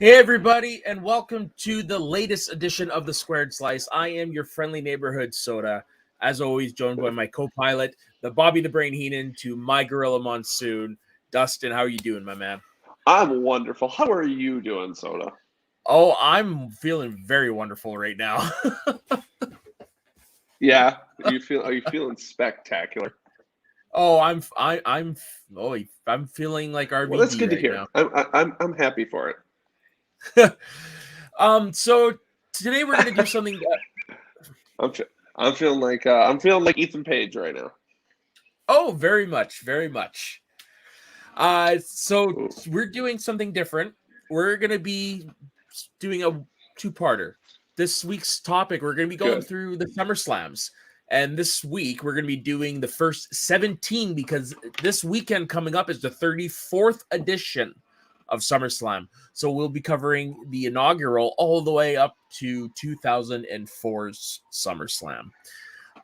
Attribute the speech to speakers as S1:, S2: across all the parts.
S1: Hey everybody, and welcome to the latest edition of the Squared Slice. I am your friendly neighborhood soda, as always, joined by my co-pilot, the Bobby the Brain Heenan, to my Gorilla Monsoon. Dustin, how are you doing, my man?
S2: I'm wonderful. How are you doing, Soda?
S1: Oh, I'm feeling very wonderful right now.
S2: Yeah, are you feeling spectacular?
S1: Oh, I'm feeling like
S2: Well, that's
S1: RVD
S2: good to
S1: right
S2: hear.
S1: now.
S2: I'm happy for it.
S1: So today we're gonna do something that,
S2: I'm fe- I'm feeling like Ethan Page right now.
S1: oh, very much, very much. So
S2: Ooh,
S1: we're doing something different. We're gonna be doing a two-parter. This week's topic, we're gonna be going
S2: good.
S1: through the SummerSlams. And this week we're gonna be doing the first 17 because this weekend coming up is the 34th edition of SummerSlam. So we'll be covering the inaugural all the way up to 2004's SummerSlam.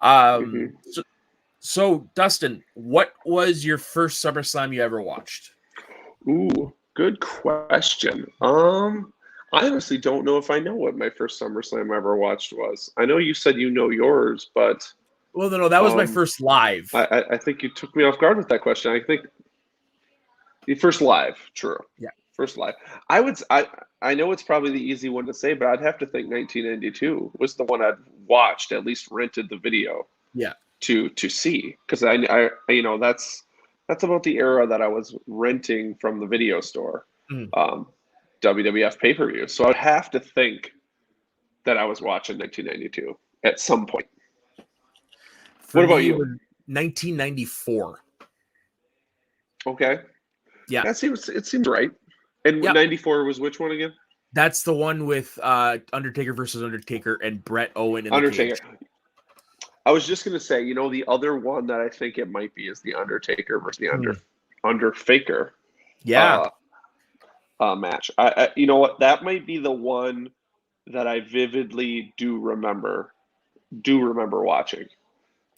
S2: hmm
S1: So, Dustin, what was your first SummerSlam you ever watched?
S2: Ooh, good question. I honestly don't know if I know what my first SummerSlam I ever watched was. I know you said you know yours, but
S1: Well, no, that was my
S2: um,
S1: first live.
S2: I think you took me off guard with that question. I think the first live, true.
S1: Yeah,
S2: First live. I know it's probably the easy one to say, but I'd have to think 1992 was the one I'd watched, at least rented the video
S1: yeah.
S2: to see, because I that's about the era that I was renting from the video store,
S1: Mm.
S2: um, WWF pay-per-view. So I'd have to think that I was watching 1992 at some point.
S1: For
S2: What about
S1: me, it
S2: you?
S1: was 1994.
S2: Okay,
S1: Yeah,
S2: it seems right. And
S1: yeah.
S2: 94 was which one again?
S1: That's the one with Undertaker versus Undertaker and Brett Owen in the cage.
S2: Undertaker. I was just gonna say, the other one that I think it might be is the Undertaker versus the
S1: Mm.
S2: Underfaker
S1: Yeah.
S2: uh, match. You know what? That might be the one that I vividly do remember watching,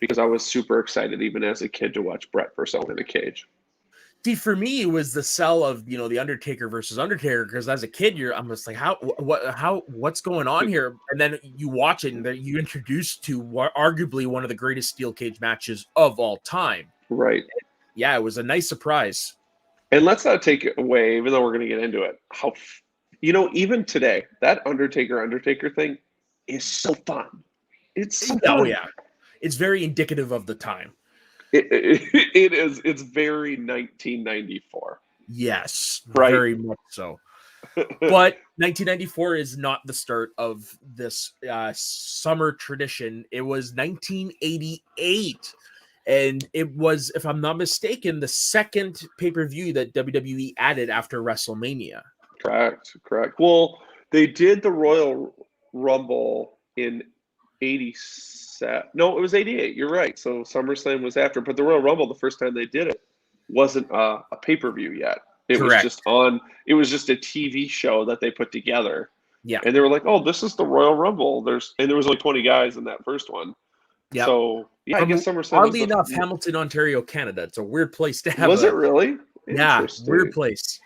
S2: because I was super excited even as a kid to watch Brett versus Owen in a cage.
S1: See, for me, it was the sell of the Undertaker versus Undertaker because as a kid, I'm just like, what's going on here? And then you watch it, and then you introduced to arguably one of the greatest steel cage matches of all time.
S2: Right.
S1: Yeah, it was a nice surprise.
S2: And let's not take it away, even though we're going to get into it, even today, that Undertaker thing is so fun. It's so
S1: Oh
S2: fun.
S1: yeah, it's very indicative of the time.
S2: It is. It's very 1994,
S1: Yes,
S2: right?
S1: very much so. But 1994 is not the start of this summer tradition. It was 1988. And it was, if I'm not mistaken, the second pay-per-view that WWE added after WrestleMania.
S2: Correct. Well, they did the Royal Rumble in 87. No, it was 88. You're right. So SummerSlam was after, but the Royal Rumble, the first time they did it, wasn't a pay-per-view yet. It was
S1: Correct.
S2: just on. It was just a TV show that they put together,
S1: Yeah.
S2: and they were like, "Oh, this is the Royal Rumble." There was only 20 guys in that first one.
S1: Yeah.
S2: So yeah, I
S1: From
S2: guess SummerSlam was
S1: oddly enough, Hamilton, Ontario, Canada. It's a weird place to have
S2: Was it really
S1: yeah, weird
S2: interesting?
S1: place.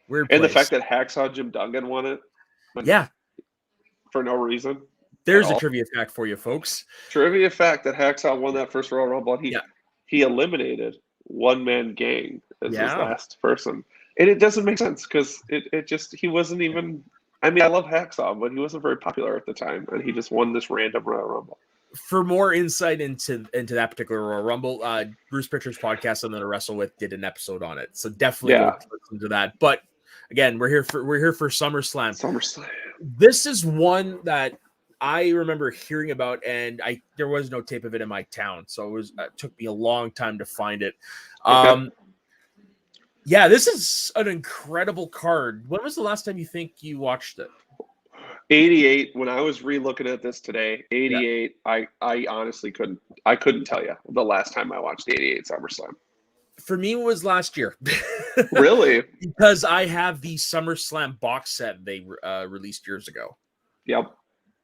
S1: Weird
S2: And the
S1: place.
S2: fact that Hacksaw Jim Duggan won it
S1: Yeah.
S2: for no reason at
S1: There's a
S2: all.
S1: trivia fact for you folks.
S2: Trivia fact that Hacksaw won that first Royal Rumble, and he
S1: Yeah.
S2: he eliminated One Man Gang as his
S1: Yeah.
S2: last person, and it doesn't make sense because it just he wasn't even. I mean, I love Hacksaw, but he wasn't very popular at the time, and he just won this random Royal Rumble.
S1: For more insight into that particular Royal Rumble, Bruce Pritchard's podcast I'm going to wrestle with did an episode on it, so definitely go
S2: Yeah,
S1: listen to that. But again, we're here for SummerSlam.
S2: SummerSlam.
S1: This is one that I remember hearing about, and there was no tape of it in my town, so it took me a long time to find it.
S2: Okay.
S1: Yeah, this is an incredible card. When was the last time you think you watched it?
S2: 88. When I was re-looking at this today,
S1: Yeah.
S2: 88. I honestly couldn't tell you the last time I watched 88 SummerSlam.
S1: For me, it was last year.
S2: Really?
S1: Because I have the SummerSlam box set they released years ago.
S2: Yep.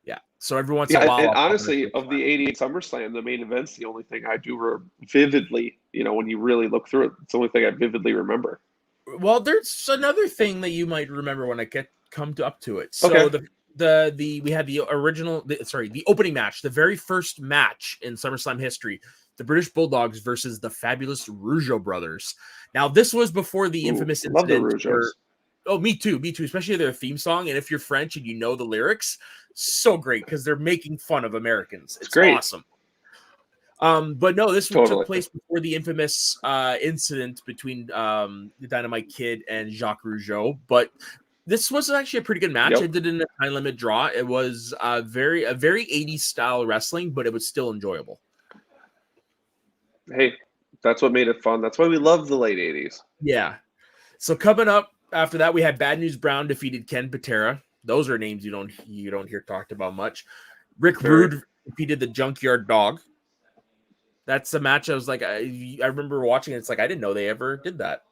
S1: Yeah. So every once
S2: Yeah,
S1: in a while,
S2: and
S1: I'll pop it
S2: honestly, of the 88 SummerSlam, the main event's the only thing I do vividly, when you really look through it, it's the only thing I vividly remember.
S1: Well, there's another thing that you might remember when it come up to it. So
S2: Okay.
S1: we had the opening match, the very first match in SummerSlam history, the British Bulldogs versus the fabulous Rougeau brothers. Now, this was before the infamous
S2: Love the
S1: incident
S2: Rougeaus.
S1: oh, me too, especially their theme song. And if you're French and you know the lyrics, so great because they're making fun of Americans. It's
S2: great.
S1: awesome. But no, this
S2: Totally.
S1: took place before the infamous incident between the Dynamite Kid and Jacques Rougeau. But this was actually a pretty good match.
S2: Yep.
S1: It did in a time limit draw. It was a very 80s style wrestling, but it was still enjoyable.
S2: Hey, that's what made it fun. That's why we love the late 80s.
S1: Yeah. So coming up after that, we had Bad News Brown defeated Ken Patera. Those are names you don't hear talked about much. Rick Rude defeated the Junkyard Dog. That's a match I was like, I remember watching it. It's like, I didn't know they ever did that.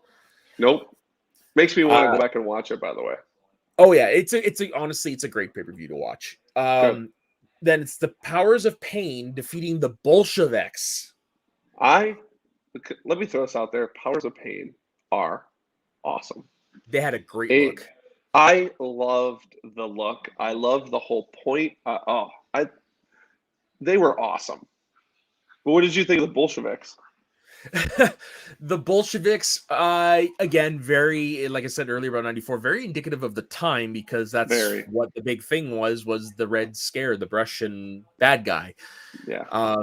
S2: Nope. Makes me want to go back and watch it, by the way.
S1: Oh yeah. Honestly, it's a great pay-per-view to watch. Then it's the Powers of Pain defeating the Bolsheviks.
S2: Let me throw this out there. Powers of Pain are awesome.
S1: They had a great look.
S2: I loved the look. I loved the whole point. They were awesome. But what did you think of the Bolsheviks?
S1: The Bolsheviks, again, very, like I said earlier about 94, very indicative of the time because that's what the big thing was the Red Scare, the Russian bad guy.
S2: Yeah.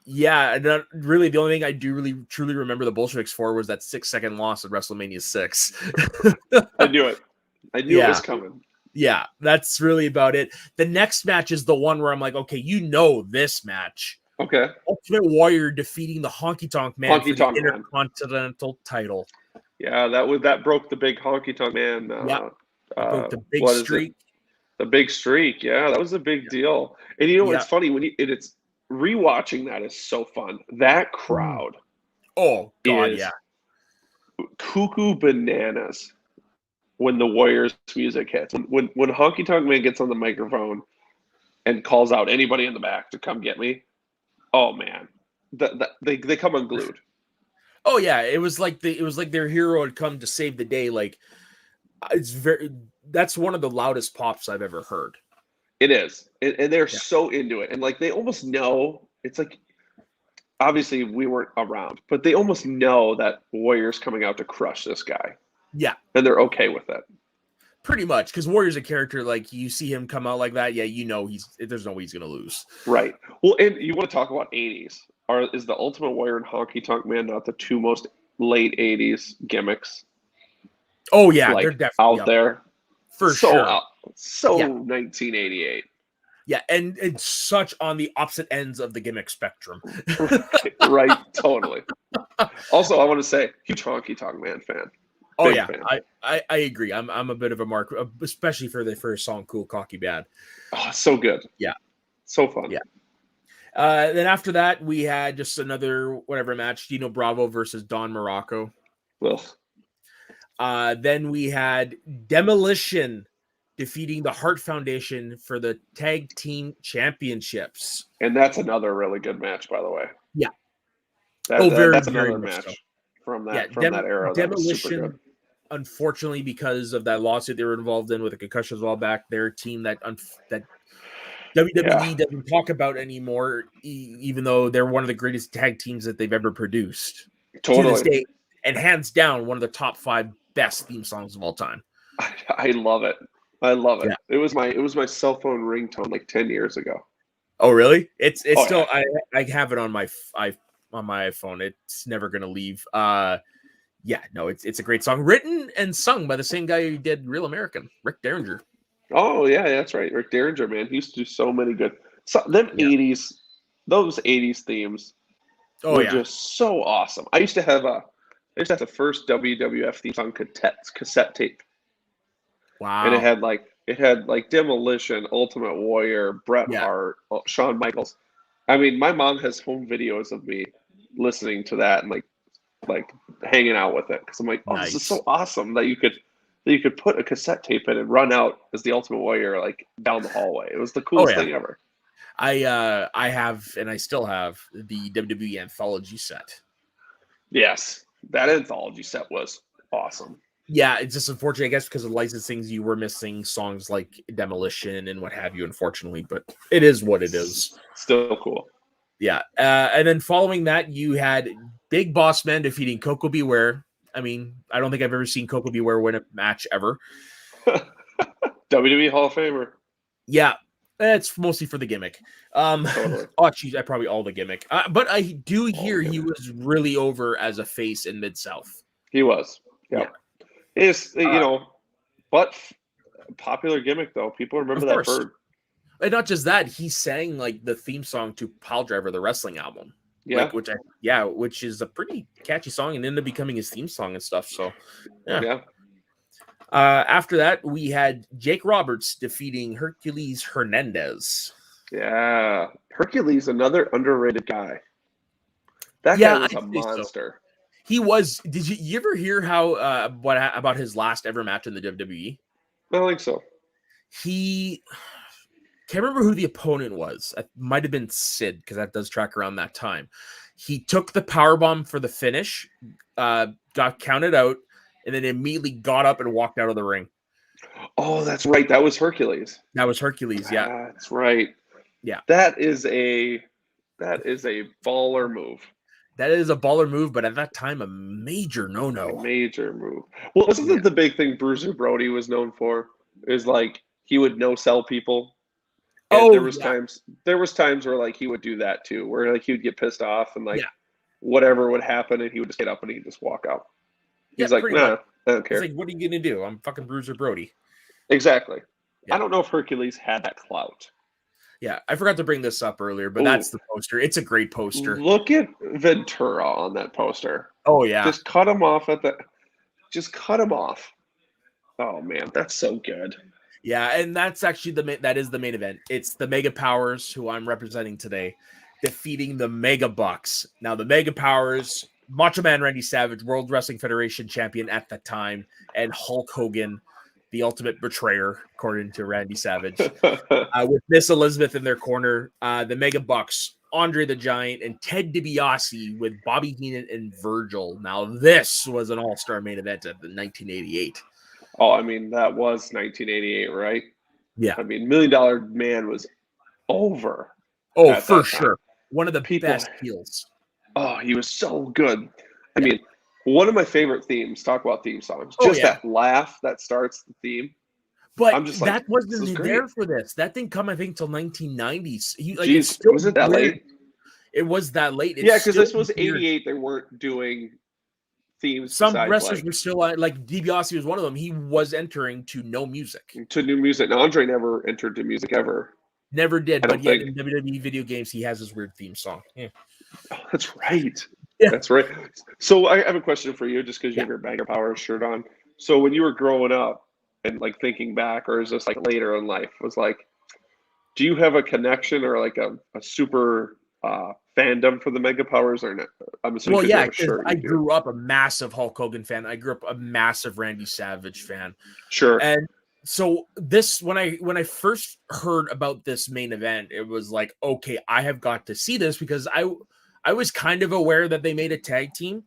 S1: Yeah, really the only thing I do really truly remember the Bolsheviks for was that 6-second loss at WrestleMania 6.
S2: I knew it. I knew it was coming.
S1: Yeah, that's really about it. The next match is the one where I'm like, okay, this match.
S2: Okay.
S1: Ultimate Warrior defeating the Honky Tonk Man for the Intercontinental title.
S2: Yeah, that broke the big Honky Tonk Man.
S1: Broke the big streak.
S2: The big streak. Yeah, that was a big deal. And it's funny when it's rewatching that is so fun. That crowd.
S1: Oh God, yeah.
S2: Cuckoo bananas when the Warriors music hits. When Honky Tonk Man gets on the microphone and calls out anybody in the back to come get me. Oh man, they come unglued.
S1: Oh yeah, it was like their hero had come to save the day. Like that's one of the loudest pops I've ever heard.
S2: It is, and they're so into it, and like they almost know. It's like obviously we weren't around, but they almost know that Warrior's coming out to crush this guy.
S1: Yeah,
S2: and they're okay with it.
S1: Pretty much, because Warrior's a character, like, you see him come out like that, yeah, there's no way he's going to lose.
S2: Right. Well, and you want to talk about 80s. Is the Ultimate Warrior and Honky Tonk Man not the two most late 80s gimmicks?
S1: Oh, yeah, they're definitely
S2: out there.
S1: For sure.
S2: 1988.
S1: Yeah, and it's such on the opposite ends of the gimmick spectrum.
S2: Right, totally. Also, I want to say, huge Honky Tonk Man fan.
S1: Oh yeah, I agree. I'm a bit of a mark, especially for the first song, "Cool Cocky Bad."
S2: Oh, so good.
S1: Yeah,
S2: so fun.
S1: Yeah. Then after that, we had just another whatever match: Dino Bravo versus Don Morocco. Then we had Demolition defeating the Hart Foundation for the Tag Team Championships,
S2: and that's another really good match, by the way.
S1: Yeah.
S2: That's another match. So. From that era.
S1: Demolition, unfortunately, because of that lawsuit they were involved in with the concussions a while back, they're a team that WWE doesn't talk about anymore, even though they're one of the greatest tag teams that they've ever produced.
S2: Totally.
S1: To this day, and hands down, one of the top 5 best theme songs of all time.
S2: I love it. I love it.
S1: Yeah.
S2: It was my cell phone ringtone like 10 years ago.
S1: Oh, really? It's still. Yeah. I have it on my iPhone. It's never gonna leave. It's a great song, written and sung by the same guy who did Real American, Rick Derringer.
S2: Oh yeah, that's right, Rick Derringer, man. He used to do so many good. '80s, those '80s themes were just so awesome. I used to have the first WWF theme song cassette tape.
S1: Wow.
S2: And it had Demolition, Ultimate Warrior, Bret Hart, Shawn Michaels. I mean, my mom has home videos of me listening to that and like hanging out with it because I'm like, This is so awesome that you could put a cassette tape in and run out as the Ultimate Warrior like down the hallway. It was the coolest thing ever.
S1: I have and I still have the WWE Anthology set.
S2: Yes, that Anthology set was awesome.
S1: Yeah, it's just unfortunate, I guess, because of licensing, you were missing songs like Demolition and what have you, unfortunately, but it is what it is.
S2: Still cool.
S1: Yeah. And then following that, you had Big Boss Man defeating Coco Beware. I mean, I don't think I've ever seen Coco Beware win a match ever.
S2: WWE Hall of Famer.
S1: Yeah, it's mostly for the gimmick.
S2: Totally.
S1: Oh, geez, I probably all the gimmick. But I do hear he was really over as a face in Mid-South.
S2: He was.
S1: Yeah.
S2: It's, but popular gimmick, though. People remember that bird.
S1: And not just that, he sang like the theme song to Pile Driver, the wrestling album.
S2: Yeah.
S1: Like, which is a pretty catchy song and ended up becoming his theme song and stuff. So, yeah. After that, we had Jake Roberts defeating Hercules Hernandez.
S2: Yeah. Hercules, another underrated guy. That guy was a monster.
S1: So. He was. Did you ever hear how about his last ever match in the WWE?
S2: I don't think so.
S1: He can't remember who the opponent was. It might have been Sid, because that does track around that time. He took the powerbomb for the finish, got counted out, and then immediately got up and walked out of the ring.
S2: Oh, that's right. That was Hercules.
S1: That was Hercules, yeah.
S2: That's right.
S1: Yeah.
S2: That is a baller move.
S1: That is a baller move, but at that time, a major no-no.
S2: A major move. Well, wasn't that the big thing Bruiser Brody was known for? Is like he would no-sell people. And there was times where like he would do that too, where like he would get pissed off and like whatever would happen, and he would just get up and he'd just walk out. He's like, nah, I don't care.
S1: He's like, what are you gonna do? I'm fucking Bruiser Brody.
S2: Exactly. Yeah. I don't know if Hercules had that clout.
S1: Yeah, I forgot to bring this up earlier, but that's the poster. It's a great poster.
S2: Look at Ventura on that poster.
S1: Oh yeah.
S2: Just cut him off Just cut him off. Oh man, that's so good.
S1: Yeah, and that's actually that is the main event. It's the Mega Powers, who I'm representing today, defeating the Mega Bucks. Now the Mega Powers, Macho Man Randy Savage, World Wrestling Federation champion at the time, and Hulk Hogan, the ultimate betrayer, according to Randy Savage, with Miss Elizabeth in their corner. The Mega Bucks, Andre the Giant, and Ted DiBiase with Bobby Heenan and Virgil. Now this was an all-star main event at the 1988.
S2: Oh, I mean, that was 1988, right?
S1: Yeah.
S2: I mean, $1 Million Man was over.
S1: Oh, for sure. One of the best heels.
S2: Oh, he was so good. I mean, one of my favorite themes, talk about theme songs. That laugh that starts the theme.
S1: But I'm just that wasn't there for this. That didn't come, I think, till 1990s.
S2: Was it that late?
S1: It was that late.
S2: Yeah, because this was 88. They weren't doing themes.
S1: Some wrestlers were still like DiBiase was one of them. He was entering to no music.
S2: To new music. Now, Andre never entered to music ever.
S1: Never did, but yet in WWE video games, he has his weird theme song. Yeah.
S2: Oh, that's right.
S1: Yeah.
S2: That's right. So I have a question for you, just because you have your Mega Powers shirt on. So when you were growing up and like thinking back, or is this like later in life, was like, do you have a connection or like a super fandom for the Mega Powers or not? I'm assuming.
S1: Well, yeah, because I grew up a massive Hulk Hogan fan. I grew up a massive Randy Savage fan.
S2: Sure.
S1: And so this, when I first heard about this main event, it was like, okay, I have got to see this, because I was kind of aware that they made a tag team,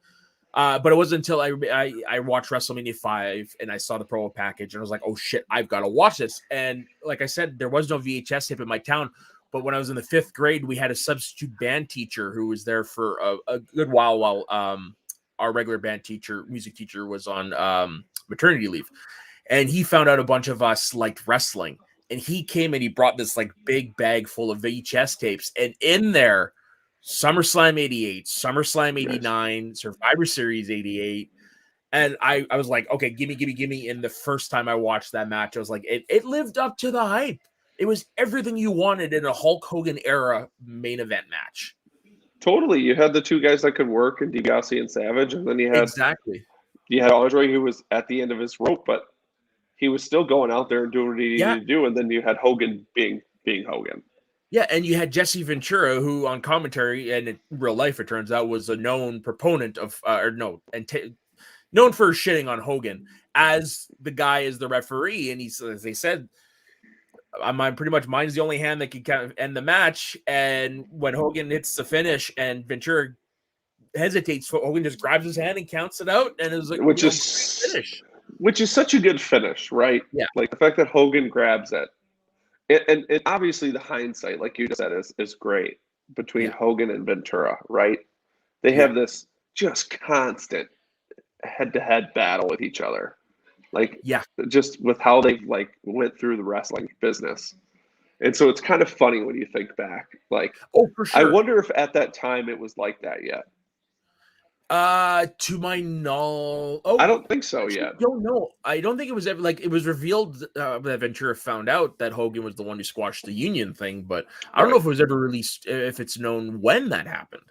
S1: but it wasn't until I watched WrestleMania 5 and I saw the promo package and I was like, oh shit, I've got to watch this. And like I said, there was no VHS tape in my town, but when I was in the 5th grade, we had a substitute band teacher who was there for a good while our regular band teacher, music teacher, was on maternity leave. And he found out a bunch of us liked wrestling. And he came and he brought this like big bag full of VHS tapes. And in there, SummerSlam 88, SummerSlam 89, yes. Survivor Series 88. And I was like, okay, gimme. And the first time I watched that match, I was like, it lived up to the hype. It was everything you wanted in a Hulk Hogan era main event match.
S2: Totally. You had the two guys that could work in DiBiase and Savage. And then you had you had Andre, who was at the end of his rope, but he was still going out there and doing what he needed to do. And then you had Hogan being Hogan.
S1: Yeah, and you had Jesse Ventura, who on commentary and in real life, it turns out, was a known proponent of, known for shitting on Hogan as the guy is the referee. And as they said, pretty much mine's the only hand that can kind of end the match. And when Hogan hits the finish and Ventura hesitates, Hogan just grabs his hand and counts it out. And it was like,
S2: which is finish. which is such a good finish, right?
S1: Yeah.
S2: Like the fact that Hogan grabs it. And obviously the hindsight, like you just said, is great between
S1: Yeah.
S2: Hogan and Ventura, right? They
S1: Yeah.
S2: have this just constant head-to-head battle with each other. Like
S1: Yeah.
S2: just with how they like went through the wrestling business. And so it's kind of funny when you think back. Like
S1: Oh, for
S2: I
S1: sure.
S2: wonder if at that time it was like that yet.
S1: To my knowledge,
S2: I don't think so
S1: actually,
S2: yet.
S1: don't know. I don't think it was ever like it was revealed that Ventura found out that Hogan was the one who squashed the union thing, but I don't know
S2: Right.
S1: if it was ever released, if it's known when that happened.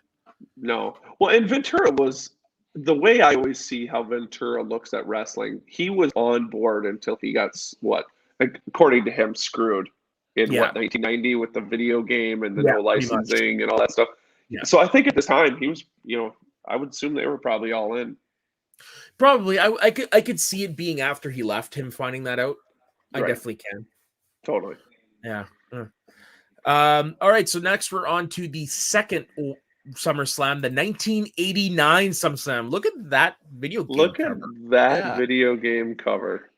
S2: No. Well, and Ventura was the way I always see how Ventura looks at wrestling. He was on board until he got what, according to him, screwed in
S1: Yeah.
S2: 1990 with the video game and the
S1: Yeah,
S2: no
S1: pretty much.
S2: licensing and all that stuff.
S1: Yeah.
S2: So I think at this time he was, I would assume they were probably all in.
S1: Probably. I could see it being after he left, him finding that out. I
S2: Right.
S1: definitely can.
S2: Totally.
S1: Yeah. All right. So next we're on to the second SummerSlam, the 1989 SummerSlam. Look at that video game
S2: Look
S1: cover.
S2: at that
S1: Yeah.
S2: video game cover.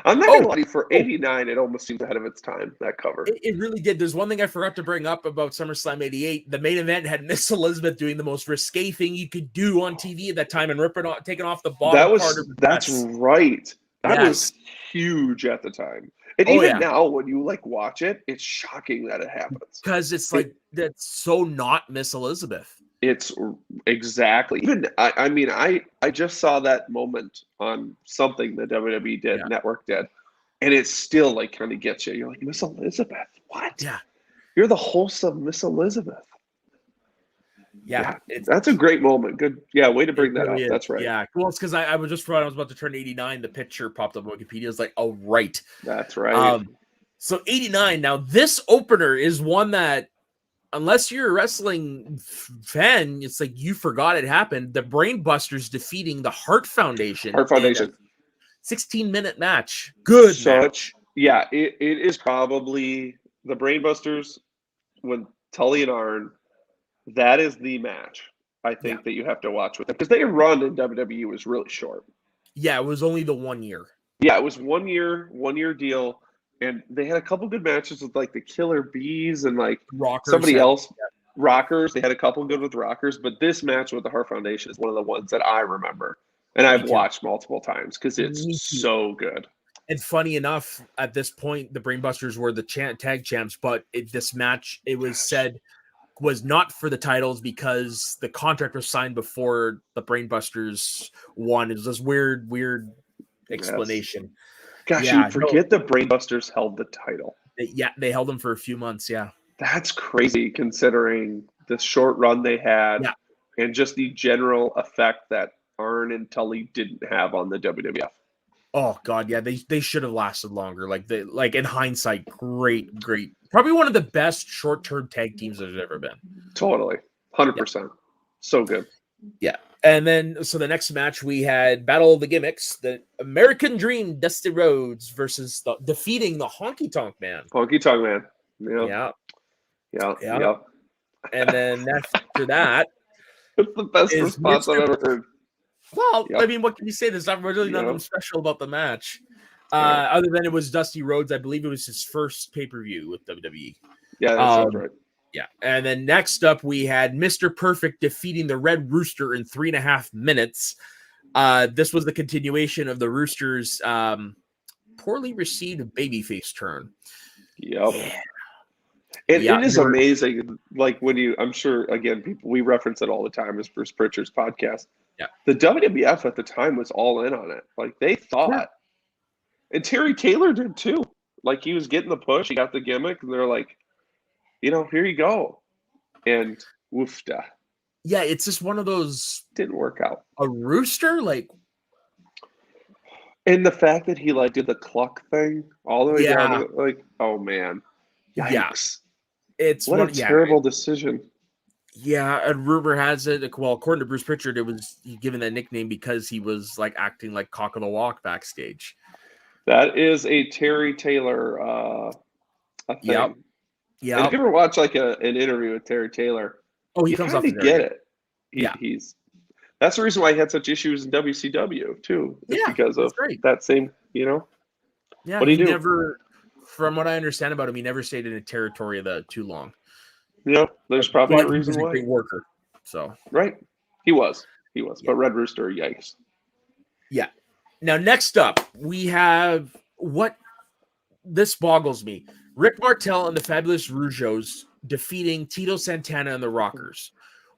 S2: I'm not gonna lie to you, for 89, it almost seems ahead of its time, that cover.
S1: It really did. There's one thing I forgot to bring up about SummerSlam 88. The main event had Miss Elizabeth doing the most risque thing you could do on TV at that time and taking off the bottom part of the
S2: That's
S1: dress.
S2: right. That
S1: Yes.
S2: was huge at the time. And
S1: Oh,
S2: even
S1: yeah.
S2: now, when you like watch it, it's shocking that it happens.
S1: Because it's like that's so not Miss Elizabeth.
S2: It's exactly. Even I mean, I just saw that moment on something the WWE did,
S1: Yeah.
S2: network did, and it still like kind of gets you. You're like, Miss Elizabeth, what?
S1: Yeah.
S2: You're the wholesome Miss Elizabeth.
S1: Yeah.
S2: That's a great moment. Good. Yeah, way to bring that
S1: really
S2: up.
S1: is.
S2: That's right.
S1: Yeah. Well, it's because I was just I was about to turn 89. The picture popped up on Wikipedia. It's like, oh, right.
S2: That's right.
S1: So 89. Now, this opener is one that, unless you're a wrestling fan, it's like you forgot it happened. The Brainbusters defeating the Hart Foundation.
S2: Heart Foundation.
S1: 16-minute match. Good match.
S2: Yeah, it is probably the Brainbusters with Tully and Arn. That is the match, I think, that you have to watch with them. Because their run in WWE was really short.
S1: Yeah, it was only the 1 year.
S2: Yeah, it was 1 year deal. And they had a couple good matches with like the Killer Bees and like
S1: Rockers
S2: somebody else. Rockers. They had a couple good with Rockers. But this match with the Hart Foundation is one of the ones that I remember. And I've watched multiple times because it's so good.
S1: And funny enough, at this point, the Brainbusters were the tag champs. But this match, it was said, was not for the titles because the contract was signed before the Brainbusters won. It was this weird explanation.
S2: Gosh, you forget the Brainbusters held the title.
S1: They held them for a few months. Yeah.
S2: That's crazy considering the short run they had and just the general effect that Arn and Tully didn't have on the WWF.
S1: Oh God, yeah, they should have lasted longer. Like in hindsight, great. Probably one of the best short-term tag teams there's ever been.
S2: Totally. 100%. So good.
S1: Yeah. And then so the next match we had Battle of the Gimmicks, the American Dream, Dusty Rhodes versus defeating the Honky Tonk Man.
S2: Honky Tonk Man. Yeah.
S1: And then after that,
S2: it's the best response I've ever heard.
S1: Well, I mean, what can you say? There's not really nothing special about the match. Other than it was Dusty Rhodes. I believe it was his first pay-per-view with WWE.
S2: Yeah, that sounds right.
S1: Yeah. And then next up, we had Mr. Perfect defeating the Red Rooster in 3.5 minutes. This was the continuation of the Rooster's poorly received babyface turn.
S2: Yep. Yeah. And it is amazing. Like I'm sure, again, we reference it all the time as Bruce Pritchard's podcast.
S1: Yeah.
S2: The WWF at the time was all in on it. Like they thought. And Terry Taylor did too. Like he was getting the push. He got the gimmick. And they're like, here you go. And woofda.
S1: Yeah, it's just one of those.
S2: Didn't work out.
S1: A rooster? Like.
S2: And the fact that he did the cluck thing all the way down. Oh man. Yikes.
S1: Yeah. It's
S2: what a terrible decision.
S1: Yeah, and rumor has it, well, according to Bruce Pritchard, it was given that nickname because he was acting like Cock of the Walk backstage.
S2: That is a Terry Taylor thing.
S1: Yep.
S2: And if you ever watch an interview with Terry Taylor,
S1: he comes off
S2: to get it. He's That's the reason why he had such issues in WCW too. It's
S1: Yeah,
S2: because
S1: that's
S2: of
S1: right.
S2: that same,
S1: Yeah,
S2: what do you
S1: he
S2: do?
S1: never, from what I understand about him, he never stayed in a territory that too long.
S2: There's probably a
S1: But he
S2: reason
S1: was a
S2: why.
S1: great worker. So
S2: Right. He was.
S1: yeah.
S2: But Red Rooster, yikes.
S1: Yeah. Now, next up, we have what this boggles me. Rick Martel and the Fabulous Rougeaus defeating Tito Santana and the Rockers.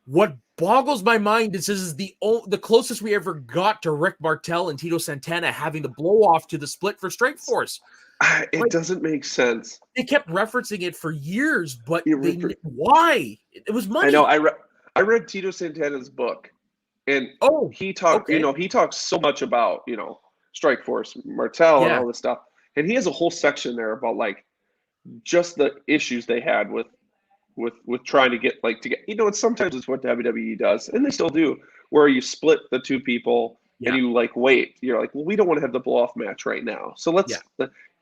S1: What boggles my mind is this is the closest we ever got to Rick Martel and Tito Santana having the blow off to the split for Strike Force.
S2: It doesn't make sense.
S1: They kept referencing it for years, but why? It was money.
S2: I know. I read Tito Santana's book, and he talked.
S1: Okay.
S2: He talks so much about Strike Force, Martel, and all this stuff, and he has a whole section there about like just the issues they had with trying to get it's sometimes it's what WWE does, and they still do, where you split the two people and you wait. You're like, well, we don't want to have the blow off match right now, so let's.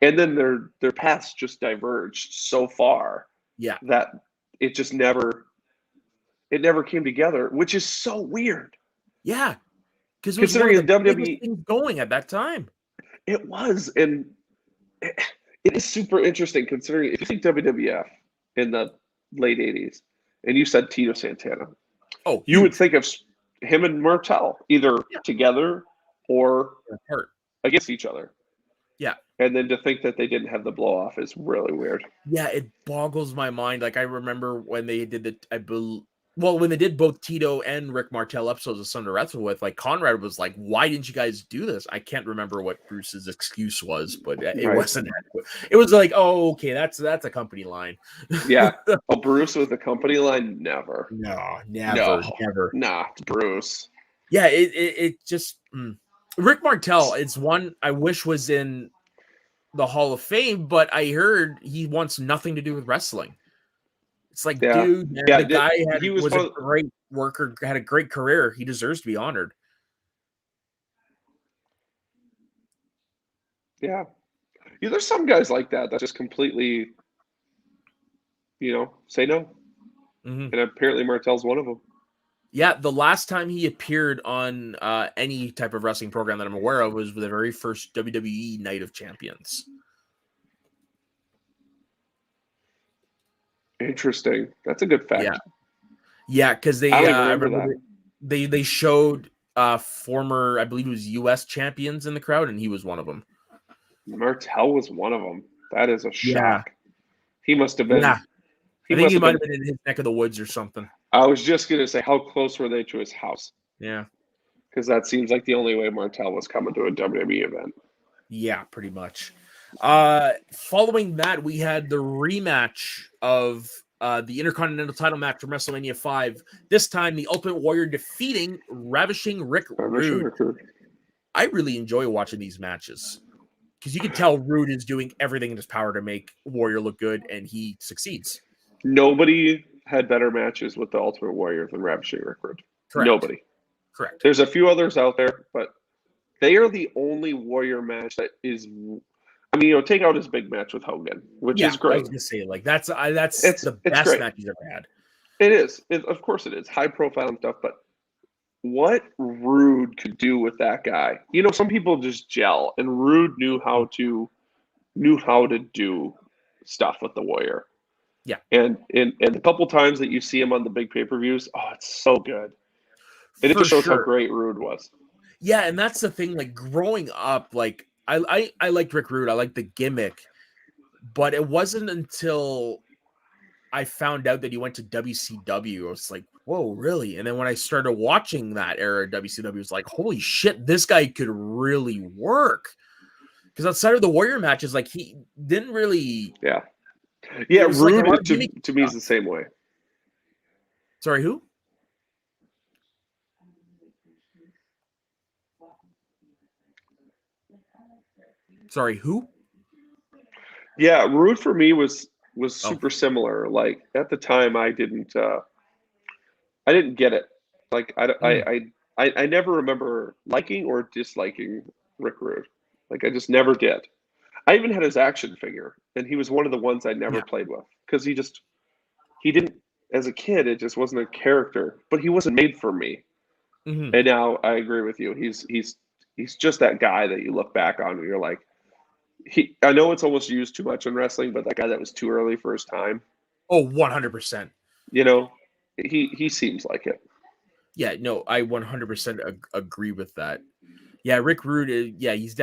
S2: And then their paths just diverged so far, that it just never came together, which is so weird.
S1: Yeah, because
S2: considering the WWE
S1: things going at that time,
S2: it was, and it is super interesting considering if you think WWF in the late '80s, and you said Tito Santana, you would think of him and Martel either together or against each other.
S1: Yeah.
S2: And then to think that they didn't have the blow off is really weird.
S1: Yeah, it boggles my mind. Like I remember when they did when they did both Tito and Rick Martel episodes of Son to Wrestle With, like Conrad was like, "Why didn't you guys do this?" I can't remember what Bruce's excuse was, but it wasn't adequate. It was like, "Oh, okay, that's a company line."
S2: Yeah. Oh, Bruce with the company line? Never.
S1: No, never.
S2: Nah, Bruce.
S1: Yeah, it just Rick Martel. It's one I wish was in the Hall of Fame, but I heard he wants nothing to do with wrestling. It's like, dude, man, the guy was a great worker, had a great career. He deserves to be honored.
S2: Yeah. There's some guys like that just completely, say no.
S1: Mm-hmm.
S2: And apparently Martel's one of them.
S1: Yeah, the last time he appeared on any type of wrestling program that I'm aware of was the very first WWE Night of Champions.
S2: Interesting. That's a good fact.
S1: Yeah, because they
S2: I remember
S1: that. They showed former, I believe it was U.S. champions in the crowd, and he was one of them.
S2: Martel was one of them. That is a shock.
S1: Yeah.
S2: He must have been.
S1: Yeah. I think he might have been in his neck of the woods or something.
S2: I was just going to say, how close were they to his house?
S1: Yeah.
S2: Because that seems like the only way Martel was coming to a WWE event.
S1: Yeah, pretty much. Following that, we had the rematch of the Intercontinental title match from WrestleMania 5. This time, the Ultimate Warrior defeating Ravishing Rick Rude. I really enjoy watching these matches because you can tell Rude is doing everything in his power to make Warrior look good, and he succeeds.
S2: Nobody had better matches with the Ultimate Warrior than Ravishing Rick Rude.
S1: Correct.
S2: Nobody.
S1: Correct.
S2: There's a few others out there, but they are the only Warrior match that is. I mean, take out his big match with Hogan, which is great.
S1: I was gonna say, like that's the best
S2: great.
S1: match he's ever had.
S2: It is. Of course, it is high profile and stuff. But what Rude could do with that guy? Some people just gel, and Rude knew how to do stuff with the Warrior.
S1: Yeah.
S2: And the couple times that you see him on the big pay-per-views, it's so good. And it just shows how great Rude was.
S1: Yeah, and that's the thing. Like growing up, like I liked Rick Rude. I liked the gimmick, but it wasn't until I found out that he went to WCW. I was like, whoa, really? And then when I started watching that era of WCW, it was like, holy shit, this guy could really work. Because outside of the Warrior matches, like he didn't really.
S2: Yeah. Yeah, Rude like to me is the same way.
S1: Sorry, who? Sorry, who?
S2: Yeah, Rude for me was super similar. Like at the time, I didn't get it. Like I never remember liking or disliking Rick Rude. Like I just never did. I even had his action figure, and he was one of the ones I never played with because he didn't. As a kid, it just wasn't a character. But he wasn't made for me.
S1: Mhm.
S2: And now I agree with you. He's just that guy that you look back on and you're like, I know it's almost used too much in wrestling, but that guy that was too early for his time,
S1: Oh, 100%.
S2: you know, he seems like it.
S1: Yeah, no, I 100% agree with that. Yeah, Rick Rude, yeah, he's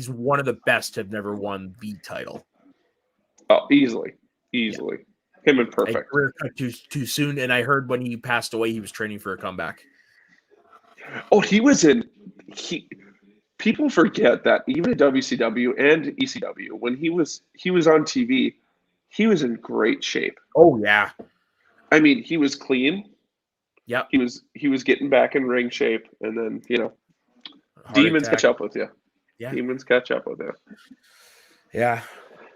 S1: one of the best to have never won the title.
S2: Oh, easily,
S1: Yeah.
S2: easily. Him and
S1: A
S2: Perfect.
S1: career cut too soon, and I heard when he passed away, he was training for a comeback.
S2: Oh, he was in. He People forget that even in WCW and ECW, when he was on TV, he was in great shape.
S1: Oh yeah,
S2: I mean, he was clean.
S1: yep.
S2: He was getting back in ring shape, and then
S1: Heart
S2: demons catch
S1: attack.
S2: up with you.
S1: Yeah,
S2: Demons catch up with you.
S1: yeah.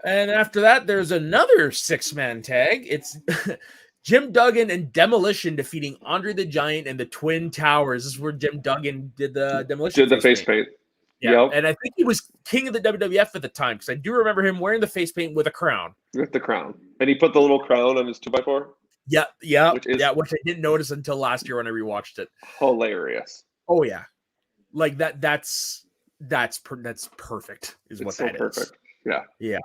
S1: And after that, there's another 6-man tag. It's Jim Duggan and Demolition defeating Andre the Giant and the Twin Towers. This is where Jim Duggan did the Demolition
S2: Did the
S1: face
S2: face
S1: paint.
S2: paint?
S1: Yeah,
S2: Yep,
S1: and I think he was king of the WWF at the time because I do remember him wearing the face paint with a crown.
S2: with the crown, and he put the little crown on his 2x4,
S1: Yeah, yeah,
S2: which is
S1: yeah. Which I didn't notice until last year when I rewatched it.
S2: hilarious.
S1: Oh yeah, like that. That's perfect. Is
S2: It's
S1: what
S2: so
S1: that is.
S2: perfect. Yeah.
S1: Yeah.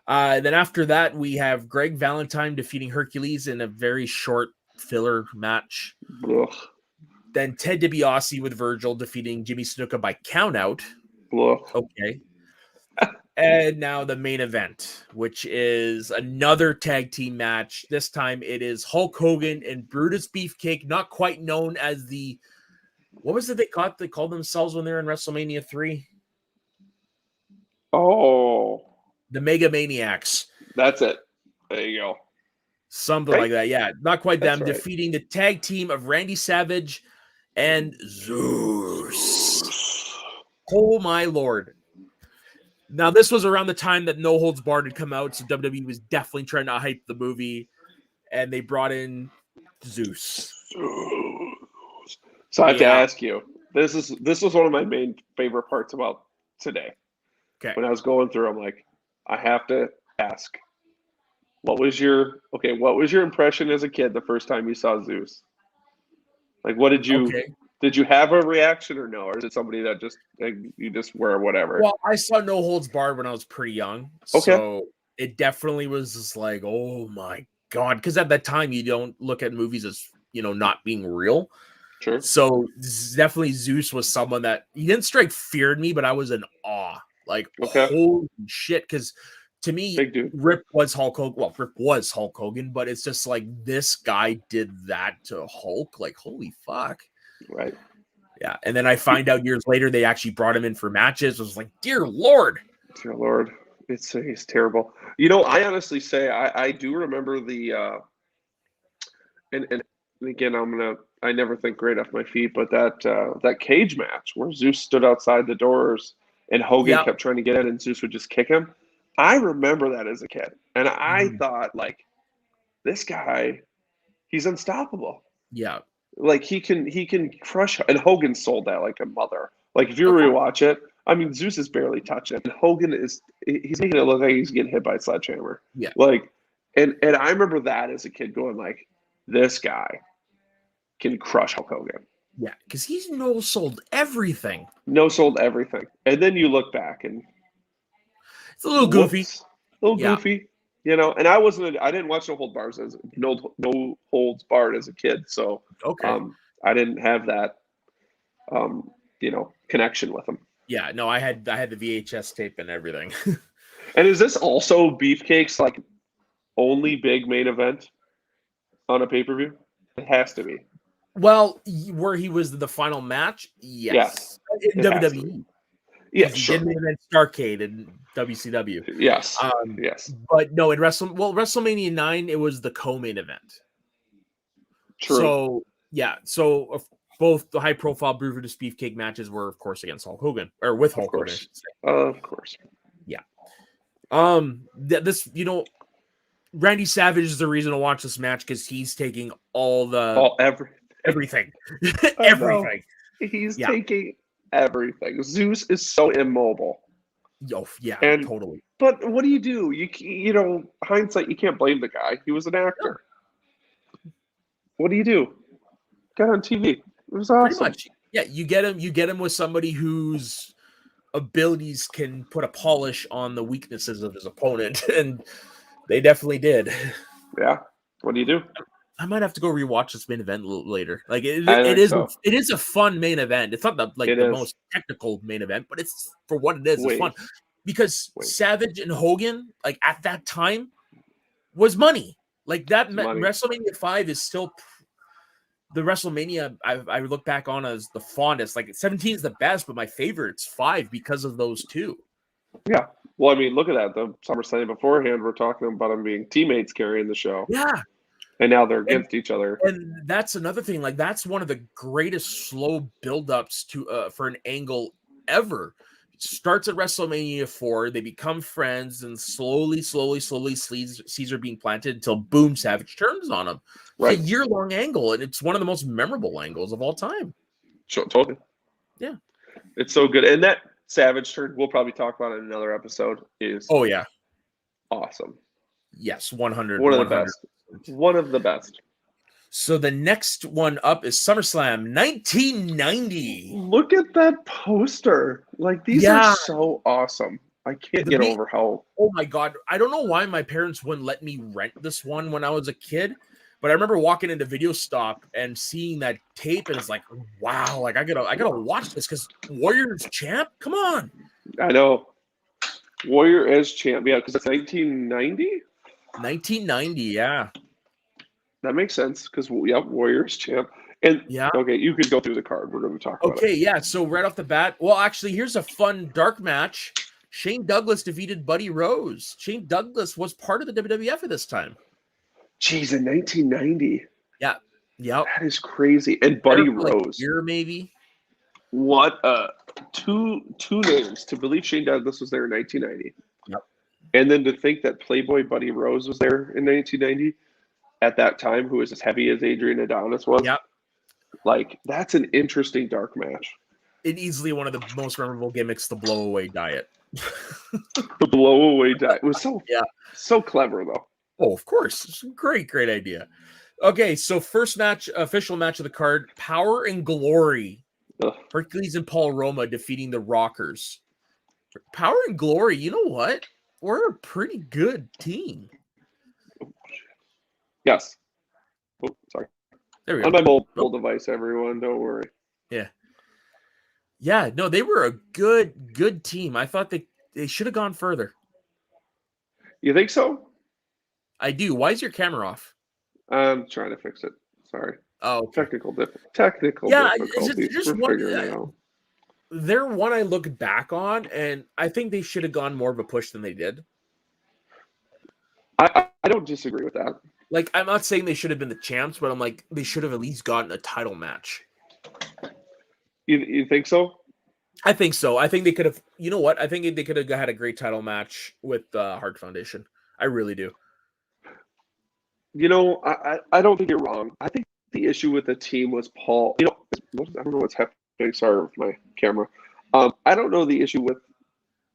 S1: Then after that, we have Greg Valentine defeating Hercules in a very short filler match.
S2: Ugh.
S1: Then Ted DiBiase with Virgil defeating Jimmy Snuka by countout.
S2: Ugh.
S1: Okay. And now the main event, which is another tag team match. This time it is Hulk Hogan and Brutus Beefcake, not quite known as the what was it they called themselves when they were in WrestleMania 3?
S2: Oh,
S1: The Mega Maniacs.
S2: that's it. There you go.
S1: Something
S2: Right?
S1: like that. Yeah, not quite
S2: That's
S1: them.
S2: right.
S1: Defeating the tag team of Randy Savage and Zeus. Oh my lord. Now, this was around the time that No Holds Barred had come out, so WWE was definitely trying to hype the movie, and they brought in Zeus.
S2: So I have to
S1: Yeah.
S2: ask you. This was one of my main favorite parts about today.
S1: Okay.
S2: When I was going through, I'm like, I have to ask. What was your impression as a kid the first time you saw Zeus? Like,
S1: Okay.
S2: did you have a reaction or no? Or is it somebody that just like, you just were whatever?
S1: Well, I saw No Holds Barred when I was pretty young,
S2: Okay.
S1: so it definitely was just like, oh my god, because at that time you don't look at movies as not being real.
S2: Sure.
S1: So definitely Zeus was someone that he didn't strike fear in me, but I was in awe. Like,
S2: Okay.
S1: holy shit, because to me,
S2: Big dude.
S1: Rip was Hulk Hogan. Well, Rip was Hulk Hogan, but it's just like this guy did that to Hulk. Like, holy fuck.
S2: Right.
S1: Yeah. And then I find out years later they actually brought him in for matches. I was like, dear Lord.
S2: Dear Lord. It's terrible. I honestly say I do remember the and again I never think great off my feet, but that cage match where Zeus stood outside the doors and Hogan
S1: Yep.
S2: kept trying to get in and Zeus would just kick him. I remember that as a kid. And I thought, like, this guy, he's unstoppable.
S1: Yeah.
S2: Like he can crush, and Hogan sold that like a mother. Like if you
S1: Okay.
S2: rewatch it, I mean Zeus is barely touching. And Hogan he's making it look like he's getting hit by a sledgehammer.
S1: Yeah.
S2: Like and I remember that as a kid going like, this guy can crush Hulk Hogan.
S1: Yeah. Because he's no sold everything.
S2: No sold everything. And then you look back and
S1: It's a little goofy.
S2: a little
S1: Yeah.
S2: goofy. And I didn't watch No Holds Barred as a kid, so
S1: Okay.
S2: I didn't have that connection with him.
S1: Yeah. No, I had the VHS tape and everything.
S2: And is this also Beefcake's like only big main event on a pay-per-view? It has to be.
S1: Well, where he was the final match, yes. In
S2: it has to
S1: WWE.
S2: Yeah,
S1: He
S2: sure.
S1: did main event Starrcade in WCW.
S2: Yes. Yes.
S1: But no, in WrestleMania 9, it was the co-main event.
S2: True.
S1: So yeah, so both the high-profile Brutus Beefcake matches were, of course, against Hulk Hogan or with Hulk Hogan. I should say.
S2: Of course.
S1: Yeah. This Randy Savage is the reason to watch this match because he's taking everything. Everything.
S2: He's taking everything. Zeus is so immobile.
S1: Oh, yeah,
S2: And
S1: totally.
S2: But what do? You hindsight, you can't blame the guy. He was an actor. What do you do? Got on TV. was awesome.
S1: Pretty much. Yeah, you get him with somebody whose abilities can put a polish on the weaknesses of his opponent, and they definitely did.
S2: Yeah. What do you do?
S1: I might have to go rewatch this main event later. Like it
S2: I think
S1: is
S2: so.
S1: it is a fun main event. It's not the most technical main event, but it's for what it is. It's fun because Savage and Hogan, like at that time, was money. Like that WrestleMania 5 is still the WrestleMania I look back on as the fondest. Like 17 is the best, but my favorite's 5 because of those two.
S2: Yeah. Well, I mean, look at that. The SummerSlam beforehand, we're talking about them being teammates carrying the show.
S1: Yeah.
S2: And now they're against each other.
S1: And that's another thing. Like that's one of the greatest slow buildups to for an angle ever. It starts at WrestleMania 4. They become friends, and slowly, seeds are being planted until boom, Savage turns on him. Right. It's a year-long angle, and it's one of the most memorable angles of all time.
S2: Sure, totally.
S1: Yeah,
S2: it's so good. And that Savage turn, we'll probably talk about it in another episode. Is awesome.
S1: Yes, 100.
S2: One of the best. One of the best.
S1: So the next one up is SummerSlam 1990.
S2: Look at that poster. Like, these are so awesome. I can't get over how...
S1: Oh, my God. I don't know why my parents wouldn't let me rent this one when I was a kid, but I remember walking into Video Stop and seeing that tape, and it's like, wow, like I gotta watch this because Warrior's champ? Come on.
S2: I know. Warrior as champ. Yeah, because it's 1990?
S1: 1990, yeah.
S2: That makes sense because Warriors champ. And okay, you could go through the card. We're going to talk about it.
S1: Okay, yeah. So right off the bat, well, actually, here's a fun dark match. Shane Douglas defeated Buddy Rose. Shane Douglas was part of the WWF at this time.
S2: Jeez, in 1990.
S1: Yeah,
S2: that is crazy. And Buddy Rose,
S1: like year maybe.
S2: What two names to believe Shane Douglas was there in 1990.
S1: Yep.
S2: And then to think that Playboy Buddy Rose was there in 1990. At that time, who was as heavy as Adrian Adonis was.
S1: Yep.
S2: Like, that's an interesting dark match.
S1: It easily one of the most memorable gimmicks, the blowaway diet.
S2: The blowaway diet was so clever, though.
S1: Oh, of course. It's a great idea. Okay, so first match, official match of the card, Power and Glory. Hercules and Paul Roma defeating the Rockers. Power and Glory, you know what? We're a pretty good team.
S2: Yes. Oh, sorry.
S1: There we go.
S2: On my mobile device, everyone. Don't worry.
S1: Yeah. Yeah, no, they were a good team. I thought they should have gone further.
S2: You think so?
S1: I do. Why is your camera off?
S2: I'm trying to fix it. Sorry.
S1: Oh, okay.
S2: Technical difficulties.
S1: Just one. They're one I look back on, and I think they should have gone more of a push than they did.
S2: I don't disagree with that.
S1: Like, I'm not saying they should have been the champs, but I'm like, they should have at least gotten a title match.
S2: You think so?
S1: I think so. I think they could have, you know what? I think they could have had a great title match with the Hart Foundation. I really do.
S2: You know, I don't think you're wrong. I think the issue with the team was Paul. You know, I don't know what's happening. Sorry with my camera. I don't know the issue with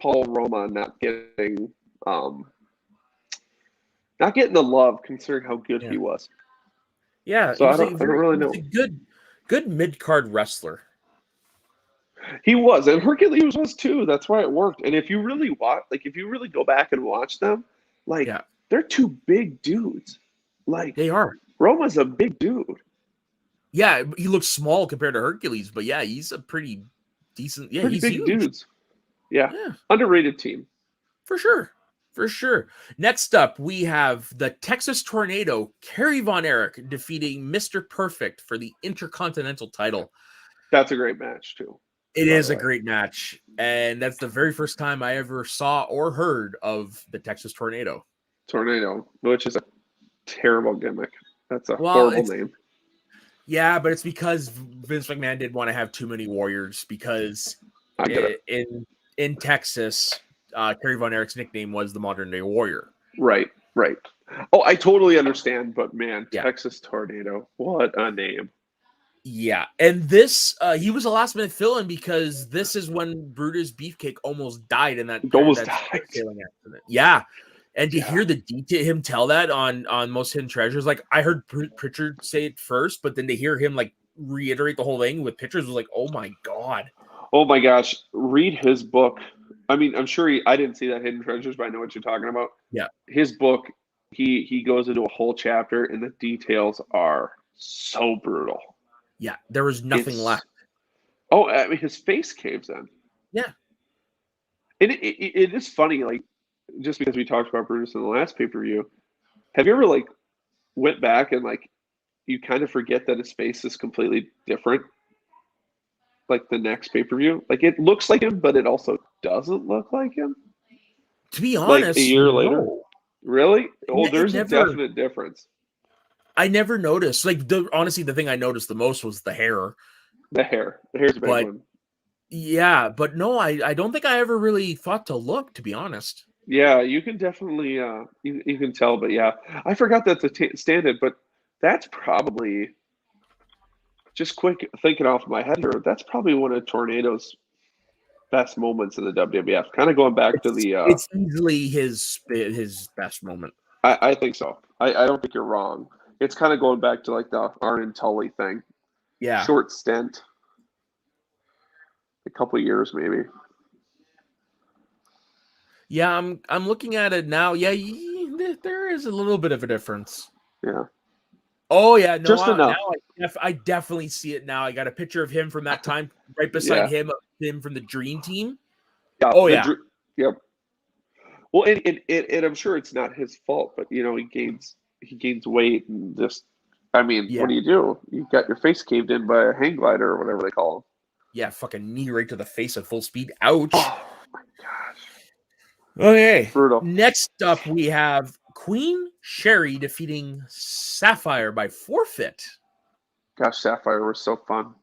S2: Paul Roma not getting the love considering how good he was.
S1: Yeah,
S2: so I don't really know.
S1: He's a good mid-card wrestler.
S2: He was, and Hercules was too. That's why it worked. And if you really go back and watch them, they're two big dudes. Like,
S1: they are.
S2: Roma's a big dude.
S1: Yeah, he looks small compared to Hercules, but yeah, he's a pretty decent. Yeah, he's
S2: big
S1: huge.
S2: Dudes. Yeah, underrated team
S1: for sure. For sure. Next up, we have the Texas Tornado, Kerry Von Erich, defeating Mr. Perfect for the Intercontinental title.
S2: That's a great match, too.
S1: It is a great match, and that's the very first time I ever saw or heard of the Texas Tornado.
S2: Tornado, which is a terrible gimmick. That's a horrible name.
S1: Yeah, but it's because Vince McMahon didn't want to have too many Warriors because in Texas... Kerry Von Erich's nickname was the Modern Day Warrior.
S2: Right. Oh, I totally understand, but man, Texas Tornado, what a name.
S1: Yeah, and this, he was a last-minute fill-in because this is when Brutus Beefcake almost died in that sailing accident. Yeah, and to hear the detail, him tell that on Most Hidden Treasures, like I heard Pritchard say it first, but then to hear him like reiterate the whole thing with pictures was like, oh my God.
S2: Oh my gosh, read his book. I mean, I'm sure I didn't see that Hidden Treasures, but I know what you're talking about.
S1: Yeah.
S2: His book, he goes into a whole chapter, and the details are so brutal.
S1: Yeah, there was nothing left.
S2: Oh, I mean, his face caves in.
S1: Yeah.
S2: And it is funny, like, just because we talked about Brutus in the last pay-per-view, have you ever, like, went back and, like, you kind of forget that his face is completely different? Like, the next pay-per-view? Like, it looks like him, but it also doesn't look like him.
S1: To be
S2: Like,
S1: honest,
S2: a year later.
S1: no.
S2: Really? Oh, there's
S1: never,
S2: a definite difference.
S1: I never noticed. Like, honestly, the thing I noticed the most was the hair.
S2: The hair. The hair's a big one.
S1: Yeah, but no, I don't think I ever really thought to look, to be honest.
S2: Yeah, you can definitely you can tell, but yeah, I forgot that's a stand-in, but that's probably just quick thinking off my head here. That's probably one of Tornado's best moments in the WWF. Kind of going back to the.
S1: It's easily his best moment.
S2: I think so. I don't think you're wrong. It's kind of going back to like the Arn and Tully thing.
S1: Yeah,
S2: Short stint, a couple of years maybe.
S1: Yeah, I'm looking at it now. Yeah, there is a little bit of a difference.
S2: Yeah.
S1: Oh yeah, no,
S2: just enough.
S1: Now I definitely see it now. I got a picture of him from that time, right beside him from the Dream Team.
S2: Yeah.
S1: Oh yeah.
S2: Yep. Well, and I'm sure it's not his fault, but you know he gains weight and just. I mean, what do? You got your face caved in by a hang glider or whatever they call them.
S1: Yeah, fucking knee right to the face at full speed. Ouch.
S2: Oh my gosh.
S1: Okay.
S2: Brutal.
S1: Next up, we have Queen Sherry defeating Sapphire by forfeit.
S2: Gosh, Sapphire was so fun.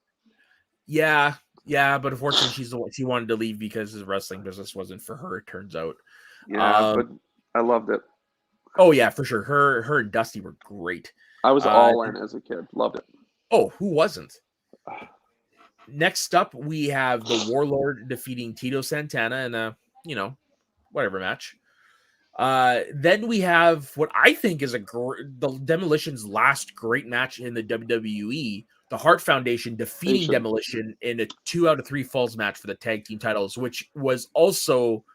S1: Yeah, but unfortunately, she wanted to leave because the wrestling business wasn't for her. It turns out.
S2: Yeah, but I loved it.
S1: Oh yeah, for sure. Her and Dusty were great.
S2: I was all in as a kid. Loved it.
S1: Oh, who wasn't? Next up, we have the Warlord defeating Tito Santana in a, whatever match. Then we have what I think is the Demolition's last great match in the WWE. The Hart Foundation defeating Demolition in a 2 out of 3 falls match for the tag team titles, which was also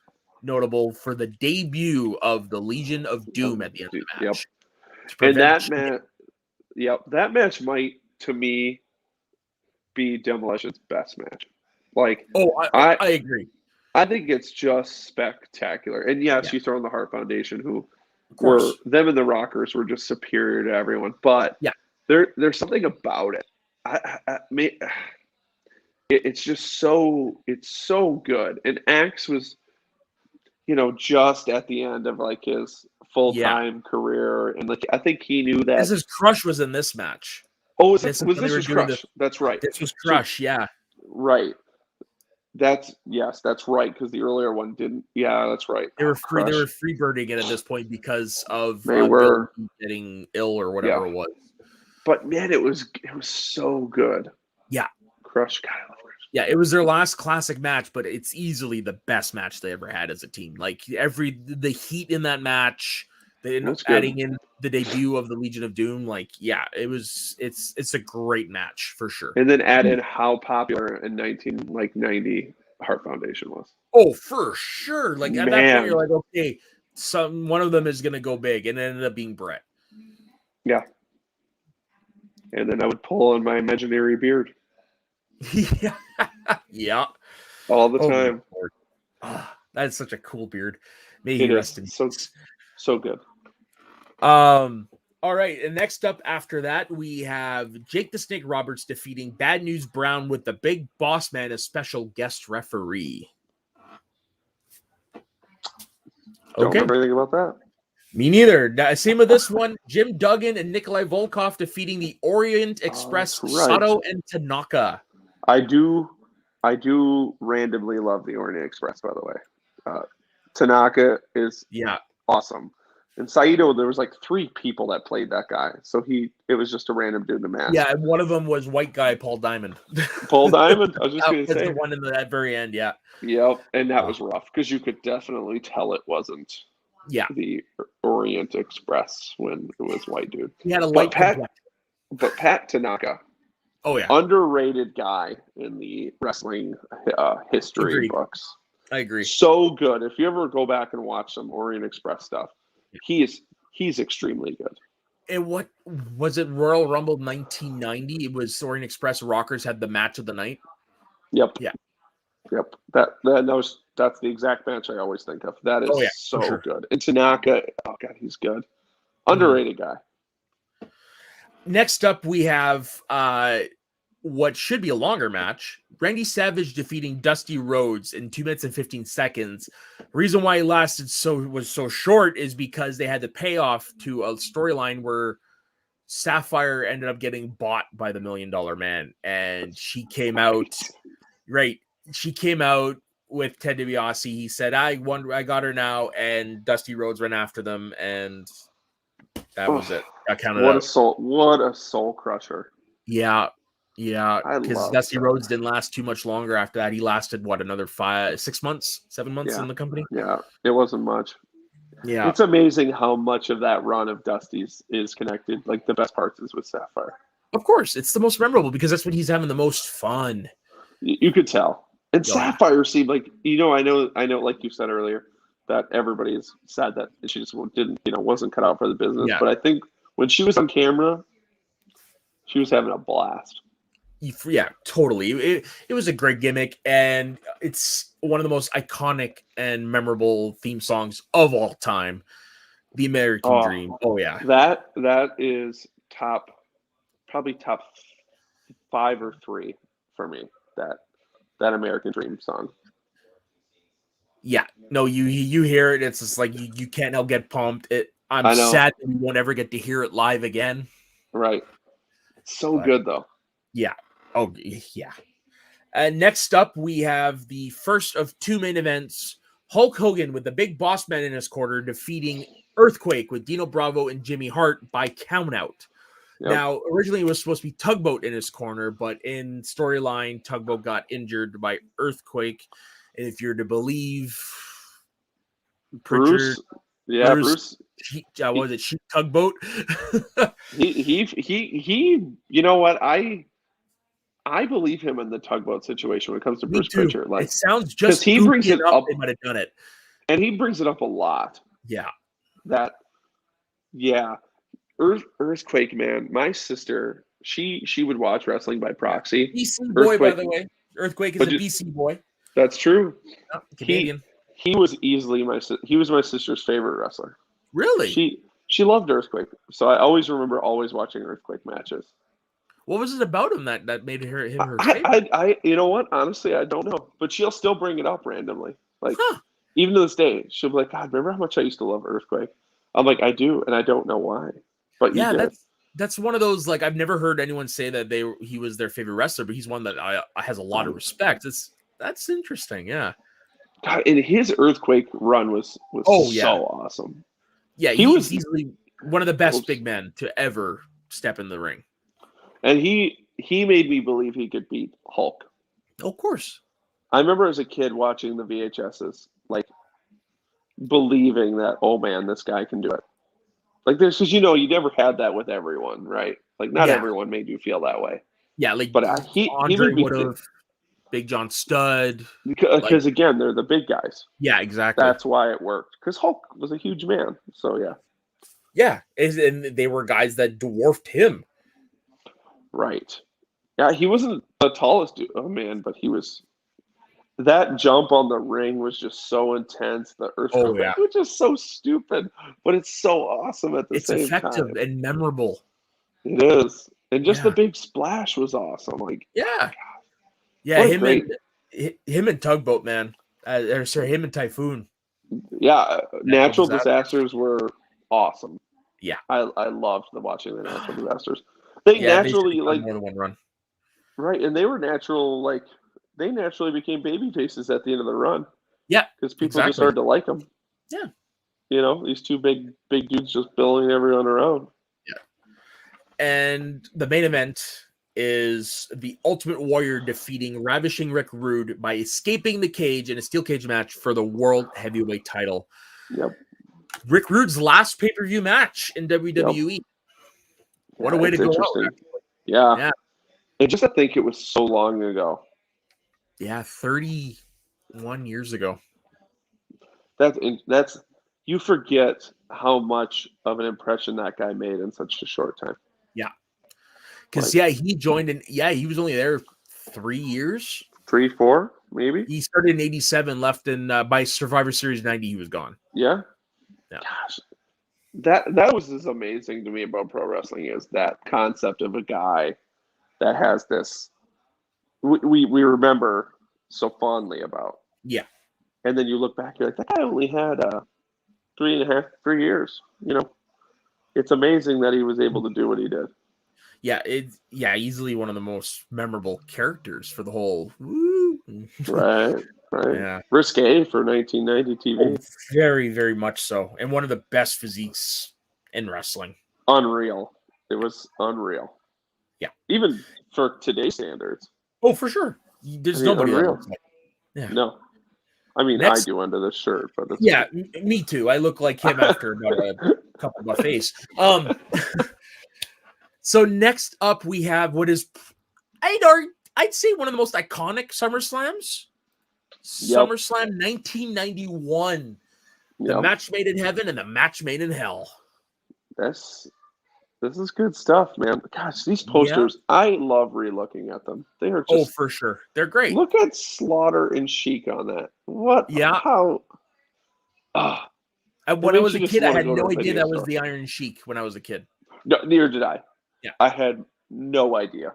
S1: notable for the debut of the Legion of Doom at the end of the match.
S2: Yep. And that match might, to me, be Demolition's best match. Like,
S1: I agree.
S2: I think it's just spectacular. And yes, you throw in the Hart Foundation, who were them and the Rockers were just superior to everyone. But there's something about it. It's just so good. And Axe was, just at the end of like his full-time career, and like I think he knew that.
S1: His Crush was in this match.
S2: Oh, this was Crush? That's right.
S1: This was Crush,
S2: Right. That's right, because the earlier one didn't. Yeah, that's right.
S1: They were freebirding it at this point because of
S2: they were
S1: getting ill or whatever it was.
S2: But man, it was so good.
S1: Yeah,
S2: Crush, God, I love Crush.
S1: Yeah, it was their last classic match, but it's easily the best match they ever had as a team. Like the heat in that match, adding in the debut of the Legion of Doom. Like, it's a great match for sure.
S2: And then add in how popular in 1990 Hart Foundation was.
S1: Oh, for sure. Like at that point, you're like, okay, one of them is gonna go big, and it ended up being Brett.
S2: Yeah. And then I would pull on my imaginary beard.
S1: Yeah.
S2: All the time.
S1: That is such a cool beard. May he rest in peace.
S2: So good.
S1: All right. And next up after that, we have Jake the Snake Roberts defeating Bad News Brown with the Big Boss Man as special guest referee.
S2: Don't remember anything about that.
S1: Me neither. Same with this one. Jim Duggan and Nikolai Volkov defeating the Orient Express, Sato and Tanaka.
S2: I do randomly love the Orient Express, by the way. Tanaka is awesome. And Saito, there was like 3 people that played that guy. So it was just a random dude in a mask.
S1: Yeah, and one of them was white guy Paul Diamond.
S2: Paul Diamond? I was just going to say.
S1: The one at very end, yeah.
S2: Yep, and that was rough because you could definitely tell it wasn't the Orient Express when it was white dude.
S1: He had a light
S2: But Pat Tanaka,
S1: Oh yeah,
S2: Underrated guy in the wrestling history
S1: agreed.
S2: books.
S1: I agree.
S2: So good. If you ever go back and watch some Orient Express stuff, he's extremely good.
S1: And what was it? Royal Rumble 1990. It was Orient Express Rockers had the match of the night.
S2: Yep.
S1: Yeah.
S2: Yep. That's the exact match I always think of. That
S1: Oh
S2: is
S1: yeah, for
S2: so
S1: sure.
S2: good. And Tanaka, oh god, he's good.
S1: Mhm.
S2: Underrated guy.
S1: Next up, we have what should be a longer match. Randy Savage defeating Dusty Rhodes in 2 minutes and 15 seconds. Reason why it lasted was so short is because they had the payoff to a storyline where Sapphire ended up getting bought by the $1 Million Man, and she came out right. She came out with Ted DiBiase. He said, "I got her now," and Dusty Rhodes ran after them, and that was it. Got counted out.
S2: What a soul crusher.
S1: Yeah,
S2: I
S1: because
S2: love
S1: Dusty
S2: that.
S1: Rhodes didn't last too much longer after that. He lasted another 6 months, 7 months in the company.
S2: Yeah, it wasn't much.
S1: Yeah,
S2: It's amazing how much of that run of Dusty's is connected. Like the best parts is with Sapphire.
S1: of course, it's the most memorable because that's when he's having the most fun.
S2: You could tell. And
S1: Oh, yeah.
S2: Sapphire seemed like I know, like you said earlier, that everybody's sad that she just wasn't cut out for the business.
S1: Yeah.
S2: But I think when she was on camera, she was having a blast.
S1: Yeah, totally. It was a great gimmick, and it's one of the most iconic and memorable theme songs of all time. The American Dream. Oh yeah,
S2: that is probably top 5 or 3 for me. That American Dream song.
S1: yeah. No, you hear it. It's just like you can't help get pumped. I'm sad that we won't ever get to hear it live again.
S2: Right. It's so good though.
S1: Yeah. Oh yeah. Next up, we have the first of 2 main events. Hulk Hogan with the Big Boss Man in his corner defeating Earthquake with Dino Bravo and Jimmy Hart by countout. Yep. Now, originally it was supposed to be Tugboat in his corner, but in storyline, Tugboat got injured by Earthquake. And if you're to believe Pritchard,
S2: Bruce.
S1: Was it Sheep Tugboat?
S2: he. You know what? I believe him in the Tugboat situation when it comes to Bruce Pritchard. Like,
S1: it sounds just
S2: he brings it up.
S1: They might have done it,
S2: and he brings it up a lot.
S1: Yeah.
S2: Earthquake, man. My sister, she would watch wrestling by proxy.
S1: BC boy, by the way. Earthquake is a BC boy.
S2: That's true.
S1: Oh, Canadian.
S2: He was easily my sister's favorite wrestler.
S1: Really?
S2: She loved Earthquake, so I always remember watching Earthquake matches.
S1: What was it about him that made him her favorite?
S2: I you know what? Honestly, I don't know. But she'll still bring it up randomly. Like, even to this day, she'll be like, God, remember how much I used to love Earthquake? I'm like, I do, and I don't know why. But yeah,
S1: that's one of those, like, I've never heard anyone say that he was their favorite wrestler, but he's one that has a lot of respect. That's interesting, yeah.
S2: God, and his Earthquake run was so awesome.
S1: Yeah, he was easily one of the best big men to ever step in the ring.
S2: And he made me believe he could beat Hulk.
S1: Of course.
S2: I remember as a kid watching the VHSs, like, believing that, oh man, this guy can do it. Like, there's, because you never had that with everyone, right? Like, not everyone made you feel that way.
S1: Yeah, like,
S2: but he made me
S1: would have, Big John Studd.
S2: Because again, they're the big guys.
S1: Yeah, exactly.
S2: That's why it worked. Because Hulk was a huge man. So yeah.
S1: Yeah, and they were guys that dwarfed him.
S2: Right. Yeah, he wasn't the tallest man, but he was. That jump on the ring was just so intense. The Earthquake was just so stupid, but it's so awesome at the same time. It's
S1: effective and memorable.
S2: It is, and just the big splash was awesome. Like,
S1: him and Tugboat, man. Him and Typhoon.
S2: Yeah, natural disasters were awesome.
S1: Yeah,
S2: I loved watching the natural disasters. They naturally
S1: more than one run.
S2: Right, and they were natural. Like, they naturally became baby faces at the end of the run.
S1: Yeah,
S2: because people just started to like them.
S1: Yeah,
S2: these two big dudes just building everyone around.
S1: Yeah, and the main event is the Ultimate Warrior defeating Ravishing Rick Rude by escaping the cage in a steel cage match for the World Heavyweight title.
S2: Yep.
S1: Rick Rude's last pay-per-view match in WWE. What a way to go out.
S2: Yeah. And just to think it was so long ago.
S1: Yeah, 31 years ago.
S2: That's you forget how much of an impression that guy made in such a short time.
S1: Yeah. Because, he joined he was only there 3 years.
S2: 3, 4, maybe?
S1: He started in 87, left in by Survivor Series 90, he was gone.
S2: Yeah?
S1: Yeah.
S2: Gosh. That was as amazing to me about pro wrestling is that concept of a guy that has this we remember so fondly about.
S1: Yeah.
S2: And then you look back, you're like, that guy only had 3 years. It's amazing that he was able to do what he did.
S1: Yeah, easily one of the most memorable characters for the whole. Woo.
S2: Right.
S1: Yeah.
S2: Risque for 1990 TV.
S1: Oh, very, very much so. And one of the best physiques in wrestling.
S2: Unreal. It was unreal.
S1: Yeah.
S2: Even for today's standards.
S1: Oh, for sure. There's nobody
S2: unreal.
S1: else. Yeah.
S2: No. I mean, I do under this shirt, but it's
S1: me too. I look like him after about a couple of buffets. So next up, we have what is, I'd say one of the most iconic SummerSlams.
S2: Yep.
S1: SummerSlam 1991. The match made in heaven and the match made in hell.
S2: This is good stuff, man. Gosh, these posters, I love re-looking at them. They are just...
S1: Oh, for sure. They're great.
S2: Look at Slaughter and Sheik on that. What?
S1: Yeah.
S2: How?
S1: When I was a kid, I had no idea that was the Iron Sheik when I was a kid.
S2: No, neither did I.
S1: Yeah.
S2: I had no idea.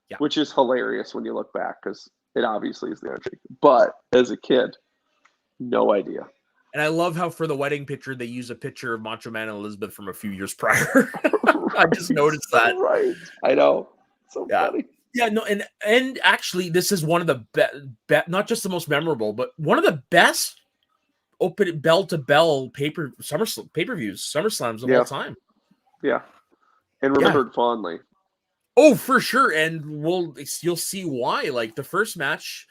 S1: Yeah.
S2: Which is hilarious when you look back because it obviously is the Iron Sheik. But as a kid, no idea.
S1: And I love how for the wedding picture, they use a picture of Macho Man and Elizabeth from a few years prior. I just noticed that.
S2: Right. I know. So funny.
S1: Yeah, no, and actually, this is one of the not just the most memorable, but one of the best open bell-to-bell pay-per-views, SummerSlams of all time.
S2: Yeah. And remembered fondly.
S1: Oh, for sure. And you'll see why. Like the first match,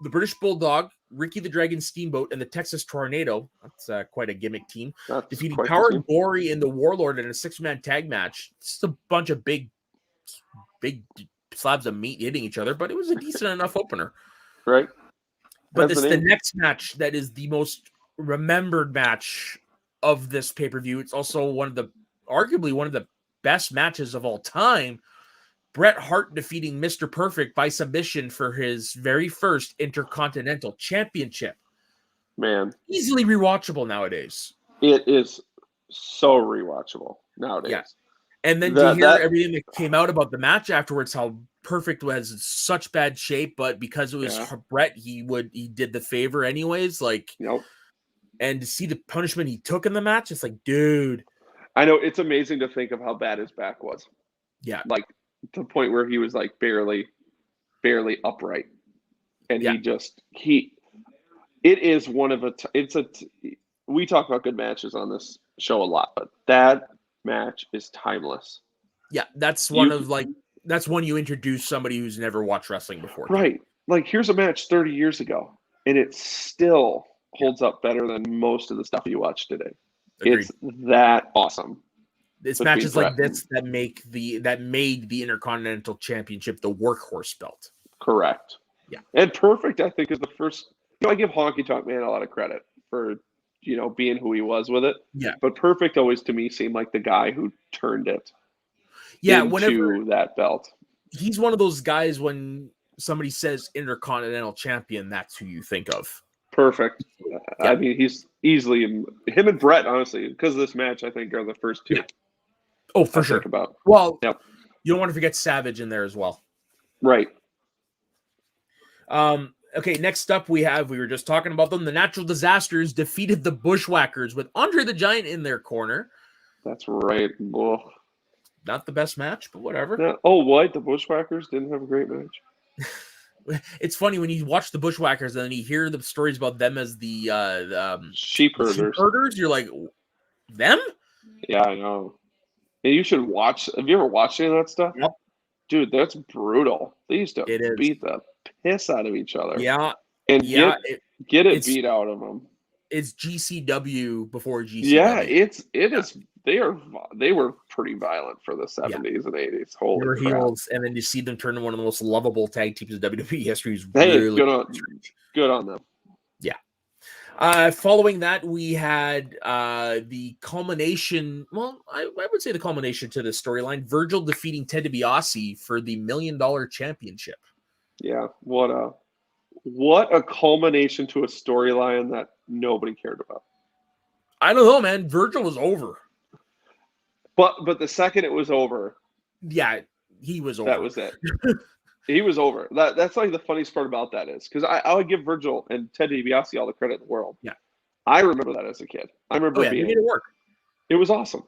S1: the British Bulldog, Ricky the Dragon Steamboat, and the Texas Tornado. That's quite a gimmick team. Defeating Howard Gory and the Warlord in a 6-man tag match. It's a bunch of big slabs of meat hitting each other, but it was a decent enough opener.
S2: Right.
S1: But the next match that is the most remembered match of this pay-per-view. It's also arguably one of the best matches of all time. Bret Hart defeating Mr. Perfect by submission for his very first Intercontinental Championship.
S2: Man.
S1: Easily rewatchable nowadays.
S2: It is so rewatchable nowadays.
S1: Yeah. And then to hear everything that came out about the match afterwards, how Perfect was in such bad shape, but because it was Bret, he did the favor anyways. And to see the punishment he took in the match, it's like, dude.
S2: I know, it's amazing to think of how bad his back was.
S1: Yeah.
S2: Like, to the point where he was like barely upright. And it is one of we talk about good matches on this show a lot, but that match is timeless.
S1: Yeah, that's that's one you introduce somebody who's never watched wrestling before.
S2: Right. Like, here's a match 30 years ago, and it still holds up better than most of the stuff you watch today. Agreed. It's that awesome.
S1: It's matches like this that made the Intercontinental Championship the workhorse belt.
S2: Correct.
S1: Yeah.
S2: And Perfect, I think, is the first. I give Honky Tonk Man a lot of credit for being who he was with it.
S1: Yeah.
S2: But Perfect always to me seemed like the guy who turned it.
S1: Yeah.
S2: Into that belt.
S1: He's one of those guys when somebody says Intercontinental Champion, that's who you think of.
S2: Perfect. Yeah. I mean, he's easily him and Bret, honestly, because of this match, I think are the first two.
S1: Yeah. Oh, for sure. Well, you don't want to forget Savage in there as well.
S2: Right.
S1: Okay, next up we were just talking about them. The Natural Disasters defeated the Bushwhackers with Andre the Giant in their corner.
S2: That's right. Ugh.
S1: Not the best match, but whatever.
S2: Yeah. Oh, what? The Bushwhackers didn't have a great match?
S1: It's funny when you watch the Bushwhackers and then you hear the stories about them as the
S2: sheep herders.
S1: You're like, them?
S2: Yeah, I know. And you should watch. Have you ever watched any of that stuff?
S1: Yep.
S2: Dude, that's brutal. They used to beat the piss out of each other.
S1: Yeah.
S2: And get it beat out of them.
S1: It's GCW before GCW.
S2: Yeah, it is they were pretty violent for the 70s and 80s.
S1: They were
S2: Holy crap.
S1: heels, and then you see them turn into one of the most lovable tag teams in WWE history. Is
S2: Hey,
S1: really
S2: good on them.
S1: Following that, we had the culmination. Well, I would say the culmination to the storyline: Virgil defeating Ted DiBiase for the $1 Million Championship.
S2: Yeah, what a culmination to a storyline that nobody cared about.
S1: I don't know, man. Virgil was over.
S2: But the second it was over,
S1: yeah, he was over.
S2: That was it. He was over. That's like the funniest part about that is because I would give Virgil and Ted DiBiase all the credit in the world.
S1: Yeah,
S2: I remember that as a kid. I remember
S1: they made it work.
S2: It was awesome,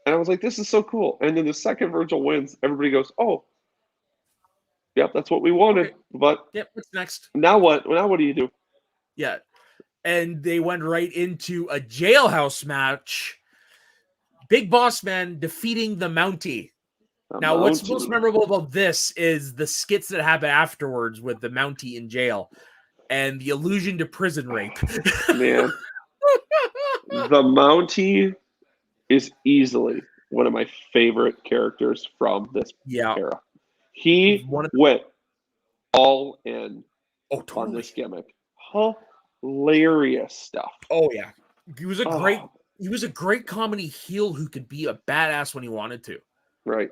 S2: and I was like, "This is so cool." And then the second Virgil wins, everybody goes, "Oh, yep, that's what we wanted." Okay. But
S1: what's next?
S2: Now what? Now what do you do?
S1: Yeah, and they went right into a jailhouse match. Big Boss Man defeating the Mountie. Now, what's most memorable about this is the skits that happen afterwards with the Mountie in jail and the allusion to prison rape.
S2: Man, the Mountie is easily one of my favorite characters from this era. He went all in on this gimmick. Hilarious stuff.
S1: Oh yeah, he was a great comedy heel who could be a badass when he wanted to.
S2: Right.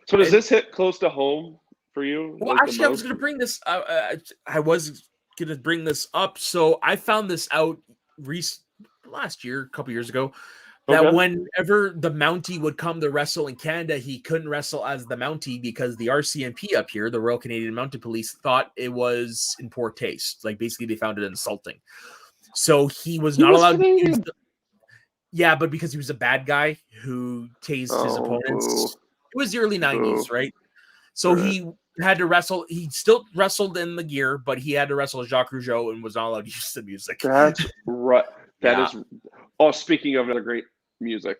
S2: So does this hit close to home for you?
S1: Well, actually, I was going to bring this. I was going to bring this up. So I found this out last year, a couple years ago, that whenever the Mountie would come to wrestle in Canada, he couldn't wrestle as the Mountie because the RCMP up here, the Royal Canadian Mounted Police, thought it was in poor taste. Like basically, they found it insulting. So he was not allowed to use the. Yeah, but because he was a bad guy who tased his opponents. It was the early 90s, right? So he had to wrestle. He still wrestled in the gear, but he had to wrestle Jacques Rougeau and was not allowed to use the music.
S2: That's right. That is. Oh, speaking of another great music,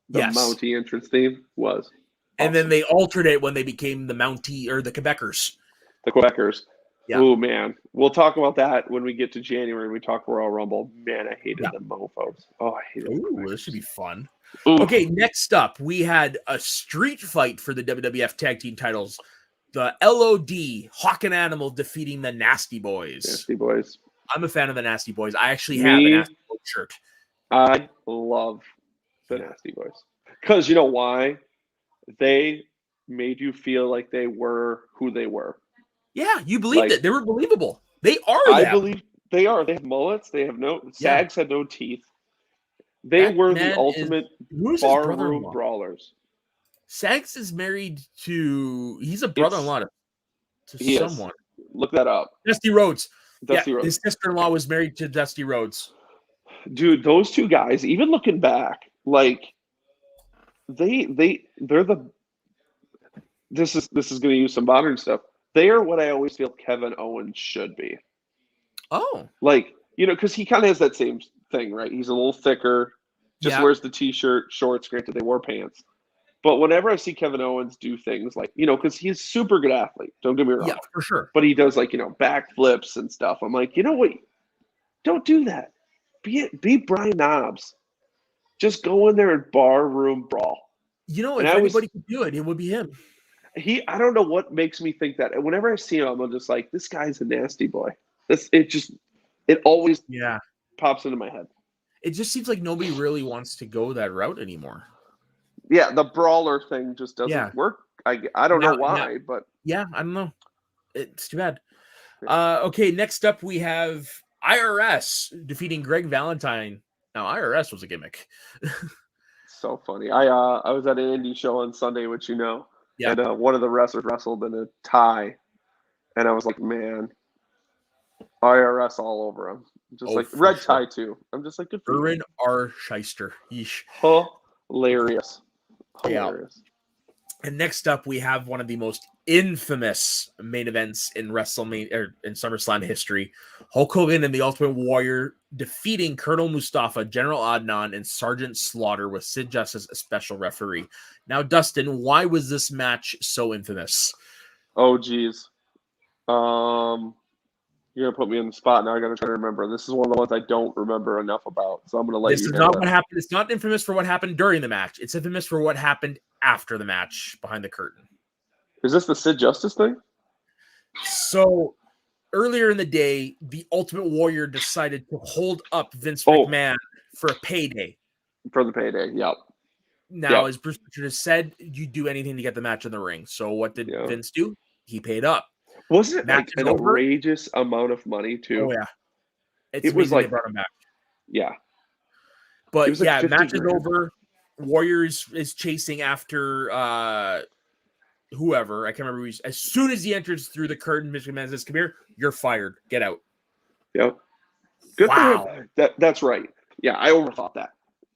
S2: the Mountie entrance theme was.
S1: And then they altered it when they became the Mountie or the Quebecers.
S2: The Quebecers. Yeah. Oh, man. We'll talk about that when we get to January and we talk Royal Rumble. Man, I hated the mofos. Oh, I hated them.
S1: Ooh, this should be fun. Ooh. Okay, next up, we had a street fight for the WWF Tag Team titles. The LOD, Hawk and Animal, defeating the Nasty Boys.
S2: Nasty Boys.
S1: I'm a fan of the Nasty Boys. I actually have a Nasty Boys shirt.
S2: I love the Nasty Boys. Because you know why? They made you feel like they were who they were.
S1: Yeah, you believed it. They were believable. They are
S2: I believe they are. They have mullets. They have Sags had no teeth. They were the ultimate barroom brawlers.
S1: Sags is married to. He's a brother-in-law to someone.
S2: Look that up.
S1: Dusty Rhodes.
S2: Rhodes.
S1: His sister-in-law was married to Dusty Rhodes.
S2: Dude, those two guys. Even looking back, like they're the. This is going to use some modern stuff. They are what I always feel Kevin Owens should be.
S1: Oh,
S2: like because he kind of has that same thing, right? He's a little thicker. Just wears the t-shirt, shorts. Granted, they wore pants. But whenever I see Kevin Owens do things like, because he's a super good athlete. Don't get me wrong.
S1: Yeah, for sure.
S2: But he does backflips and stuff. I'm like, you know what? Don't do that. Be Brian Knobbs. Just go in there and barroom brawl.
S1: If anybody could do it, it would be him.
S2: I don't know what makes me think that. And whenever I see him, I'm just like, this guy's a nasty boy. It always pops into my head.
S1: It just seems like nobody really wants to go that route anymore.
S2: Yeah, the brawler thing just doesn't work. I don't know why, but
S1: I don't know. It's too bad. Okay, next up we have IRS defeating Greg Valentine. Now IRS was a gimmick.
S2: So funny. I was at an indie show on Sunday, which and one of the wrestlers wrestled in a tie, and I was like, man, IRS all over him. Just like red tie too. I'm just like, good for
S1: Erwin R. Shyster. Yeesh.
S2: Hilarious.
S1: Yeah. And next up, we have one of the most infamous main events in WrestleMania or in SummerSlam history: Hulk Hogan and the Ultimate Warrior defeating Colonel Mustafa, General Adnan, and Sergeant Slaughter with Sid Justice as special referee. Now, Dustin, why was this match so infamous?
S2: Oh, geez. You're gonna put me on the spot now. I gotta try to remember. This is one of the ones I don't remember enough about, so I'm gonna let
S1: This
S2: you
S1: is
S2: handle
S1: not
S2: it.
S1: what happened. It's not infamous for what happened during the match. It's infamous for what happened after the match behind the curtain.
S2: Is this the Sid Justice thing?
S1: So earlier in the day, the Ultimate Warrior decided to hold up Vince McMahon for a payday.
S2: For the payday, yep.
S1: Now, as Bruce Pritchard has said, you do anything to get the match in the ring. So what did Vince do? He paid up.
S2: Wasn't it like an outrageous amount of money too?
S1: Oh yeah, it was like they brought him back.
S2: Yeah,
S1: but
S2: like
S1: match is
S2: grand.
S1: over. Warrior is chasing after whoever. I can't remember. As soon as he enters through the curtain, Mr. McMahon says, "Come here, you're fired. Get out."
S2: Yep. Good for him. That's right. Yeah, I overthought that.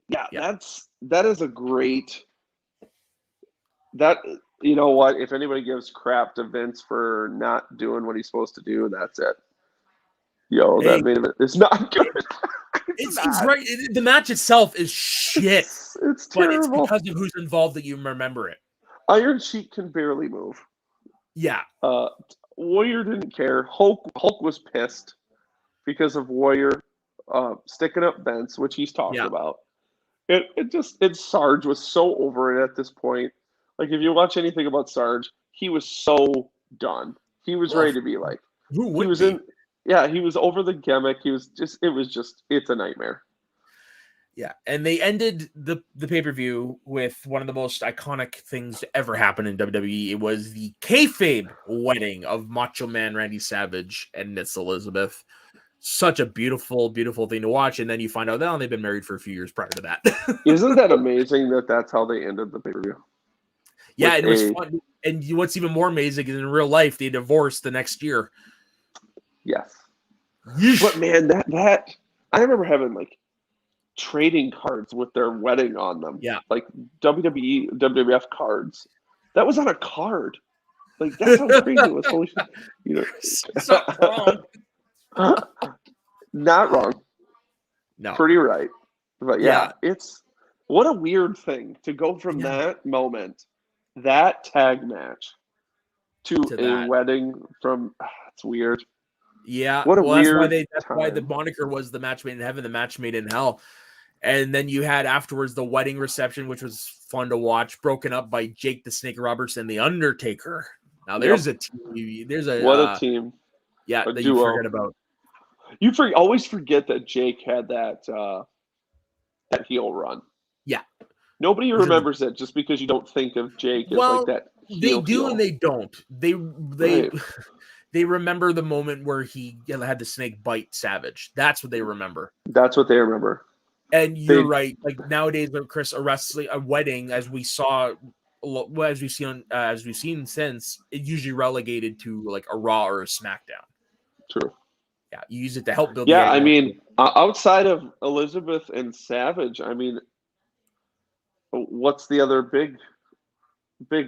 S2: Yeah, that is a great. That, you know what? If anybody gives crap to Vince for not doing what he's supposed to do, that's it. That main event is not good.
S1: It's right. The match itself is shit.
S2: It's terrible.
S1: But it's because of who's involved that you remember it.
S2: Iron Sheik can barely move.
S1: Yeah.
S2: Warrior didn't care. Hulk was pissed because of Warrior sticking up Vince, which he's talked about. Sarge was so over it at this point. Like, if you watch anything about Sarge, he was so done. He was ready to be like,
S1: who would
S2: he was
S1: be?
S2: He was over the gimmick. It's a nightmare.
S1: Yeah, and they ended the pay-per-view with one of the most iconic things to ever happen in WWE. It was the kayfabe wedding of Macho Man Randy Savage and Miss Elizabeth. Such a beautiful, beautiful thing to watch, and then you find out that they've been married for a few years prior to that.
S2: Isn't that amazing that that's how they ended the pay-per-view?
S1: Yeah, it was fun. And what's even more amazing is in real life, they divorced the next year.
S2: Yes. But man, that I remember having like trading cards with their wedding on them.
S1: Yeah.
S2: Like WWE, WWF cards. That was on a card. Like, that's how crazy it was. Holy shit.
S1: So wrong.
S2: Not wrong.
S1: No.
S2: Pretty right. But it's what a weird thing to go from that moment, that tag match, to a wedding from. It's weird.
S1: Yeah.
S2: What a weird.
S1: That's why the moniker was the match made in heaven, the match made in hell. And then you had afterwards the wedding reception, which was fun to watch, broken up by Jake the Snake Roberts and the Undertaker. Now there's a team. There's a
S2: team.
S1: Yeah,
S2: a
S1: that
S2: duo.
S1: You forget about.
S2: You always forget that Jake had that heel run.
S1: Yeah.
S2: Nobody remembers it just because you don't think of Jake as like that.
S1: They do and they don't. They remember the moment where he had the snake bite Savage. That's what they remember.
S2: That's what they remember.
S1: And you're right. Like nowadays, when Chris, a wedding, as we've seen since, it usually relegated to like a Raw or a SmackDown.
S2: True.
S1: Yeah, you use it to help build.
S2: Yeah, I mean, outside of Elizabeth and Savage, I mean, what's the other big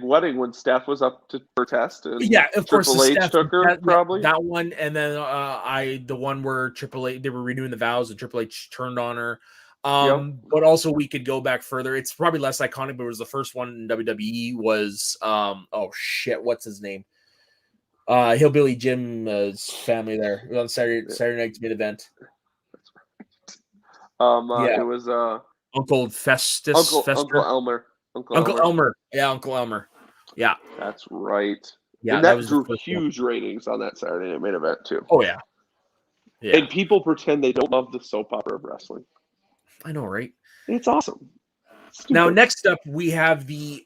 S2: wedding when Steph was up to protest? And
S1: of course,
S2: Triple H took her probably
S1: that one, and then the one where Triple H, they were renewing the vows and Triple H turned on her. But also we could go back further. It's probably less iconic, but it was the first one in WWE was what's his name? Hillbilly Jim's family there. It was on Saturday night's main event.
S2: It was
S1: Uncle Festus.
S2: Uncle Elmer.
S1: Uncle Elmer. Yeah, Uncle Elmer. Yeah.
S2: That's right.
S1: Yeah,
S2: and that drew huge ratings on that Saturday night main event too.
S1: Oh yeah. Yeah.
S2: And people pretend they don't love the soap opera of wrestling.
S1: I know, right?
S2: It's awesome.
S1: Now, next up, we have a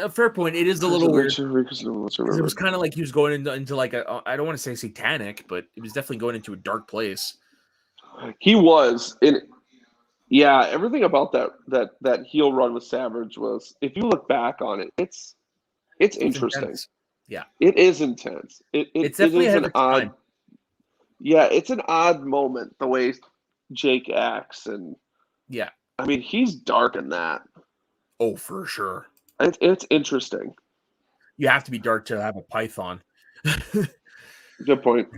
S1: fair point. It is a little weird. It was kind of like he was going into like I don't want to say satanic, but it was definitely going into a dark place.
S2: He was. Everything about that heel run with Savage was, if you look back on it, it's interesting.
S1: Intense. Yeah.
S2: It is intense.
S1: It's definitely an odd.
S2: Yeah, it's an odd moment, the way Jake acts. And I mean, he's dark in that.
S1: Oh, for sure.
S2: It's interesting.
S1: You have to be dark to have a python.
S2: Good point.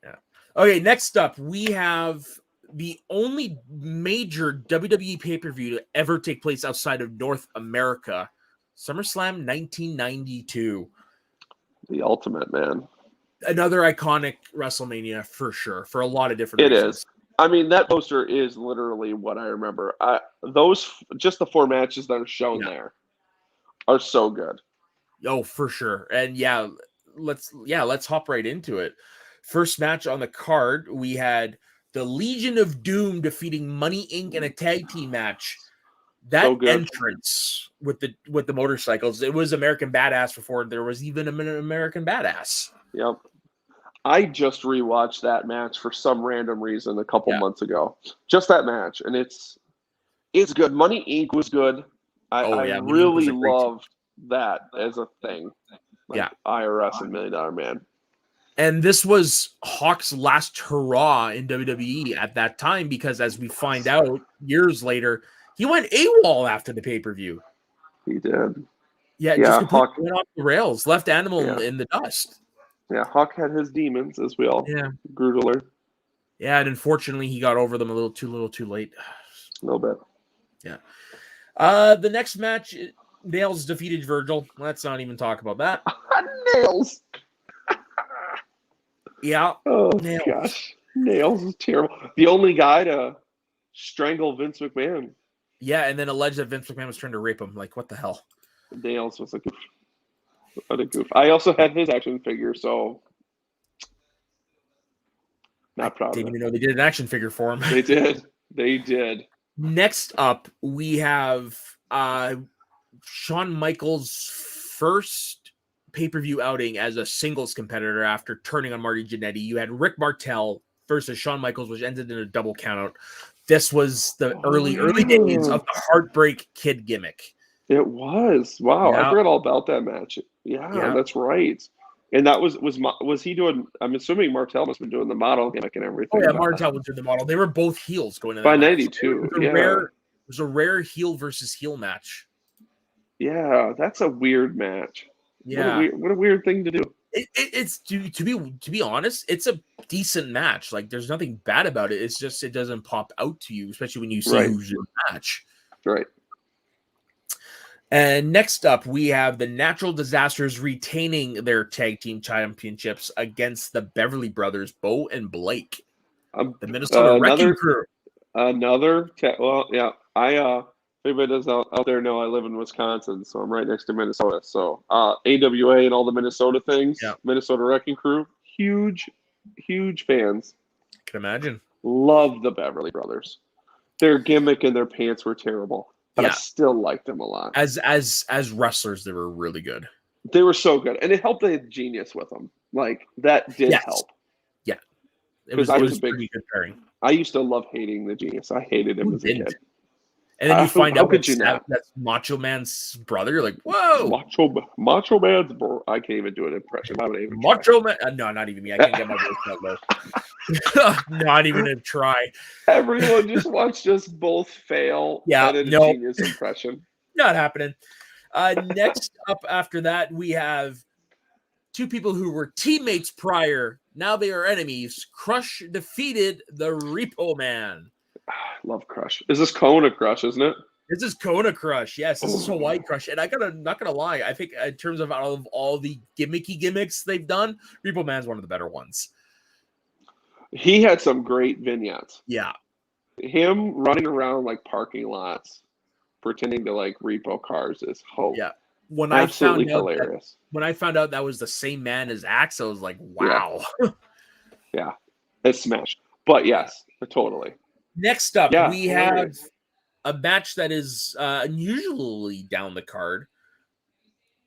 S1: Yeah. Okay, next up, we have the only major WWE pay-per-view to ever take place outside of North America, SummerSlam 1992.
S2: The ultimate, man.
S1: Another iconic WrestleMania for sure, for a lot of different
S2: It
S1: reasons.
S2: is. I mean, that poster is literally what I remember. Just the 4 matches that are shown there are so good.
S1: Oh, for sure. And let's hop right into it. First match on the card, we had the Legion of Doom defeating Money Inc. in a tag team match. That
S2: So good.
S1: entrance with the motorcycles, it was American Badass before there was even an American Badass.
S2: Yep. I just rewatched that match for some random reason a couple months ago. Just that match, and it's good. Money Inc. was good. I really loved that as a thing. Like IRS and $1 Million Man.
S1: And this was Hawk's last hurrah in WWE at that time, because as we find out years later, he went AWOL after the pay-per-view.
S2: He did.
S1: Just completely went off the rails, left Animal in the dust.
S2: Yeah, Hawk had his demons, as we all grew to learn.
S1: Yeah, and unfortunately, he got over them a little too late.
S2: A little bit.
S1: Yeah. The next match, Nails defeated Virgil. Let's not even talk about that.
S2: Nails.
S1: Yeah.
S2: Oh, Nails. Gosh. Nails is terrible. The only guy to strangle Vince McMahon.
S1: Yeah, and then alleged that Vince McMahon was trying to rape him. Like, what the hell?
S2: Nails was a goof. What a goof. I also had his action figure, so not proud of it.
S1: Didn't even know they did an action figure for him.
S2: They did. They did.
S1: Next up, we have Shawn Michaels' first pay-per-view outing as a singles competitor after turning on Marty Jannetty. You had Rick Martel versus Shawn Michaels, which ended in a double countout. This was the early days of the Heartbreak Kid gimmick.
S2: It was. Wow, I forgot all about that match. Yeah, that's right. And that was he doing? I'm assuming Martel must have been doing the model gimmick and everything.
S1: Oh yeah, Martel was doing the model. They were both heels going into
S2: by
S1: that
S2: '92.
S1: It was a rare heel versus heel match.
S2: Yeah, that's a weird match.
S1: Yeah,
S2: what a weird thing to do.
S1: It's to be honest, it's a decent match. Like, there's nothing bad about it. It's just it doesn't pop out to you, especially when you see who's in the match.
S2: Right.
S1: And next up, we have the Natural Disasters retaining their tag team championships against the Beverly Brothers, Bo and Blake, the Minnesota Wrecking Crew.
S2: If anybody doesn't out there know, I live in Wisconsin, so I'm right next to Minnesota. So AWA and all the Minnesota things, Minnesota Wrecking Crew, huge fans.
S1: I can imagine.
S2: Love the Beverly Brothers. Their gimmick and their pants were terrible. But I still liked them a lot.
S1: As wrestlers, they were really good.
S2: They were so good. And it helped they had Genius with them. Like, that did help.
S1: Yeah. It was a pretty good pairing.
S2: I used to love hating the Genius. I hated him as a kid.
S1: And then you find out that's Macho Man's brother. You're like, whoa.
S2: Macho Man's brother. I can't even do an impression.
S1: Macho Man. No, not even me. I can't get my voice that low. Not even a try.
S2: Everyone just watched us both fail at a Genius impression.
S1: Not happening. Next up after that, we have two people who were teammates prior. Now they are enemies. Crush defeated the Repo Man.
S2: Love Crush. Is this Kona Crush, isn't it?
S1: This is Kona Crush. Yes, this is Hawaii Crush. And not gonna lie, I think in terms of out of all the gimmicky gimmicks they've done, Repo Man's one of the better ones.
S2: He had some great vignettes.
S1: Yeah.
S2: Him running around like parking lots, pretending to like repo cars is hope.
S1: Yeah.
S2: When I found
S1: out that was the same man as Axe, I was like, wow.
S2: Yeah. It's smashed. But yes, totally.
S1: Next up, we have a match that is unusually down the card.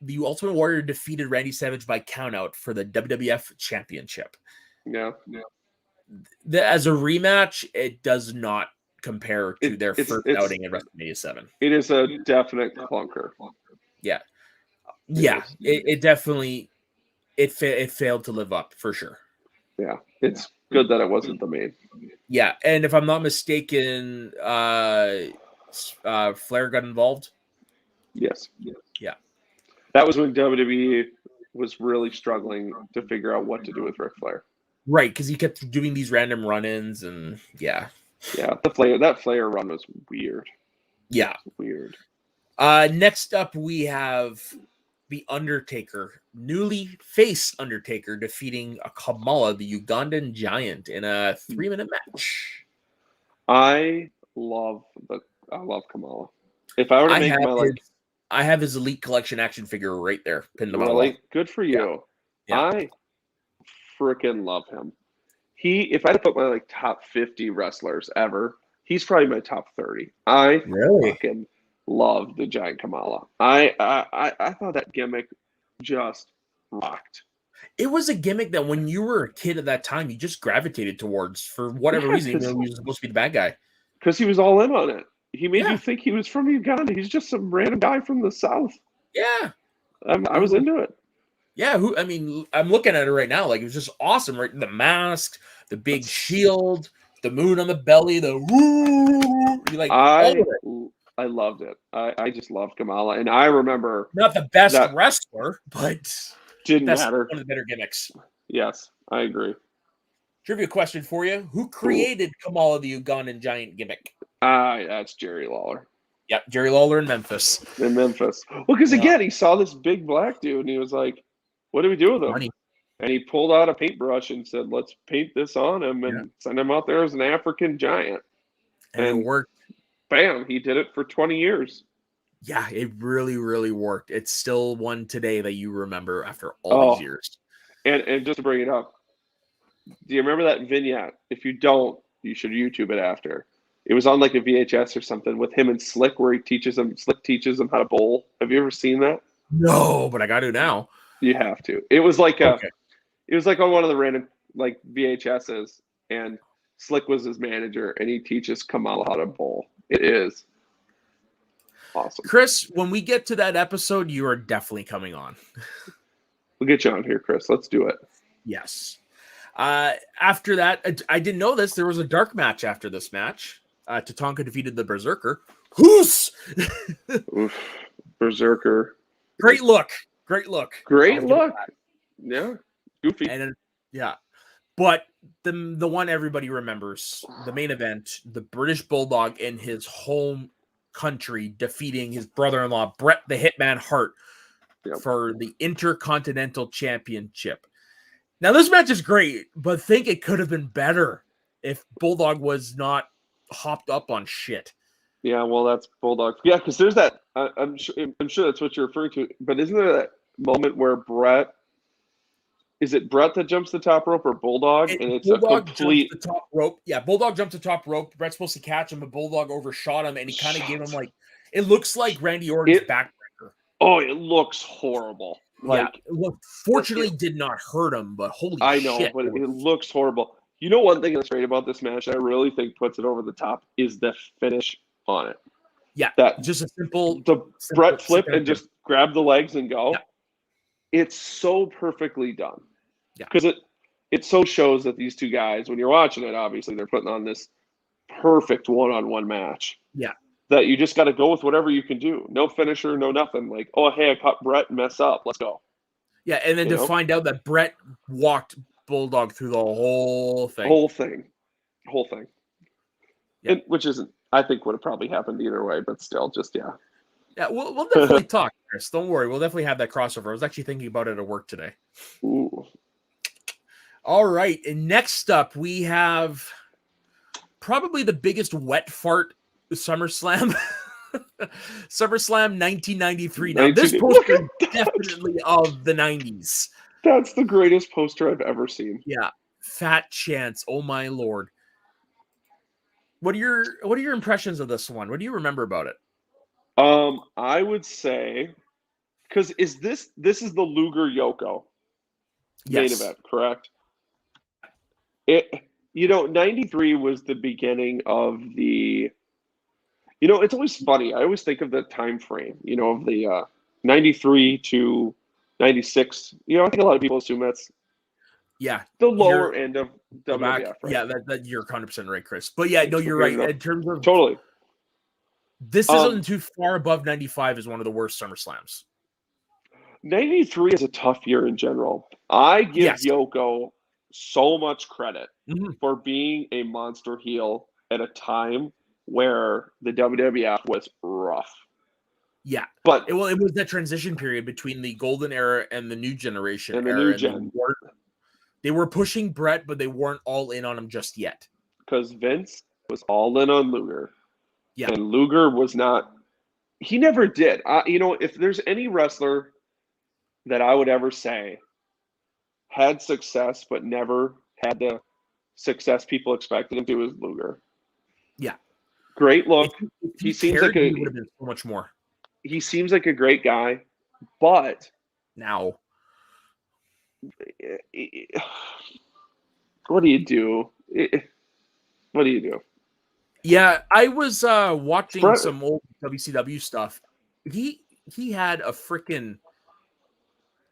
S1: The Ultimate Warrior defeated Randy Savage by countout for the WWF Championship.
S2: Yeah.
S1: As a rematch, it does not compare to their first outing at WrestleMania 7.
S2: It is a definite clunker.
S1: Yeah. Yeah. It definitely it failed to live up for sure.
S2: Yeah. It's good that it wasn't the main.
S1: Yeah, and if I'm not mistaken, Flair got involved.
S2: Yes.
S1: Yeah.
S2: That was when WWE was really struggling to figure out what to do with Ric Flair.
S1: Right, because he kept doing these random run-ins, and yeah.
S2: Yeah, that Flair run was weird.
S1: Yeah.
S2: Weird.
S1: Next up, we have the Undertaker, newly face Undertaker, defeating Kamala, the Ugandan giant, in a 3-minute match.
S2: I love Kamala. If I were to make
S1: I have his Elite Collection action figure right there, pinned to my wall.
S2: Really good for you.
S1: Yeah.
S2: I freaking love him. If I had to put my top 50 wrestlers ever, he's probably my top 30. I fucking love the Giant Kamala. I thought that gimmick just rocked.
S1: It was a gimmick that when you were a kid at that time, you just gravitated towards for whatever reason, even though he was supposed to be the bad guy.
S2: Because he was all in on it. He made you think he was from Uganda. He's just some random guy from the South.
S1: Yeah.
S2: I was into it.
S1: Yeah, I'm looking at it right now. It was just awesome, right? The mask, the big shield, the moon on the belly, the woo.
S2: I loved it. I just loved Kamala. And I remember
S1: not the best wrestler, but
S2: didn't matter.
S1: One of the better gimmicks.
S2: Yes, I agree.
S1: Trivia question for you. Who created Kamala the Ugandan giant gimmick?
S2: That's Jerry Lawler.
S1: Yeah, Jerry Lawler in Memphis.
S2: Well, because again, he saw this big black dude and he was like, what do we do with him?
S1: Money.
S2: And he pulled out a paintbrush and said, let's paint this on him and send him out there as an African giant.
S1: And it worked.
S2: Bam, he did it for 20 years.
S1: Yeah, it really, really worked. It's still one today that you remember after all these years.
S2: And just to bring it up, do you remember that vignette? If you don't, you should YouTube it after. It was on a VHS or something with him and Slick where Slick teaches him how to bowl. Have you ever seen that?
S1: No, but I got to now.
S2: You have to. It was it was on one of the random VHSs, and Slick was his manager, and he teaches Kamala how to bowl. It is awesome.
S1: Chris, when we get to that episode, you are definitely coming on.
S2: We'll get you on here, Chris. Let's do it.
S1: Yes. After that, I didn't know this. There was a dark match after this match. Tatanka defeated the Berserker. Who's
S2: Berserker?
S1: Great look.
S2: Yeah, goofy.
S1: And but the one everybody remembers, the main event, the British Bulldog in his home country defeating his brother-in-law Bret the Hitman Hart for the Intercontinental Championship. Now this match is great, but think it could have been better if Bulldog was not hopped up on shit.
S2: Yeah, well, that's Bulldog. Yeah, because there's that. I'm sure that's what you're referring to. But isn't there that moment where Bret that jumps the top rope or Bulldog? And it's
S1: Bulldog
S2: a complete
S1: jumps the top rope. Yeah, Bulldog jumped the top rope. Bret's supposed to catch him, but Bulldog overshot him, and he kind of gave him it looks like Randy Orton's backbreaker.
S2: Oh, it looks horrible.
S1: Fortunately, did not hurt him, but holy shit.
S2: I know, but it looks horrible. You know, one thing that's great about this match that I really think puts it over the top is the finish on it.
S1: Yeah, just a simple
S2: Bret flip and just grab the legs and go. Yeah. It's so perfectly done.
S1: Yeah,
S2: because it so shows that these two guys, when you're watching it, obviously they're putting on this perfect one-on-one match.
S1: Yeah,
S2: that you just got to go with whatever you can do. No finisher, no nothing. I caught Bret mess up. Let's go.
S1: Yeah, and then find out that Bret walked Bulldog through the whole thing.
S2: Whole thing. Yeah. Which isn't, I think, would have probably happened either way, but still, just, yeah.
S1: Yeah, we'll definitely talk, Chris. Don't worry. We'll definitely have that crossover. I was actually thinking about it at work today.
S2: Ooh.
S1: All right. And next up, we have probably the biggest wet fart SummerSlam. SummerSlam 1993. Now, this poster is definitely of the 90s.
S2: That's the greatest poster I've ever seen.
S1: Yeah. Fat Chance. Oh, my Lord. What are your impressions of this one? What do you remember about it?
S2: I would say, because this is the Luger Yoko main event, correct? 93 was the beginning of the. It's always funny. I always think of the time frame, of the 93 to 96. I think a lot of people assume that's the lower end of WWF. Right?
S1: Yeah, that you're 100% right, Chris. But yeah, no, you're right. In terms of
S2: totally.
S1: This isn't too far above 95 is one of the worst SummerSlams.
S2: 93 is a tough year in general. I give Yoko so much credit for being a monster heel at a time where the WWF was rough.
S1: Yeah.
S2: But
S1: it was that transition period between the golden era and the new generation
S2: and the
S1: era.
S2: new
S1: And
S2: gen,
S1: they were pushing Brett, but they weren't all in on him just yet.
S2: because Vince was all in on Luger.
S1: Yeah.
S2: And Luger was not. He never did. If there's any wrestler that I would ever say had success but never had the success people expected him to, was Luger.
S1: Yeah.
S2: Great look.
S1: If
S2: He seems like
S1: he would have been so much more.
S2: He seems like a great guy, but
S1: Now,
S2: what do you do? What do you do?
S1: Yeah, I was watching some old WCW stuff. He had a freaking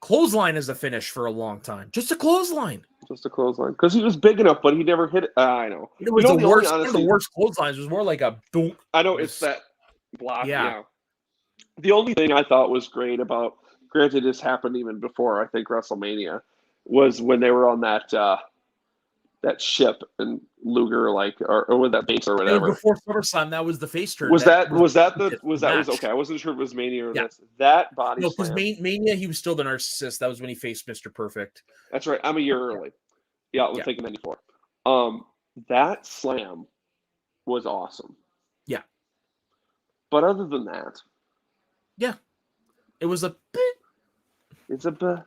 S1: clothesline as a finish for a long time. Just a clothesline.
S2: Just a clothesline. Because he was big enough, but he never hit it. I know.
S1: It was the worst. One of the worst clotheslines. It was more like a boom.
S2: I know, it's that block. Yeah. The only thing I thought was great about, granted this happened even before, I think, WrestleMania, was when they were on that ship and Luger, or with that base or whatever.
S1: Before SummerSlam, that was the face turn.
S2: Was okay? I wasn't sure if it was Mania or this. That body slam.
S1: No, because Mania, he was still the narcissist. That was when he faced Mr. Perfect.
S2: That's right. I'm a year early. Yeah, I'm thinking 94. That slam was awesome.
S1: Yeah.
S2: But other than that,
S1: yeah, it was a bit.
S2: It's a bit.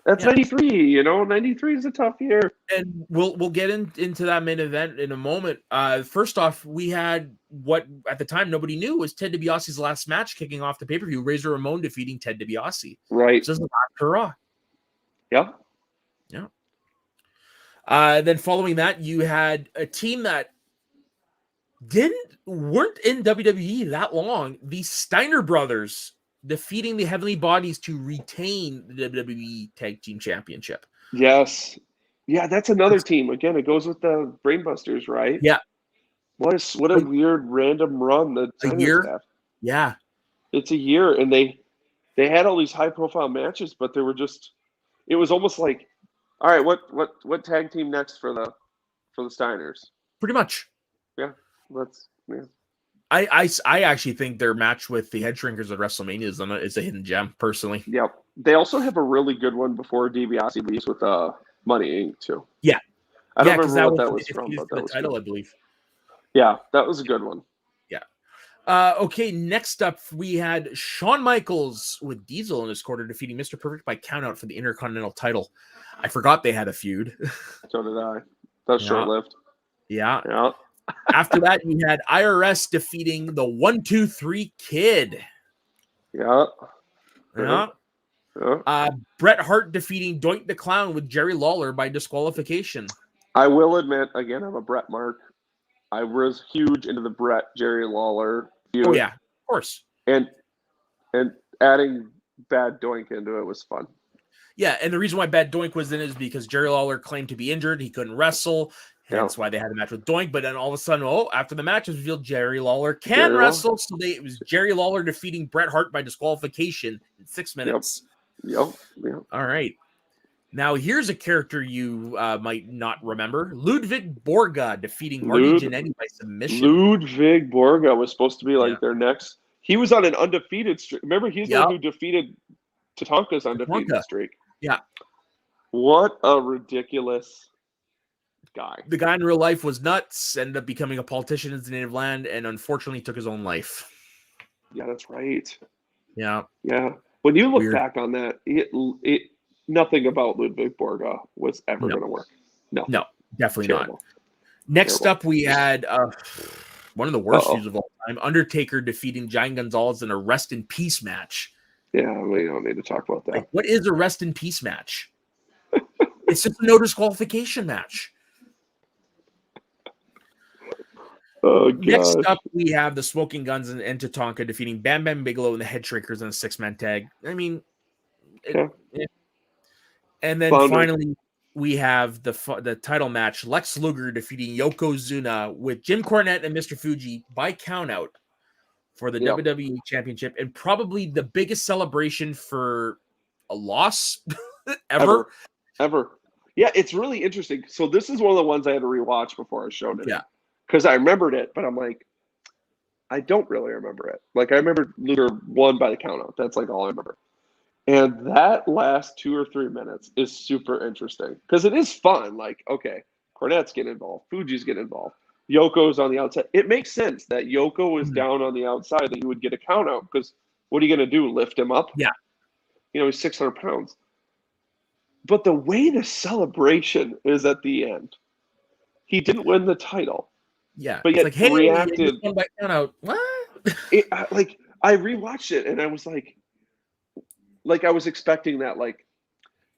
S2: That's 93. 93 is a tough year.
S1: And we'll get into that main event in a moment. First off, we had what at the time nobody knew was Ted DiBiase's last match kicking off the pay-per-view. Razor Ramon defeating Ted DiBiase.
S2: Right.
S1: So this is after Raw.
S2: Yeah.
S1: Yeah. Then following that, you had a team that weren't in WWE that long. The Steiner brothers defeating the Heavenly Bodies to retain the WWE Tag Team Championship.
S2: Yes. Yeah, that's another team. Again, it goes with the Brainbusters, right?
S1: Yeah.
S2: What a weird random run.
S1: A year?
S2: Staff.
S1: Yeah.
S2: It's a year, and they had all these high profile matches, but they were just, it was almost like, all right, what tag team next for the Steiners?
S1: Pretty much.
S2: Yeah.
S1: I actually think their match with the Head Shrinkers at WrestleMania is a hidden gem, personally.
S2: Yep. They also have a really good one before DiBiase leaves with Money Inc. too.
S1: Yeah.
S2: I don't remember what that was from, but that was
S1: title,
S2: good.
S1: I believe.
S2: Yeah, that was a good one.
S1: Yeah. Okay, next up we had Shawn Michaels with Diesel in his corner defeating Mr. Perfect by countout for the Intercontinental title. I forgot they had a feud.
S2: So did I. That was short-lived.
S1: Yeah.
S2: Yeah.
S1: After that, you had IRS defeating the 1-2-3 Kid.
S2: Yeah.
S1: Yeah. Bret Hart defeating Doink the Clown with Jerry Lawler by disqualification.
S2: I will admit, again, I'm a Bret mark. I was huge into the Bret Jerry Lawler feud.
S1: Oh yeah, of course.
S2: And adding Bad Doink into it was fun.
S1: Yeah, and the reason why Bad Doink was in it is because Jerry Lawler claimed to be injured. He couldn't wrestle. That's why they had a match with Doink. But then all of a sudden, after the match was revealed, Jerry Lawler can wrestle. So it was Jerry Lawler defeating Bret Hart by disqualification in 6 minutes.
S2: Yep.
S1: All right. Now, here's a character you might not remember. Ludwig Borga defeating Marty Jannetty by submission.
S2: Ludwig Borga was supposed to be their next. He was on an undefeated streak. Remember, he's the one who defeated Tatanka's undefeated streak.
S1: Yeah.
S2: What a ridiculous guy.
S1: The guy in real life was nuts, ended up becoming a politician in his native land, and unfortunately took his own life.
S2: Yeah, that's right.
S1: Yeah.
S2: Yeah. When you look back on that, nothing about Ludwig Borga was ever going to work. No,
S1: definitely not. Next up, we had one of the worst feuds of all time: Undertaker defeating Giant Gonzalez in a Rest in Peace match.
S2: Yeah, we don't need to talk about that.
S1: What is a Rest in Peace match? It's just a no disqualification match.
S2: Oh, God.
S1: Next up, we have the Smoking Guns and Tatanka defeating Bam Bam Bigelow and the Head Shrinkers in a 6-man tag. I mean, and then finally, we have the title match: Lex Luger defeating Yokozuna with Jim Cornette and Mr. Fuji by countout for the WWE Championship, and probably the biggest celebration for a loss ever.
S2: Yeah, it's really interesting. So this is one of the ones I had to rewatch before I showed it.
S1: Yeah.
S2: Because I remembered it, but I'm like, I don't really remember it. Like, I remember Luger won by the countout. That's like all I remember. And that last 2 or 3 minutes is super interesting because it is fun. Like, okay, Cornette's getting involved, Fuji's getting involved, Yoko's on the outside. It makes sense that Yoko was down on the outside, that you would get a count out because what are you going to do? Lift him up?
S1: Yeah.
S2: He's 600 pounds. But the way the celebration is at the end, he didn't win the title.
S1: Yeah.
S2: But yet
S1: it's like, hey,
S2: reacted.
S1: won by count out. What?
S2: I rewatched it and I was like I was expecting that, like,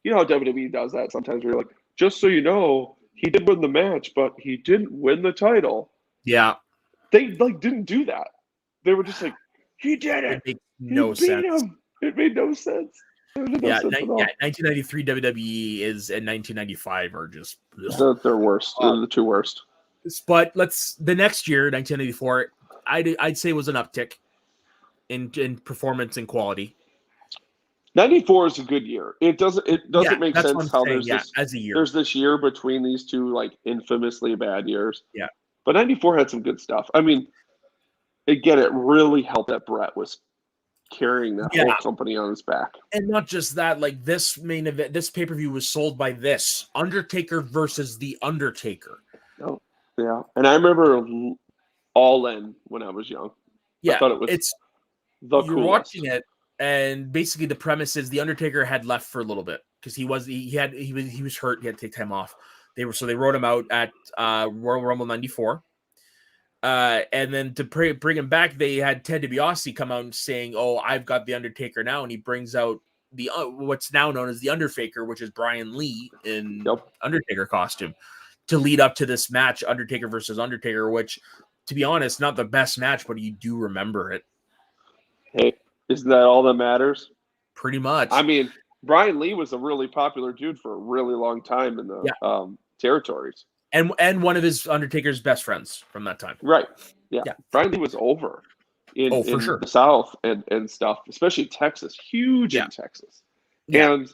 S2: how WWE does that sometimes. Where you're like, just so you know, he did win the match, but he didn't win the title.
S1: Yeah.
S2: They didn't do that. They were just like, he did it.
S1: It makes no sense.
S2: Him. It made no sense.
S1: Yeah, 1993 WWE is and 1995 are just
S2: they're worst. They're the two worst.
S1: But the next year, 1994, I'd say was an uptick in performance and quality.
S2: 94 is a good year. It doesn't make sense how
S1: there's as a year.
S2: There's this year between these two like infamously bad years.
S1: Yeah.
S2: But 94 had some good stuff. I mean, again, it really helped that Brett was carrying that whole company on his back.
S1: And not just that, like this main event, this pay-per-view was sold by this Undertaker versus The Undertaker.
S2: Oh, yeah. And I remember All In when I was young.
S1: Yeah.
S2: I thought it was the
S1: you're
S2: coolest.
S1: watching it, and basically the premise is The Undertaker had left for a little bit because he was hurt. He had to take time off. They wrote him out at Royal Rumble 94. And then to bring him back, they had Ted DiBiase come out and saying, "Oh, I've got the Undertaker now," and he brings out the what's now known as the Underfaker, which is Brian Lee in Undertaker costume, to lead up to this match, Undertaker versus Undertaker. Which, to be honest, not the best match, but you do remember it.
S2: Hey, isn't that all that matters?
S1: Pretty much.
S2: I mean, Brian Lee was a really popular dude for a really long time in the territories.
S1: And one of his Undertaker's best friends from that time.
S2: Right. Yeah. Brian Lee was over in the South and stuff, especially Texas. Huge in Texas. Yeah. And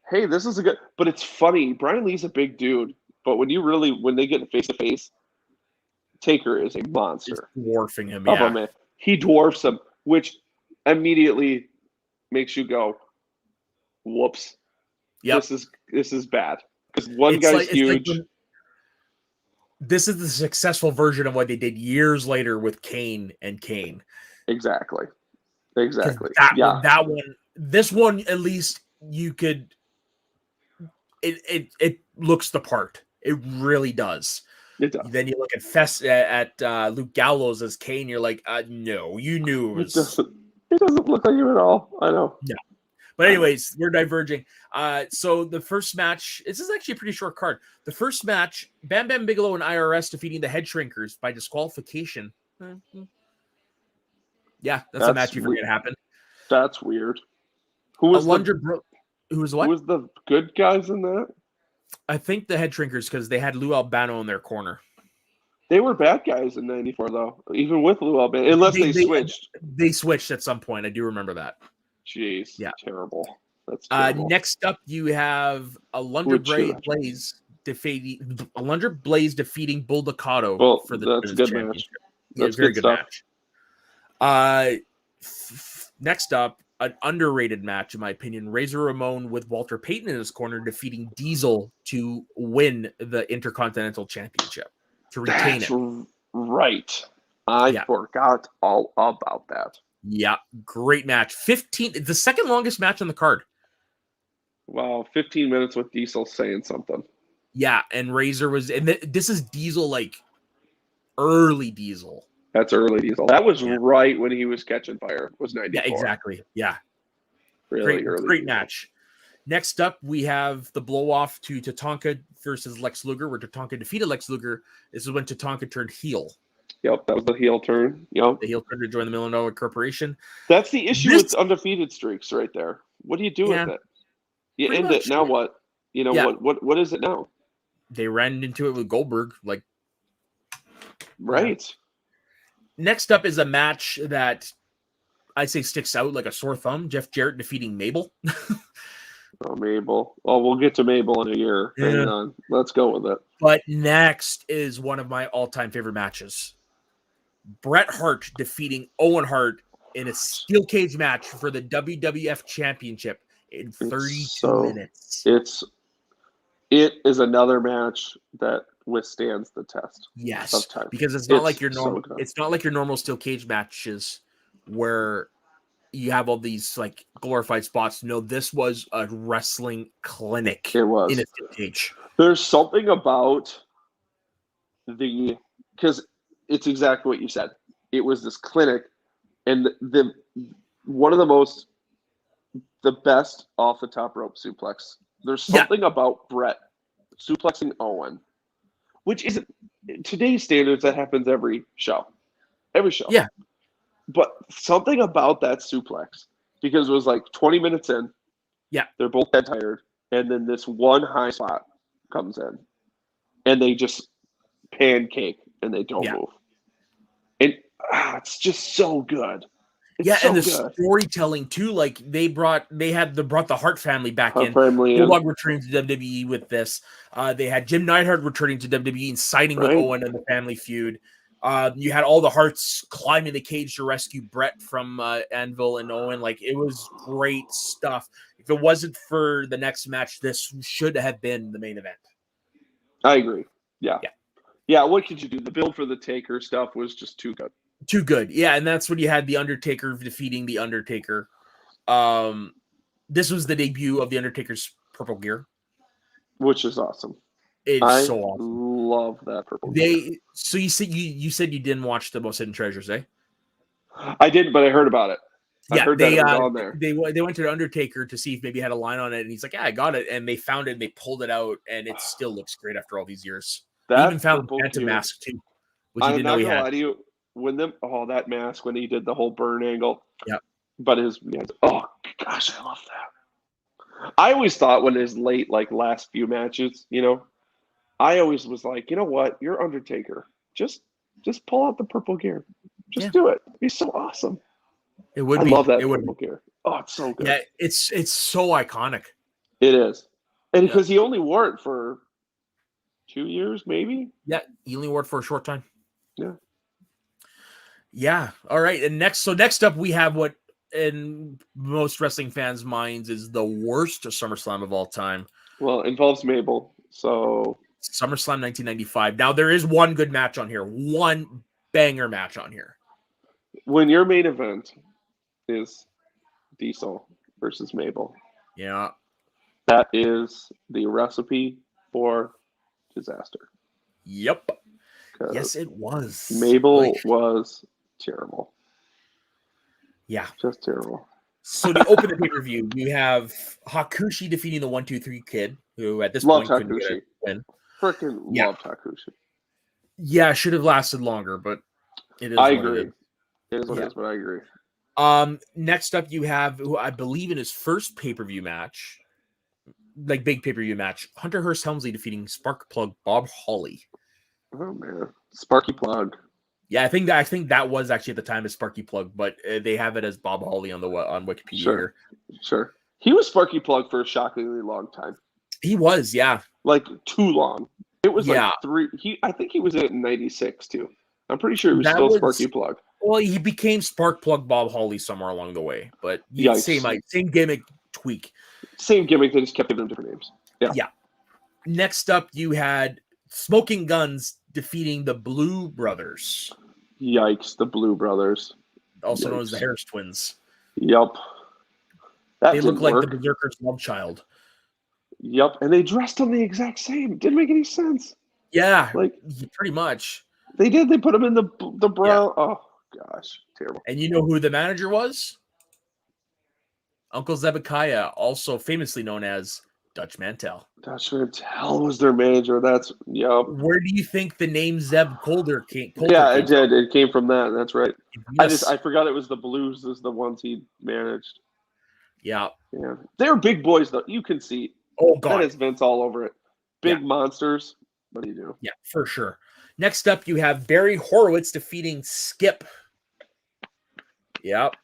S2: hey, this is but it's funny. Brian Lee's a big dude, but when they get face to face, Taker is a monster.
S1: He's dwarfing him.
S2: Oh, man. He dwarfs him, which immediately makes you go, whoops. Yeah. This is bad. Because one guy's huge.
S1: This is the successful version of what they did years later with Kane and Kane.
S2: Exactly.
S1: That one, this one, at least you could. It looks the part. It really does.
S2: It does.
S1: Then you look at Luke Gallows as Kane. You're like, no, you knew it was.
S2: It doesn't look like him at all. I know.
S1: No. But anyways, we're diverging. So the first match, this is actually a pretty short card. The first match, Bam Bam Bigelow and IRS defeating the Head Shrinkers by disqualification. Yeah, that's a match you forget happened.
S2: That's weird. Who was what?
S1: Who was
S2: the good guys in that?
S1: I think the Head Shrinkers, because they had Lou Albano in their corner.
S2: They were bad guys in 94, though, even with Lou Albano, unless they switched.
S1: They switched at some point. I do remember that.
S2: Jeez, terrible. That's terrible.
S1: Next up, you have Alundra Blaze defeating Bull Ducato for the
S2: that's a good
S1: championship.
S2: Match.
S1: Yeah,
S2: that's
S1: very
S2: good
S1: match. Next up, an underrated match, in my opinion. Razor Ramon with Walter Payton in his corner defeating Diesel to win the Intercontinental Championship, to retain it.
S2: Right. I forgot all about that.
S1: Yeah, great match. The second longest match on the card.
S2: Wow, 15 minutes with Diesel saying something.
S1: Yeah, and Razor was, and this is Diesel, like early Diesel.
S2: That's early Diesel. That was right when he was catching fire. Was 94.
S1: Yeah, exactly. Yeah,
S2: really early.
S1: Great match. Next up, we have the blow off to Tatanka versus Lex Luger, where Tatanka defeated Lex Luger. This is when Tatanka turned heel.
S2: Yep, that was the heel turn. Yep.
S1: The heel turn to join the $1 Million Corporation.
S2: That's the issue with undefeated streaks right there. What do you do with it? You end it. Now what? What is it now?
S1: They ran into it with Goldberg.
S2: Right.
S1: Next up is a match that I say sticks out like a sore thumb. Jeff Jarrett defeating Mabel.
S2: Oh, Mabel. Oh, we'll get to Mabel in a year. Yeah. Hang on. Let's go with it.
S1: But next is one of my all-time favorite matches. Bret Hart defeating Owen Hart in a steel cage match for the WWF Championship in 32 minutes.
S2: It is another match that withstands the test.
S1: Yes,
S2: of time.
S1: because it's not like your
S2: so
S1: normal.
S2: good.
S1: It's not like your normal steel cage matches where you have all these like glorified spots. No, this was a wrestling clinic.
S2: It was
S1: in a steel cage.
S2: There's something about because it's exactly what you said. It was this clinic, and one of the best off the top rope suplex. There's something about Bret suplexing Owen, which isn't today's standards. That happens every show.
S1: Yeah.
S2: But something about that suplex, because it was like 20 minutes in.
S1: Yeah.
S2: They're both dead tired, and then this one high spot comes in, and they just pancake and they don't move. And it's just so good.
S1: And the storytelling too. Like they brought the Hart family back in.
S2: Bulldog
S1: returning to WWE with this. They had Jim Neidhart returning to WWE and siding with Owen and the family feud. You had all the Harts climbing the cage to rescue Bret from Anvil and Owen. Like it was great stuff. If it wasn't for the next match, this should have been the main event.
S2: I agree. Yeah. What could you do? The build for the Taker stuff was just too good.
S1: Too good. Yeah, and that's when you had The Undertaker defeating The Undertaker. This was the debut of The Undertaker's purple gear.
S2: Which is awesome.
S1: It's so awesome.
S2: Love that purple gear.
S1: So you said you didn't watch the Most Hidden Treasures, eh?
S2: I didn't, but I heard about it.
S1: I heard that
S2: it was on there.
S1: They went to The Undertaker to see if maybe it had a line on it, and he's like, yeah, I got it. And they found it, and they pulled it out, and it still looks great after all these years. They even found the Phantom mask, too, which he didn't know he had.
S2: Lie to you. That mask when he did the whole burn angle.
S1: Yeah.
S2: But oh gosh, I love that. I always thought when his last few matches, I always was like, you know what, you're Undertaker. Just pull out the purple gear. Just do it. It'd be so awesome.
S1: It would
S2: I
S1: be.
S2: love that
S1: it
S2: purple gear. Oh, it's so good.
S1: Yeah, it's so iconic.
S2: It is. And because he only wore it for 2 years, maybe?
S1: Yeah, he only wore it for a short time.
S2: Yeah.
S1: Yeah. All right. And next up we have what in most wrestling fans' minds is the worst SummerSlam of all time.
S2: Well, it involves Mabel. So
S1: SummerSlam 1995. Now there is one good match on here. One banger match on here.
S2: When your main event is Diesel versus Mabel.
S1: Yeah.
S2: That is the recipe for disaster.
S1: Yep. Yes, it was.
S2: Mabel was terrible.
S1: Yeah.
S2: Just terrible.
S1: So to open the pay-per-view, you have Hakushi defeating the 1-2-3 Kid, who at this point couldn't get a win.
S2: Freaking loved Hakushi.
S1: Yeah, should have lasted longer, but it is.
S2: I agree. It is what it is, but I agree.
S1: Next up, you have who I believe in his first pay-per-view match, like big pay-per-view match, Hunter Hearst Helmsley defeating Spark Plug Bob Holly.
S2: Oh man, Sparky Plug.
S1: Yeah, I think that was actually at the time as Sparky Plug, but they have it as Bob Holly on Wikipedia.
S2: Sure. He was Sparky Plug for a shockingly long time.
S1: He was, yeah,
S2: like too long. It was like 3. I think he was in '96 too. I'm pretty sure he was still Sparky Plug.
S1: Well, he became Spark Plug Bob Holly somewhere along the way, but same gimmick tweak.
S2: Same gimmick, they just kept giving him different names.
S1: Yeah. Next up, you had Smoking Guns defeating the Blue Brothers.
S2: Yikes, the Blue Brothers.
S1: Also known as the Harris Twins.
S2: Yep.
S1: They look like the Berserker's love child.
S2: Yep, and they dressed them the exact same. Didn't make any sense.
S1: Yeah, pretty much.
S2: They did. They put them in the brown. Yeah. Oh, gosh. Terrible.
S1: And you know who the manager was? Uncle Zebekiah, also famously known as Dutch Mantel.
S2: Dutch Mantel was their manager. Yep.
S1: Where do you think the name Zeb Colder came from?
S2: It did. It came from that. That's right.
S1: Yes.
S2: I forgot it was the Blues as the ones he managed.
S1: Yeah.
S2: Yeah. They're big boys, though. You can see.
S1: Oh, God.
S2: That is Vince all over it. Big monsters. What do you do?
S1: Yeah, for sure. Next up, you have Barry Horowitz defeating Skip. Yep.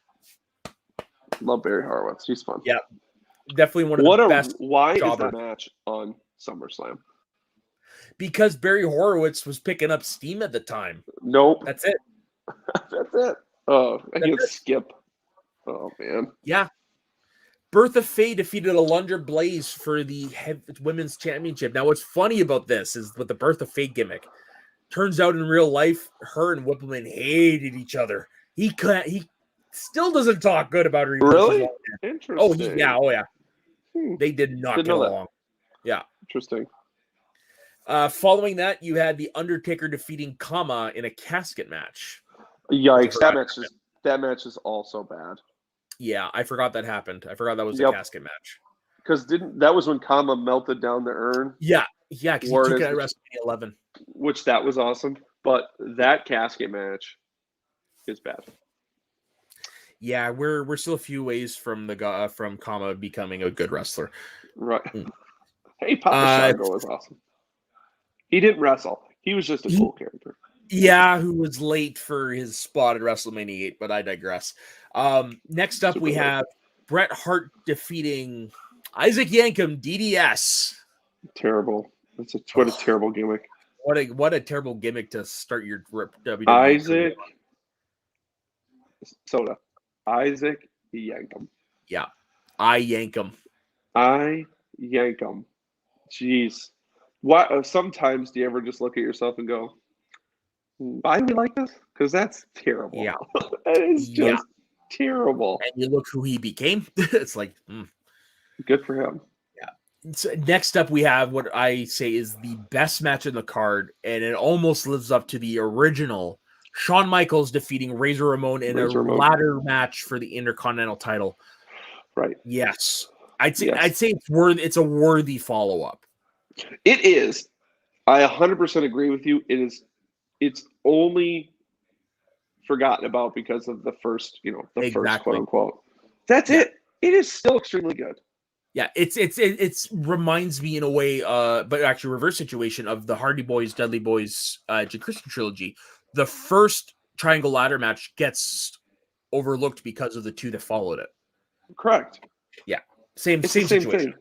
S2: Love Barry Horowitz. He's fun.
S1: Yep. Definitely one of the best.
S2: Why is that match on SummerSlam?
S1: Because Barry Horowitz was picking up steam at the time.
S2: Nope.
S1: That's it.
S2: That's it. Oh,
S1: That's
S2: against
S1: it.
S2: Skip. Oh man.
S1: Yeah. Bertha Faye defeated Alundra Blaze for the women's championship. Now, what's funny about this is with the Bertha Faye gimmick. Turns out in real life, her and Whippleman hated each other. He still doesn't talk good about her. Even though she's
S2: Really?
S1: long.
S2: Interesting.
S1: Oh yeah.
S2: Hmm.
S1: They did not
S2: Didn't
S1: get
S2: know that.
S1: along. Yeah.
S2: Interesting.
S1: Following that, you had the Undertaker defeating Kama in a casket match.
S2: Yikes! That match is also bad.
S1: Yeah, I forgot that happened. I forgot that was a casket match.
S2: Because that was when Kama melted down the urn?
S1: Yeah, because he took it at WrestleMania 11.
S2: Which that was awesome. But that casket match is bad.
S1: Yeah, we're still a few ways from from Kama becoming a good wrestler.
S2: Right. Hey, Papa Shango was awesome. He didn't wrestle. He was just a cool character.
S1: Yeah, who was late for his spot at WrestleMania 8, but I digress. Next up, we have Bret Hart defeating Isaac Yankem, DDS.
S2: Terrible. What a terrible gimmick.
S1: What a terrible gimmick to start your WWE
S2: Isaac Soda. Isaac Yankem.
S1: Yeah. I yank him.
S2: Jeez. What? Sometimes do you ever just look at yourself and go, why do we like this? Because that's terrible.
S1: Yeah.
S2: That is just terrible.
S1: And you look who he became. It's like,
S2: good for him.
S1: Yeah. So next up, we have what I say is the best match in the card, and it almost lives up to the original. Shawn Michaels defeating Razor Ramon in a ladder match for the Intercontinental title.
S2: Right.
S1: Yes. I'd say it's a worthy follow-up.
S2: It is. I 100% agree with you. It's only forgotten about because of the first, first quote unquote. That's it. It is still extremely good.
S1: Yeah, it's reminds me in a way, but actually reverse situation of the Hardy Boys, Dudley Boys, Jim Christian trilogy. The first triangle ladder match gets overlooked because of the two that followed it.
S2: Correct.
S1: Yeah, same situation.
S2: Thing.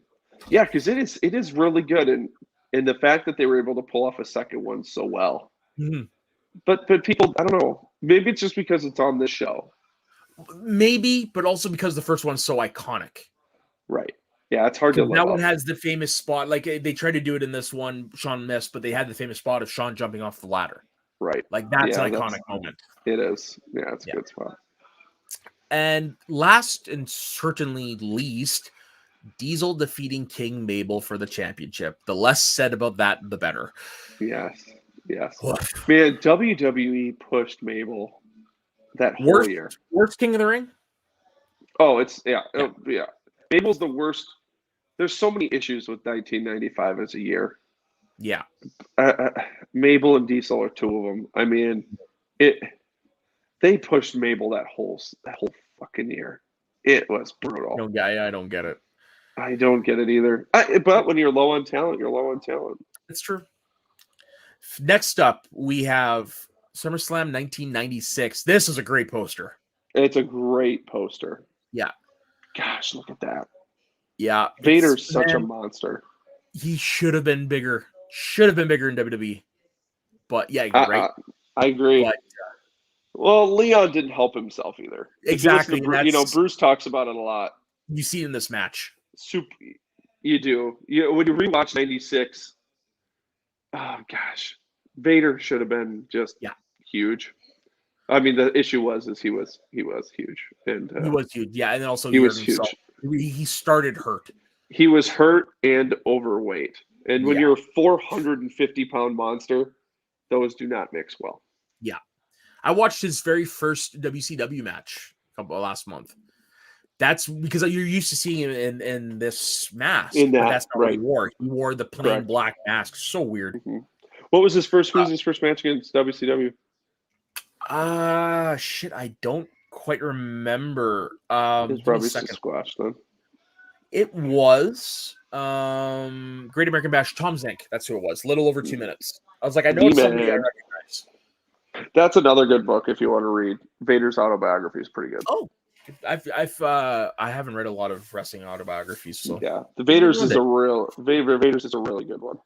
S2: Yeah, because it is really good, and the fact that they were able to pull off a second one so well.
S1: Mm-hmm.
S2: But people, I don't know. Maybe it's just because it's on this show.
S1: Maybe, but also because the first one's so iconic.
S2: Right. Yeah, it's hard to live
S1: That
S2: up.
S1: one has the famous spot. Like they tried to do it in this one, Shawn missed, but they had the famous spot of Shawn jumping off the ladder.
S2: Right.
S1: Like that's an iconic moment.
S2: It is. Yeah, it's a good spot.
S1: And last and certainly least, Diesel defeating King Mabel for the championship. The less said about that, the better.
S2: Yes. Man, WWE pushed Mabel that whole year.
S1: Worst King of the Ring?
S2: Oh, it's yeah. Mabel's the worst. There's so many issues with 1995 as a year.
S1: Yeah.
S2: Mabel and Diesel are two of them. I mean, they pushed Mabel that whole fucking year. It was brutal.
S1: I don't get it.
S2: I don't get it either. But when you're low on talent, you're low on talent.
S1: It's true. Next up, we have SummerSlam 1996. This is a great poster.
S2: It's a great poster.
S1: Yeah.
S2: Gosh, look at that.
S1: Yeah.
S2: Vader's such a monster.
S1: He should have been bigger. Should have been bigger in WWE. But yeah, right.
S2: I agree. But, well, Leon didn't help himself either.
S1: Exactly.
S2: Bruce talks about it a lot.
S1: You see it in this match.
S2: You do. When you rewatch 96, oh gosh, Vader should have been just huge. I mean, the issue was he was huge, and
S1: he was huge. Yeah, and also
S2: he was huge.
S1: He started hurt.
S2: He was hurt and overweight, and when you're a 450-pound monster, those do not mix well.
S1: Yeah, I watched his very first WCW match last month. That's because you're used to seeing him in this mask. But that's not what he wore. He wore the plain black mask. So weird.
S2: Mm-hmm. What was his first? Who was his first match against WCW?
S1: Shit, I don't quite remember.
S2: It was probably Squash then.
S1: It was Great American Bash. Tom Zink. That's who it was. A little over 2 minutes. I was like, I know it's somebody I recognize.
S2: That's another good book if you want to read. Vader's autobiography is pretty good.
S1: Oh. I haven't read a lot of wrestling autobiographies, so
S2: yeah, the Vader's is a really good one.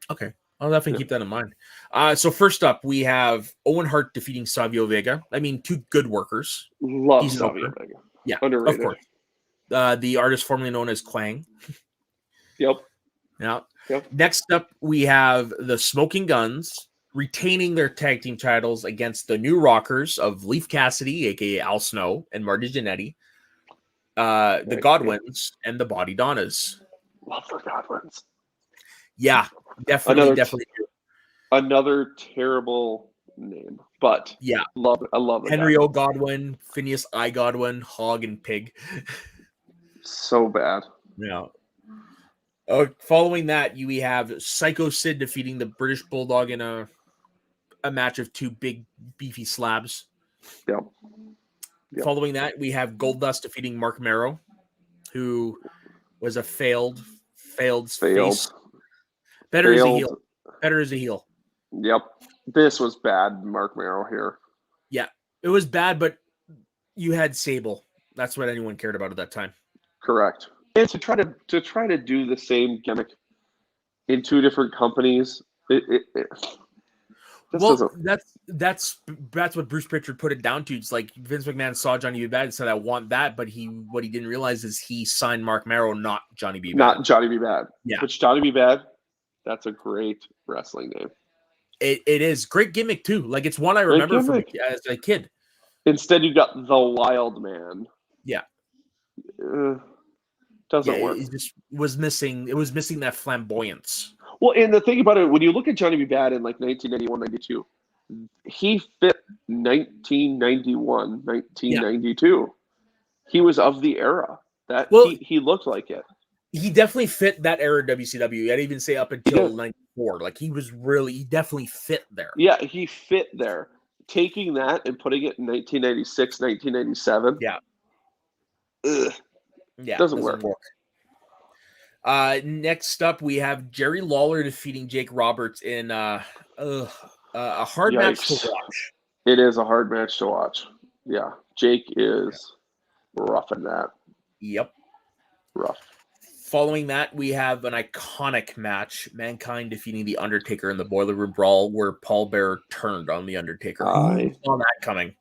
S1: Okay, I'll definitely keep that in mind. So first up, we have Owen Hart defeating Savio Vega. I mean, two good workers.
S2: Love
S1: Decent
S2: Savio
S1: opener.
S2: Vega.
S1: Yeah,
S2: Underrated.
S1: of course. The artist formerly known as Clang.
S2: Yep.
S1: Yeah.
S2: Yep.
S1: Next up, we have the Smoking Guns retaining their tag team titles against the New Rockers of Leaf Cassidy, aka Al Snow, and Marty Jannetty, the Godwins, and the Body Donnas.
S2: Love the Godwins.
S1: Yeah, definitely.
S2: Another terrible name, but
S1: yeah,
S2: I love the
S1: Henry
S2: Godwins.
S1: O. Godwin, Phineas I. Godwin, Hog and Pig.
S2: So bad.
S1: Yeah. Following that, we have Psycho Sid defeating the British Bulldog in a match of two big beefy slabs.
S2: Yep.
S1: Following that, we have Goldust defeating Mark Marrow, who was a failed face. Better as a heel.
S2: Yep. This was bad, Mark Marrow here.
S1: Yeah, it was bad, but you had Sable. That's what anyone cared about at that time.
S2: Correct. And to try to do the same gimmick in two different companies,
S1: that's what Bruce Pritchard put it down to. It's like Vince McMahon saw Johnny B. Bad and said, "I want that," but what he didn't realize is he signed Mark Marrow, not Johnny B. Bad.
S2: Not Johnny B. Bad.
S1: Yeah,
S2: which Johnny B. Bad. That's a great wrestling name.
S1: It is great gimmick too. Like it's one I remember from as a kid.
S2: Instead, you got the Wild Man.
S1: Yeah.
S2: Doesn't work.
S1: It just was missing. It was missing that flamboyance.
S2: Well, and the thing about it, when you look at Johnny B. Bad in like 1991, 92, he fit 1991, 1992. Yeah. He was of the era. He looked like it.
S1: He definitely fit that era of WCW. I'd even say up until 94. Like he definitely fit there.
S2: Yeah, he fit there. Taking that and putting it in 1996, 1997.
S1: Yeah.
S2: Ugh.
S1: Yeah,
S2: doesn't work.
S1: Next up, we have Jerry Lawler defeating Jake Roberts in a hard match to watch.
S2: It is a hard match to watch. Yeah, Jake is rough in that.
S1: Yep.
S2: Rough.
S1: Following that, we have an iconic match, Mankind defeating The Undertaker in the Boiler Room Brawl, where Paul Bearer turned on The Undertaker. Who saw that coming?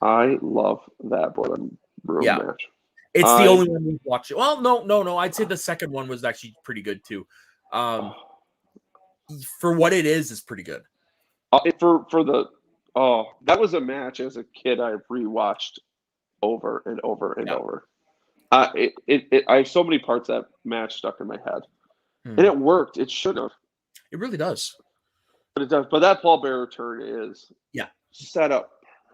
S2: I love that Boiler Room match.
S1: It's the only one we've watched. Well, no. I'd say the second one was actually pretty good too. For what it is, it's pretty good.
S2: That was a match as a kid I rewatched over and over and over. I have so many parts of that match stuck in my head, and it worked. It should have.
S1: It really does.
S2: But it does. But that Paul Bearer turn is set up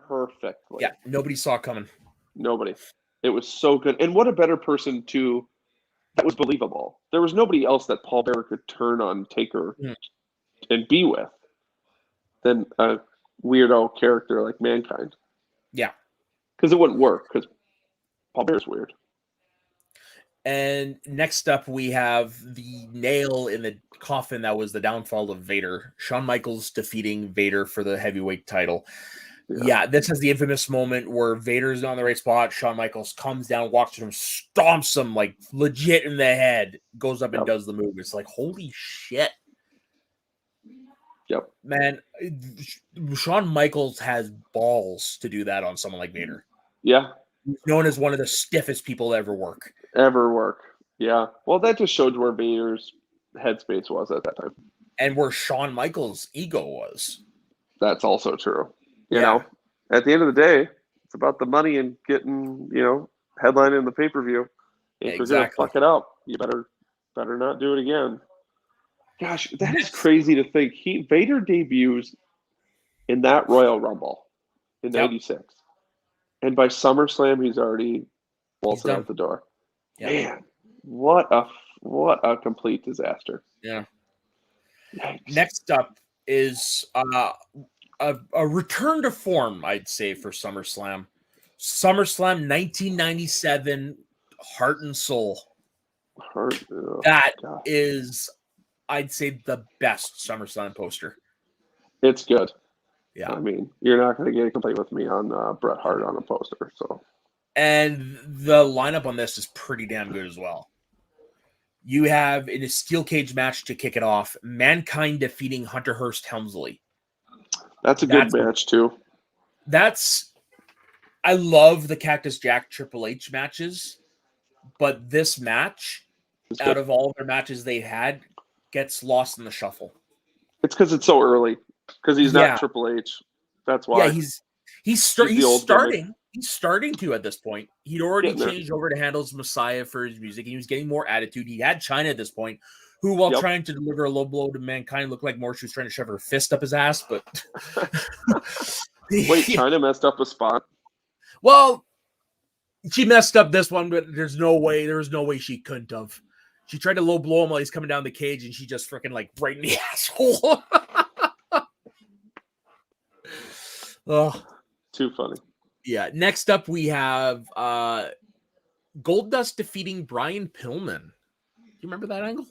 S2: perfectly.
S1: Yeah, nobody saw it coming.
S2: Nobody. It was so good. And what a better person that was believable. There was nobody else that Paul Bearer could turn on Taker and be with than a weirdo character like Mankind.
S1: Yeah.
S2: Because it wouldn't work, because Paul Bearer's weird.
S1: And next up, we have the nail in the coffin that was the downfall of Vader. Shawn Michaels defeating Vader for the heavyweight title. Yeah, this is the infamous moment where Vader's on the right spot. Shawn Michaels comes down, walks to him, stomps him like legit in the head, goes up and does the move. It's like, holy shit.
S2: Yep.
S1: Man, Shawn Michaels has balls to do that on someone like Vader.
S2: Yeah.
S1: He's known as one of the stiffest people to ever work.
S2: Yeah. Well, that just showed where Vader's headspace was at that time.
S1: And where Shawn Michaels' ego was.
S2: That's also true. You know, at the end of the day, it's about the money and getting, headlining the pay-per-view. If you're going to fuck it up, you better not do it again. Gosh, that is crazy to think. Vader debuts in that Royal Rumble in 96. And by SummerSlam, he's already bolted out the door. Yep. Man, what a complete disaster.
S1: Yeah. Yikes. Next up is a return to form, I'd say, for SummerSlam. SummerSlam 1997, Heart and Soul. That is, I'd say, the best SummerSlam poster.
S2: It's good.
S1: Yeah.
S2: I mean, you're not going to get a complaint with me on Bret Hart on a poster. So.
S1: And the lineup on this is pretty damn good as well. You have in a steel cage match to kick it off, Mankind defeating Hunter Hearst Helmsley.
S2: That's a good match too.
S1: I love the Cactus Jack Triple H matches, but this match, out of all their matches they had, gets lost in the shuffle.
S2: It's because it's so early. Because he's not Triple H. That's why.
S1: Yeah, he's starting. He's starting to at this point. He'd already changed over to Handel's Messiah for his music. He was getting more attitude. He had China at this point, who, while trying to deliver a low blow to Mankind, looked like more she was trying to shove her fist up his ass. But
S2: wait, China messed up a spot?
S1: Well, she messed up this one, but there was no way she couldn't have. She tried to low blow him while he's coming down the cage, and she just freaking like right in the asshole. Oh,
S2: too funny.
S1: Yeah. Next up, we have Goldust defeating Brian Pillman. Do you remember that angle?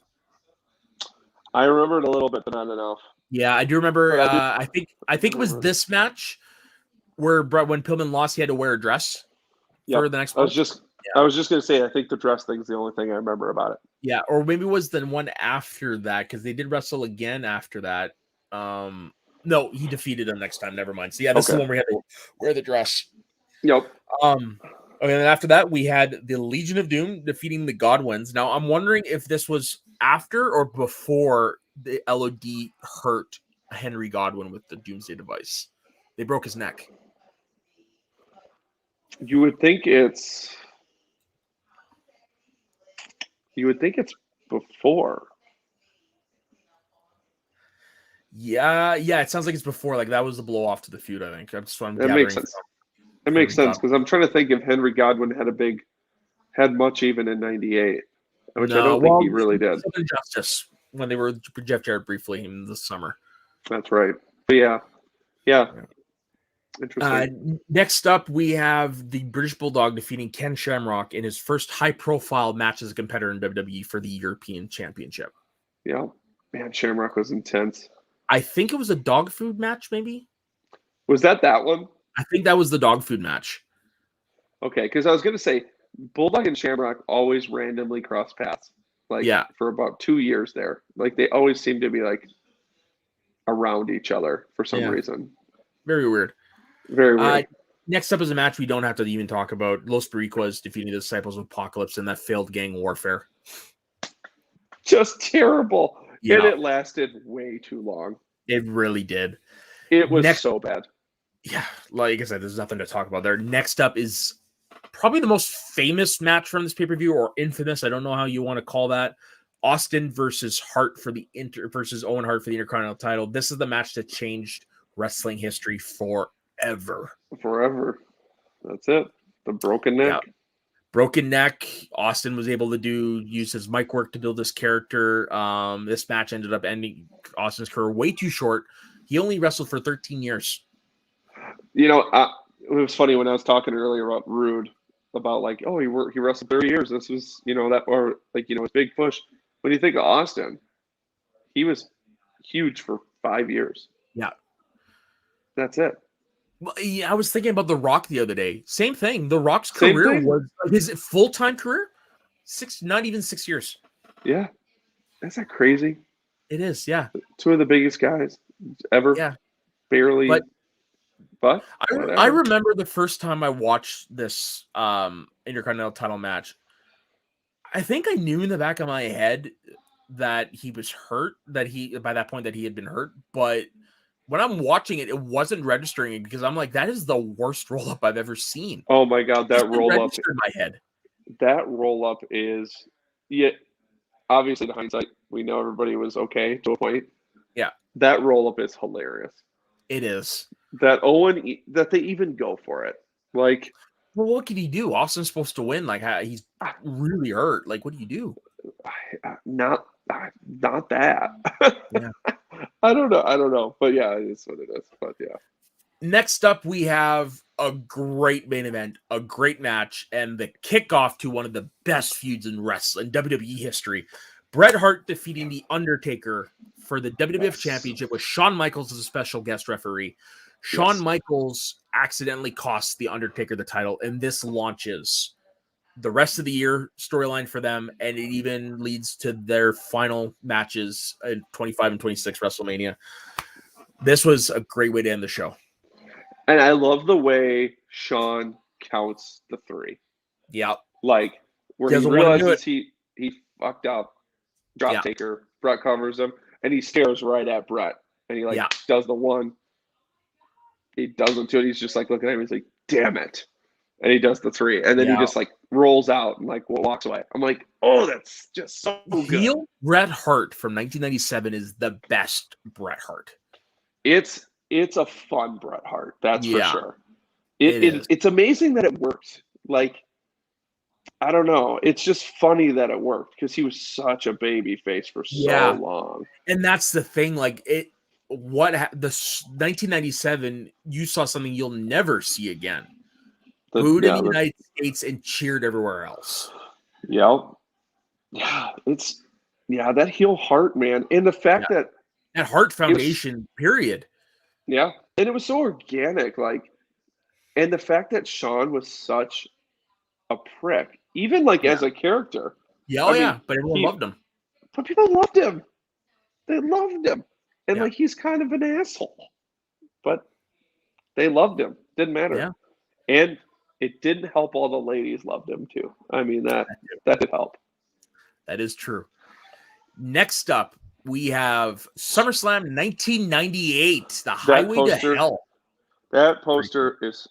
S2: I remember it a little bit, but not enough.
S1: Yeah, I do remember. I think it was this match where when Pillman lost, he had to wear a dress for the next. I was just gonna say, I think the dress thing is the only thing I remember about it. Yeah, or maybe it was the one after that because they did wrestle again after that. No, he defeated him next time. Never mind. So yeah, this is the one where he had to wear the dress.
S2: Yep.
S1: Okay, and after that, we had the Legion of Doom defeating the Godwins. Now, I'm wondering if this was after or before the LOD hurt Henry Godwin with the Doomsday device. They broke his neck.
S2: You would think it's before.
S1: Yeah, it sounds like it's before. Like that was the blow off to the feud. I think that's what I'm
S2: gathering. Makes sense. It makes sense because I'm trying to think if Henry Godwin had much even in '98, which I don't think he really did.
S1: Justice when they were with Jeff Jarrett briefly in the summer.
S2: That's right. But yeah. Interesting.
S1: Next up, we have the British Bulldog defeating Ken Shamrock in his first high-profile match as a competitor in WWE for the European Championship.
S2: Yeah, man, Shamrock was intense.
S1: I think it was a dog food match, maybe.
S2: Was that one?
S1: I think that was the dog food match.
S2: Okay, because I was going to say, Bulldog and Shamrock always randomly cross paths. For about 2 years there. Like, they always seem to be, like, around each other for some reason.
S1: Very weird.
S2: Very weird.
S1: Next up is a match we don't have to even talk about. Los Boricuas defeating the Disciples of Apocalypse in that failed gang warfare.
S2: Just terrible. Yeah. And it lasted way too long.
S1: It really did.
S2: It was so bad.
S1: Yeah, like I said, there's nothing to talk about there. Next up is probably the most famous match from this pay-per-view, or infamous. I don't know how you want to call that. Austin versus Hart versus Owen Hart for the Intercontinental title. This is the match that changed wrestling history forever.
S2: That's it. The broken neck.
S1: Yeah. Broken neck. Austin was able to use his mic work to build this character. This match ended up ending Austin's career way too short. He only wrestled for 13 years.
S2: You know, it was funny when I was talking earlier about Rude, about like, oh, he wrestled 30 years. This was, his big push. When you think of Austin, he was huge for 5 years.
S1: Yeah.
S2: That's it.
S1: Well, yeah, I was thinking about The Rock the other day. Same thing. The Rock's career was his full-time career, not even 6 years.
S2: Yeah. Isn't that crazy?
S1: It is, yeah.
S2: Two of the biggest guys ever.
S1: Yeah.
S2: Barely. But
S1: I remember the first time I watched this Intercontinental title match. I think I knew in the back of my head that he was hurt, by that point that he had been hurt, but when I'm watching it, it wasn't registering it because I'm like, that is the worst roll-up I've ever seen.
S2: Oh my God, that roll-up
S1: in my head.
S2: That roll-up is, obviously in hindsight, we know everybody was okay to a point.
S1: Yeah.
S2: That roll-up is hilarious.
S1: It is.
S2: That Owen, that they even go for it. Like,
S1: well, what could he do? Austin's supposed to win. Like, he's really hurt. Like, what do you do?
S2: Not that.
S1: Yeah.
S2: I don't know. But yeah, it is what it is. But yeah.
S1: Next up, we have a great main event, a great match, and the kickoff to one of the best feuds in wrestling, WWE history. Bret Hart defeating The Undertaker for the WWF Championship with Shawn Michaels as a special guest referee. Shawn Michaels accidentally costs The Undertaker the title, and this launches the rest of the year storyline for them, and it even leads to their final matches in 25 and 26 WrestleMania. This was a great way to end the show.
S2: And I love the way Sean counts the 3.
S1: Yeah.
S2: Like, where he realizes he fucked up, drop taker, Brett covers him, and he stares right at Brett. And he, does the 1. He doesn't do it. He's just, looking at him. He's like, damn it. And he does the 3. And then he just, rolls out and, walks away. I'm like, oh, that's just so good.
S1: Heel Bret Hart from 1997 is the best Bret Hart.
S2: It's a fun Bret Hart. That's for sure. It's amazing that it worked. I don't know. It's just funny that it worked because he was such a baby face for so long.
S1: And that's the thing. The 1997, you saw something you'll never see again. Booed in the United States and cheered everywhere else.
S2: Yep. Yeah, that heel Hart, man, and the fact that
S1: Hart Foundation, period.
S2: Yeah, and it was so organic, and the fact that Sean was such a prick, even as a character.
S1: Yeah, but everyone loved him.
S2: But people loved him. They loved him, and he's kind of an asshole, but they loved him. Didn't matter.
S1: Yeah,
S2: and it didn't help. All the ladies loved him too. I mean that did help.
S1: That is true. Next up, we have SummerSlam 1998, the Highway to Hell.
S2: That poster is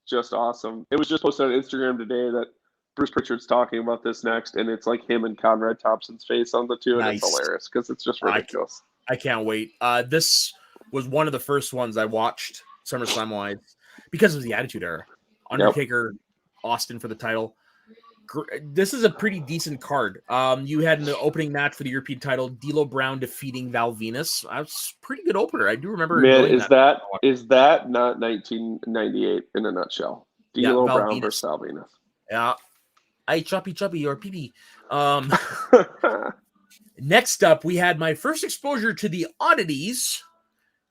S2: just awesome. It was just posted on Instagram today that Bruce Pritchard's talking about this next, and it's him and Conrad Thompson's face on the two, and it's hilarious because it's just ridiculous.
S1: I can't wait. This was one of the first ones I watched SummerSlam-wise because of the Attitude Era. Undertaker, Austin for the title. This is a pretty decent card. You had in the opening match for the European title, D'Lo Brown defeating Val Venus. That's a pretty good opener. I do remember.
S2: Man, is that not 1998 in a nutshell? D'Lo Brown versus Val Venus.
S1: Yeah. Hey, choppy, or pee. Next up, we had my first exposure to the Oddities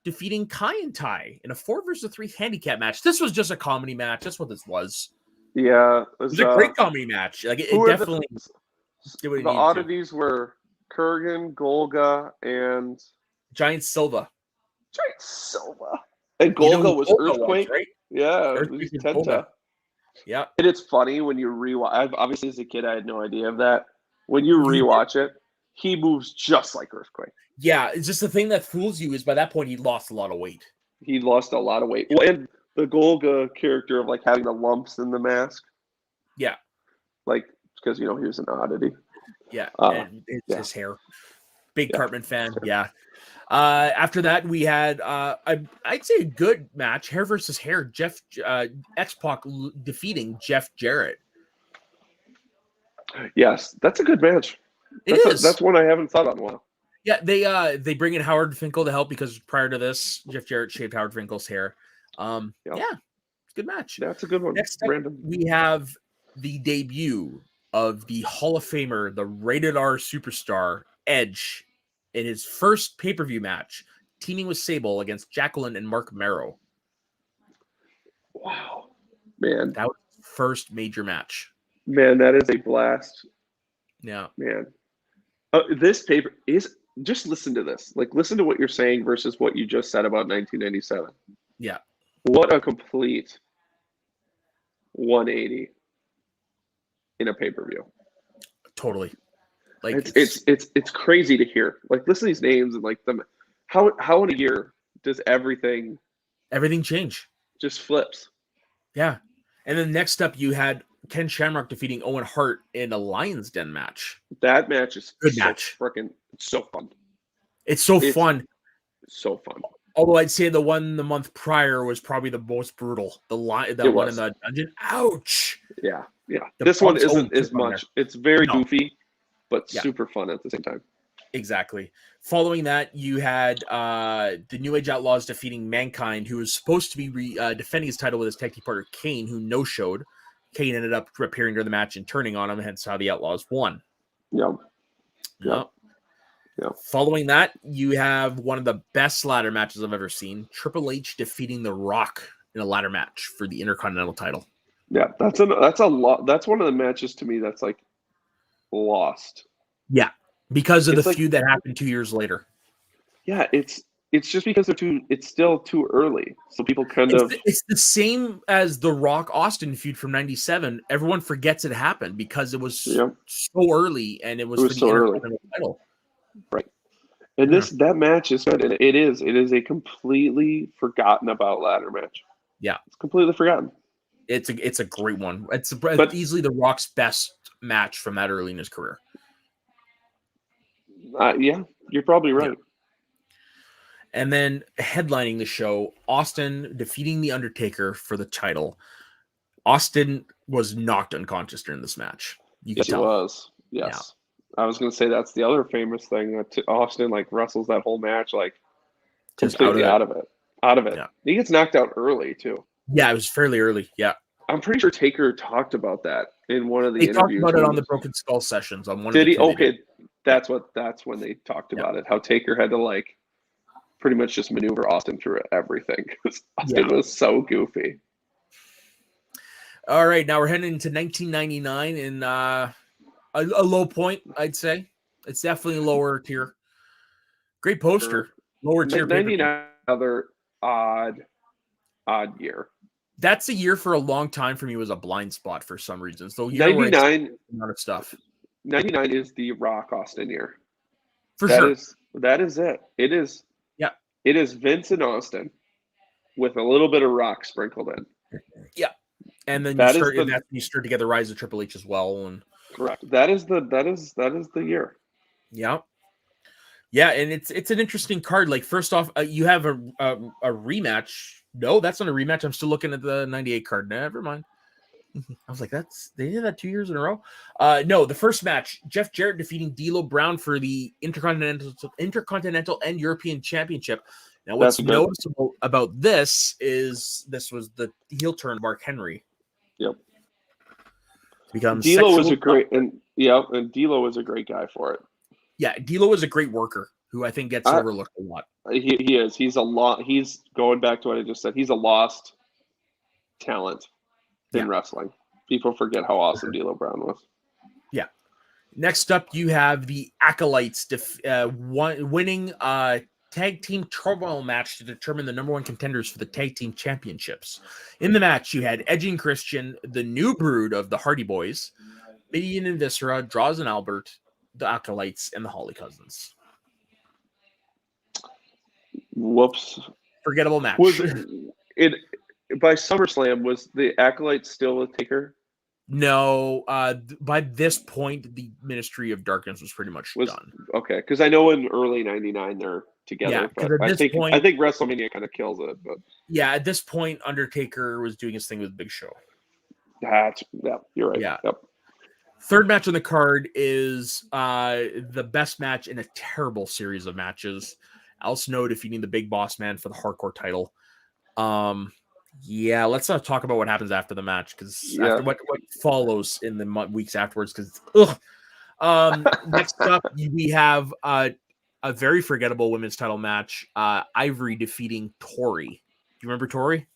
S1: defeating Kai and Tai in a 4 versus 3 handicap match. This was just a comedy match. That's what this was.
S2: Yeah,
S1: it was a great comedy match. It definitely.
S2: The Oddities were Kurgan, Golga, and
S1: Giant Silva.
S2: And Golga was Earthquake,
S1: right?
S2: Yeah,
S1: Earthquake
S2: it was Tenta.
S1: Yeah,
S2: and it's funny when you rewatch. Obviously, as a kid, I had no idea of that. When you rewatch it, he moves just like Earthquake.
S1: Yeah, it's just the thing that fools you is by that point he lost a lot of weight.
S2: He lost a lot of weight. Well, and the Golga character of having the lumps in the mask.
S1: Yeah.
S2: Because he was an oddity.
S1: Yeah. And his hair. Big Cartman fan. Sure. Yeah. After that, we had I'd say a good match, hair versus hair. X-Pac defeating Jeff Jarrett.
S2: Yes, that's a good match. That's one I haven't thought about in a while.
S1: Yeah, they bring in Howard Finkel to help because prior to this, Jeff Jarrett shaved Howard Finkel's hair. Yeah, it's a good match.
S2: That's a good one.
S1: Next up, we have the debut of the Hall of Famer, the rated R superstar Edge, in his first pay-per-view match, teaming with Sable against Jacqueline and Mark Merrow.
S2: Wow, man,
S1: that was his first major match.
S2: Man, that is a blast.
S1: Yeah,
S2: man. This paper is. Just listen to this. Listen to what you're saying versus what you just said about 1997.
S1: Yeah.
S2: What a complete 180 in a pay-per-view.
S1: Totally.
S2: It's crazy to hear. Listen to these names and them. How in a year does everything
S1: change?
S2: Just flips.
S1: Yeah. And then next up you had Ken Shamrock defeating Owen Hart in a Lion's Den match.
S2: That match is
S1: good match.
S2: It's so fun.
S1: It's so fun.
S2: So fun.
S1: Although I'd say the one the month prior was probably the most brutal. The one in the dungeon. Ouch.
S2: Yeah. This one isn't as much. It's very goofy, but super fun at the same time.
S1: Exactly. Following that, you had the New Age Outlaws defeating Mankind, who was supposed to be defending his title with his tag team partner Kane, who no-showed. Kane ended up appearing during the match and turning on him, hence how the Outlaws won.
S2: Yep.
S1: Following that, you have one of the best ladder matches I've ever seen. Triple H defeating The Rock in a ladder match for the Intercontinental title.
S2: Yeah, that's a lot. That's one of the matches to me that's like lost.
S1: Yeah, because of the
S2: It's like,
S1: feud that happened 2 years later.
S2: yeah, it's just because it's still too early. So people kind of,
S1: It's the same as the Rock Austin feud from '97. Everyone forgets it happened because it was
S2: yeah,
S1: so early and it
S2: it
S1: was for
S2: was
S1: the
S2: so early.
S1: Intercontinental title.
S2: Right. And
S1: Yeah.
S2: that match is good. And it is a completely forgotten about ladder match.
S1: Yeah.
S2: It's completely forgotten.
S1: It's a great one. It's
S2: But
S1: easily the Rock's best match from that early in his career.
S2: yeah, you're probably
S1: Yeah.
S2: right.
S1: And then headlining the show, Austin defeating The Undertaker for the title. Austin was knocked unconscious during this match. You can
S2: Yes, he
S1: tell.
S2: was. Yes. I was going to say that's the other famous thing that Austin like wrestles that whole match like
S1: Just out
S2: completely
S1: of it.
S2: out of it. Out of it.
S1: Yeah.
S2: He gets knocked out early too.
S1: Yeah, it was fairly early. Yeah.
S2: I'm pretty sure Taker talked about that in one of the
S1: They talked
S2: interviews.
S1: about it on the Broken Skull sessions on one of
S2: Did
S1: the
S2: he?
S1: two.
S2: Okay, that's when they talked about it. How Taker had to like pretty much just maneuver Austin through everything because Austin was so goofy.
S1: All right, now we're heading into 1999 and a low point, I'd say. It's definitely lower tier. Great poster, lower tier pay-per-view.
S2: 99, another odd year.
S1: That's a year for a long time for me was a blind spot for some reason. So
S2: 99,
S1: a lot of stuff.
S2: 99 is the Rock Austin year.
S1: For sure.
S2: That is it. It is.
S1: Yeah.
S2: It is Vince and Austin with a little bit of Rock sprinkled in.
S1: Yeah. And then you start to get the rise of Triple H as well. And
S2: correct. That is the year.
S1: Yeah. Yeah, and it's an interesting card. Like, first off, you have a rematch. No, that's not a rematch. I'm still looking at the 98 card. Never mind. I was like, they did that 2 years in a row. No, the first match, Jeff Jarrett defeating D'Lo Brown for the Intercontinental and European Championship. Now, what's noticeable about this is this was the heel turn of Mark Henry.
S2: Yep.
S1: D'Lo
S2: was a great and D'Lo was a great guy for it.
S1: Yeah, D'Lo is a great worker who I think gets overlooked a lot.
S2: He is. He's a lot. He's going back to what I just said. He's a lost talent in wrestling. People forget how awesome D'Lo Brown was.
S1: Yeah. Next up, you have the Acolytes winning a tag team turmoil match to determine the number one contenders for the tag team championships. In the match, you had Edge and Christian, the new brood of the Hardy Boys, Mideon and Viscera, Draws and Albert, the Acolytes, and the Holly Cousins.
S2: Whoops.
S1: Forgettable match.
S2: Was it by SummerSlam, was the Acolytes still a Taker?
S1: No, by this point, the Ministry of Darkness was pretty much done.
S2: Okay, because I know in early '99 they're together, but I think WrestleMania kind of kills it. But
S1: yeah, at this point, Undertaker was doing his thing with Big Show.
S2: You're right.
S1: Yeah.
S2: Yep.
S1: Third match on the card is the best match in a terrible series of matches. Al Snow defeating the Big Boss Man for the Hardcore title. Yeah, let's not talk about what happens after the match because after what follows in the weeks afterwards. Because next up we have a very forgettable women's title match. Ivory defeating Tori. Do you remember Tori?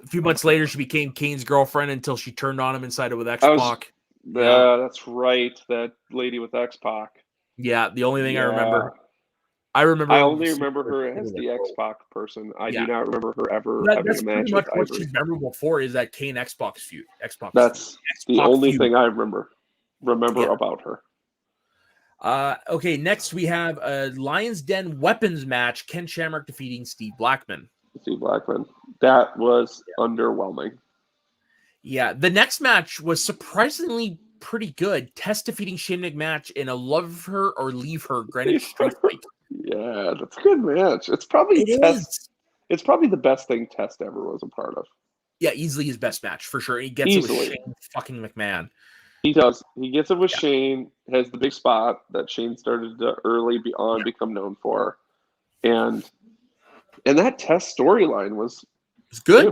S1: A few months later, she became Kane's girlfriend until she turned on him and sided with X-Pac.
S2: Yeah, that's right. That lady with X-Pac.
S1: Yeah, the only thing I remember.
S2: I only remember her as the X-Pac person. I do not remember her ever having a match with Ivory.
S1: What she's memorable for is that Kane X-Pac feud.
S2: That's the only thing I remember about her.
S1: Okay, next we have a Lion's Den weapons match. Ken Shamrock defeating Steve Blackman.
S2: That was underwhelming.
S1: Yeah, the next match was surprisingly pretty good. Test defeating Shane McMahon in a love her or leave her Greenwich Street fight.
S2: Yeah, that's a good match. It's probably It's probably the best thing Test ever was a part of.
S1: Yeah, easily his best match for sure. He gets it with Shane fucking McMahon.
S2: He does. He gets it with Shane. Has the big spot that Shane started to early become known for, and that Test storyline was
S1: good.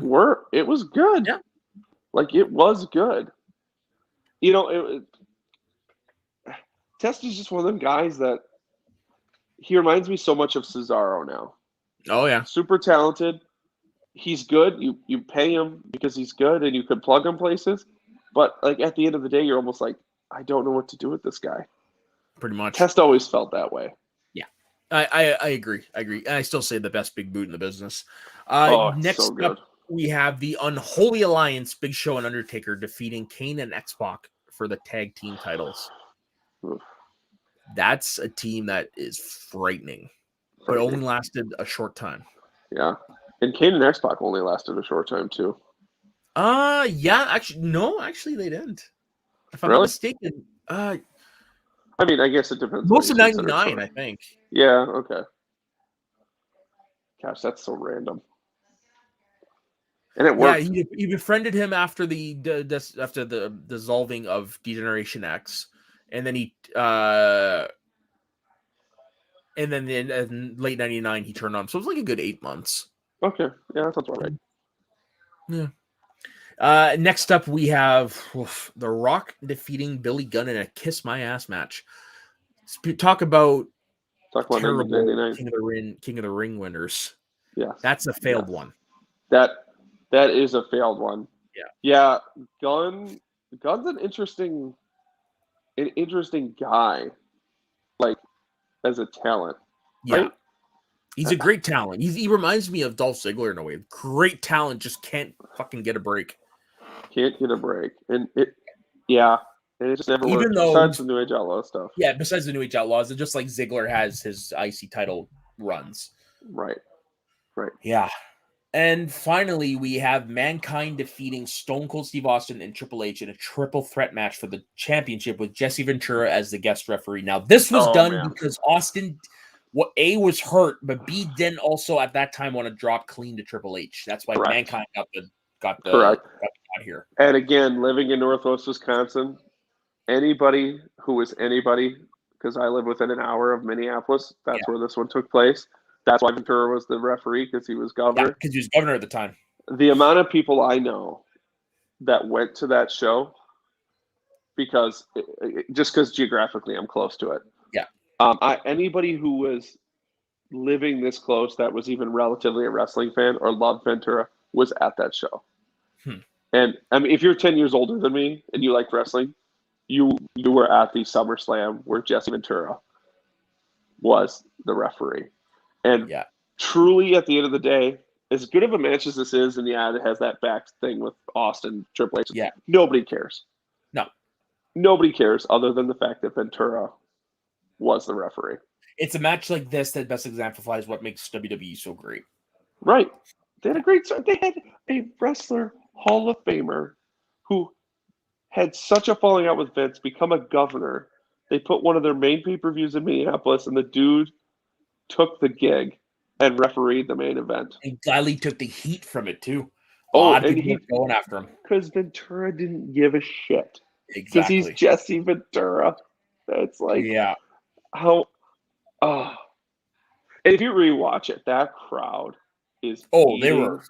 S2: It was good.
S1: Yeah,
S2: like it was good. You know, Test is just one of them guys that he reminds me so much of Cesaro now.
S1: Oh yeah,
S2: super talented, he's good. You pay him because he's good, and you could plug him places. But like at the end of the day, you're almost like, I don't know what to do with this guy.
S1: Pretty much.
S2: Test always felt that way.
S1: Yeah, I agree. I agree. And I still say the best big boot in the business.
S2: It's so
S1: Next
S2: good.
S1: up, we have the Unholy Alliance, Big Show and Undertaker defeating Kane and X-Pac for the tag team titles.
S2: Oof.
S1: That's a team that is frightening, but only lasted a short time.
S2: Yeah. And Kane and X-Pac only lasted a short time too.
S1: Yeah, actually they didn't. If I'm not mistaken,
S2: I mean, I guess it depends.
S1: Most of 99, I think.
S2: Yeah, okay. Gosh, that's so random. And it worked.
S1: Yeah, he befriended him after the dissolving of Degeneration X, and then and then in late 99 he turned on. So it was like a good 8 months.
S2: Okay, yeah, that sounds about right.
S1: Yeah. Next up, we have The Rock defeating Billy Gunn in a Kiss My Ass match. Talk about terrible King of the Ring winners.
S2: Yeah,
S1: that's a failed one.
S2: That is a failed one. Yeah. Gunn's an interesting guy, like as a talent.
S1: Yeah.
S2: Right?
S1: He's a great talent. He reminds me of Dolph Ziggler in a way. Great talent, just can't fucking get a break.
S2: Can't get a break. And it just never worked. Besides the New Age Outlaw stuff.
S1: Yeah, besides the New Age Outlaws, just like Ziggler has his IC title runs.
S2: Right.
S1: Yeah. And finally, we have Mankind defeating Stone Cold Steve Austin and Triple H in a triple threat match for the championship with Jesse Ventura as the guest referee. Now, this was done because Austin, was hurt, but B didn't also at that time want to drop clean to Triple H. That's why Mankind got the here.
S2: And again, living in Northwest Wisconsin, anybody who is anybody, because I live within an hour of Minneapolis, that's where this one took place. That's why Ventura was the referee, because he was governor.
S1: Because he was governor at the time.
S2: The amount of people I know that went to that show, because geographically I'm close to it.
S1: Yeah.
S2: Anybody who was living this close that was even relatively a wrestling fan or loved Ventura was at that show. And I mean, if you're 10 years older than me and you like wrestling, you were at the SummerSlam where Jesse Ventura was the referee. And truly, at the end of the day, as good of a match as this is, and it has that back thing with Austin, Triple H, nobody cares.
S1: No.
S2: Nobody cares other than the fact that Ventura was the referee.
S1: It's a match like this that best exemplifies what makes WWE so great.
S2: Right. They had they had a wrestler Hall of Famer who had such a falling out with Vince, become a governor. They put one of their main pay-per-views in Minneapolis, and the dude took the gig and refereed the main event.
S1: And gladly took the heat from it too.
S2: And
S1: he going after him
S2: because Ventura didn't give a shit.
S1: Exactly.
S2: Because he's Jesse Ventura. It's like how. And if you rewatch it, that crowd is
S1: they were.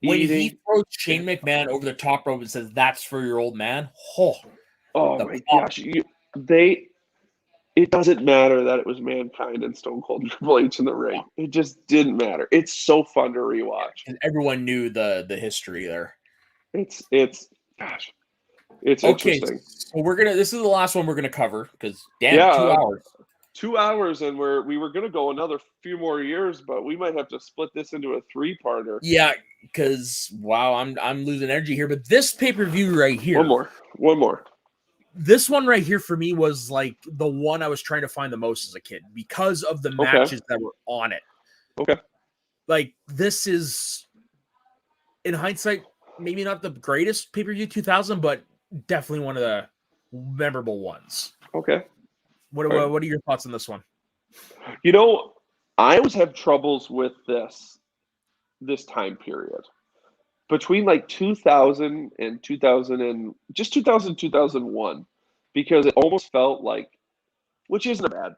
S1: When he throws Shane McMahon over the top rope and says, "That's for your old man." Oh
S2: my gosh! It doesn't matter that it was Mankind and Stone Cold Triple H in the ring. It just didn't matter. It's so fun to rewatch.
S1: And everyone knew the history there.
S2: It's interesting.
S1: So this is the last one we're gonna cover because 2 hours.
S2: 2 hours, and we were going to go another few more years, but we might have to split this into a 3-parter.
S1: Yeah, because I'm losing energy here. But this pay-per-view right here,
S2: one more.
S1: This one right here for me was like the one I was trying to find the most as a kid because of the matches that were on it.
S2: Okay,
S1: like this is, in hindsight, maybe not the greatest pay-per-view 2000, but definitely one of the memorable ones.
S2: Okay.
S1: What are your thoughts on this one?
S2: I always have troubles with this time period between like 2000 and 2001, because it almost felt like, which isn't a bad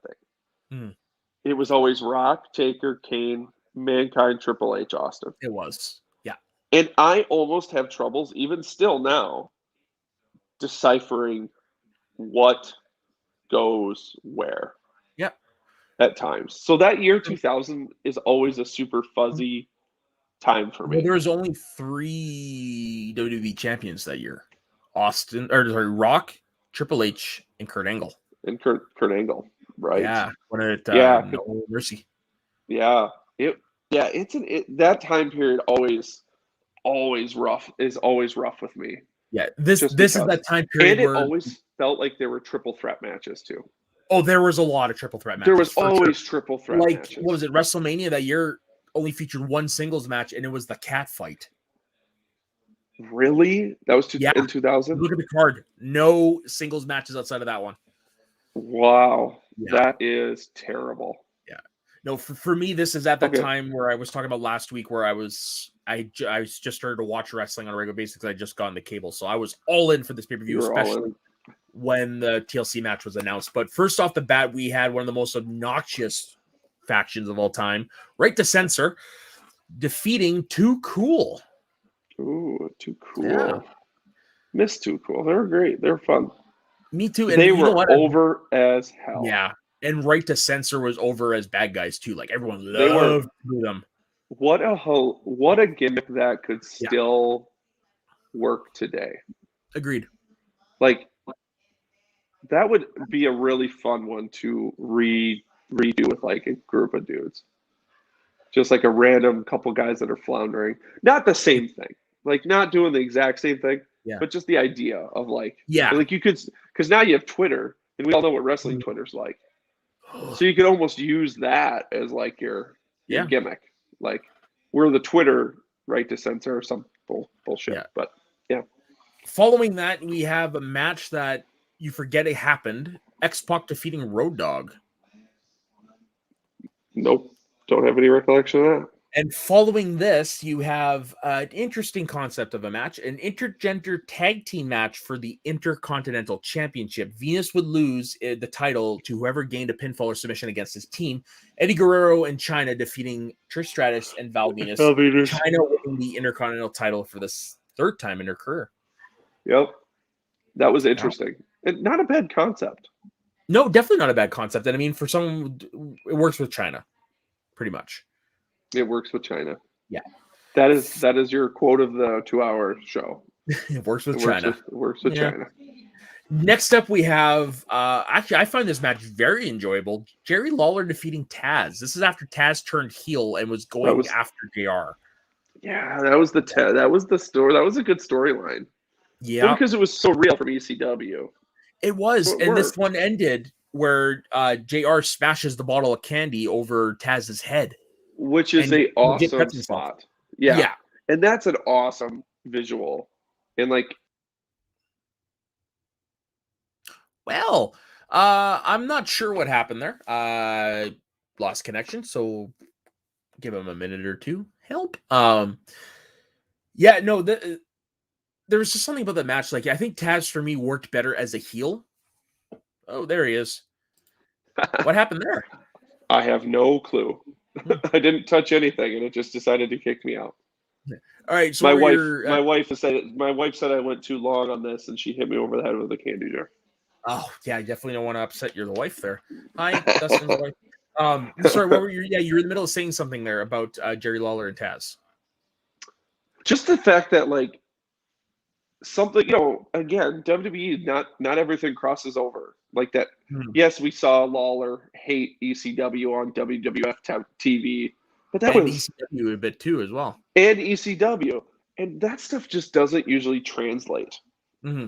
S2: thing. It was always Rock, Taker, Kane, Mankind, Triple H, Austin.
S1: It was, yeah.
S2: And I almost have troubles, even still now, deciphering what goes where at times. So that year 2000 is always a super fuzzy time for
S1: Well,
S2: me.
S1: there was only 3 WWE champions that year: Rock, Triple H, and Kurt Angle.
S2: And Kurt Angle, right?
S1: Yeah, when it
S2: Yeah,
S1: no mercy.
S2: yeah. That time period always rough with me.
S1: Yeah, this
S2: Just
S1: is
S2: because.
S1: that time period
S2: And it
S1: where
S2: always felt like there were triple threat matches too.
S1: there was a lot of triple threat matches.
S2: There was
S1: for
S2: always
S1: sure.
S2: triple threat
S1: Like
S2: matches.
S1: what was it? WrestleMania that year only featured one singles match, and it was the cat fight.
S2: Really? That was
S1: Yeah.
S2: in 2000?
S1: Look at the card. No singles matches outside of that one.
S2: Wow.
S1: Yeah.
S2: That is terrible.
S1: Yeah. No, for me, this is at that
S2: Okay.
S1: time where I was talking about last week where I just started to watch wrestling on a regular basis because I just got on the cable. So I was all in for this pay-per-view,
S2: You were all
S1: especially
S2: in.
S1: when the TLC match was announced. But first off the bat, we had one of the most obnoxious factions of all time, Right to Censor, defeating Too Cool.
S2: Ooh, Too Cool.
S1: Yeah.
S2: Miss Too Cool. They were great. They were fun.
S1: Me too. And
S2: they
S1: you know
S2: were
S1: what?
S2: over as hell.
S1: Yeah. And Right to Censor was over as bad guys too. Like everyone
S2: They were-
S1: loved them.
S2: What a gimmick that could still work today.
S1: Agreed.
S2: Like that would be a really fun one to redo with like a group of dudes. Just like a random couple guys that are floundering. Not the same thing. Like not doing the exact same thing.
S1: Yeah.
S2: But just the idea of like
S1: Yeah.
S2: like you could, because now you have Twitter and we all know what wrestling Twitter's like. So you could almost use that as like your gimmick. Like we're the Twitter Right to Censor or some bullshit.
S1: Yeah.
S2: But yeah.
S1: Following that, we have a match that you forget it happened. X-Pac defeating Road Dogg.
S2: Nope. Don't have any recollection of that.
S1: And following this, you have an interesting concept of a match, an intergender tag team match for the Intercontinental Championship. Venus would lose the title to whoever gained a pinfall or submission against his team. Eddie Guerrero and Chyna defeating Trish Stratus and Val Venus. Chyna winning the Intercontinental title for the 3rd time in her career.
S2: Yep. That was interesting. And not a bad concept.
S1: No, definitely not a bad concept. And I mean, for someone, it works with Chyna, pretty much.
S2: It works with Chyna.
S1: Yeah.
S2: That is your quote of the 2-hour show.
S1: It works with Chyna.
S2: It works with Chyna.
S1: Next up, we have actually, I find this match very enjoyable. Jerry Lawler defeating Taz. This is after Taz turned heel and was going after JR.
S2: Yeah, that was the story. That was a good storyline.
S1: Yeah,
S2: because it was so real from ECW.
S1: It was, so and this one ended where JR smashes the bottle of candy over Taz's head,
S2: which is an awesome spot. Yeah, and that's an awesome visual. And like,
S1: well, I'm not sure what happened there. Lost connection, so give him a minute or two. Help. Yeah, no, there was just something about the match. Like, I think Taz for me worked better as a heel. Oh, there he is. What happened there?
S2: I have no clue. I didn't touch anything, and it just decided to kick me out.
S1: All right, so
S2: my wife said I went too long on this, and she hit me over the head with a candy jar.
S1: Oh yeah, I definitely don't want to upset your wife there. Hi, Dustin's wife. Sorry, what were you? Yeah, you were in the middle of saying something there about Jerry Lawler and Taz.
S2: Just the fact that like something, again, WWE, not everything crosses over like that. Yes, we saw Lawler hate ECW on WWF TV, but that was
S1: ECW a bit too as well.
S2: And ECW, and that stuff just doesn't usually translate.
S1: Mm-hmm.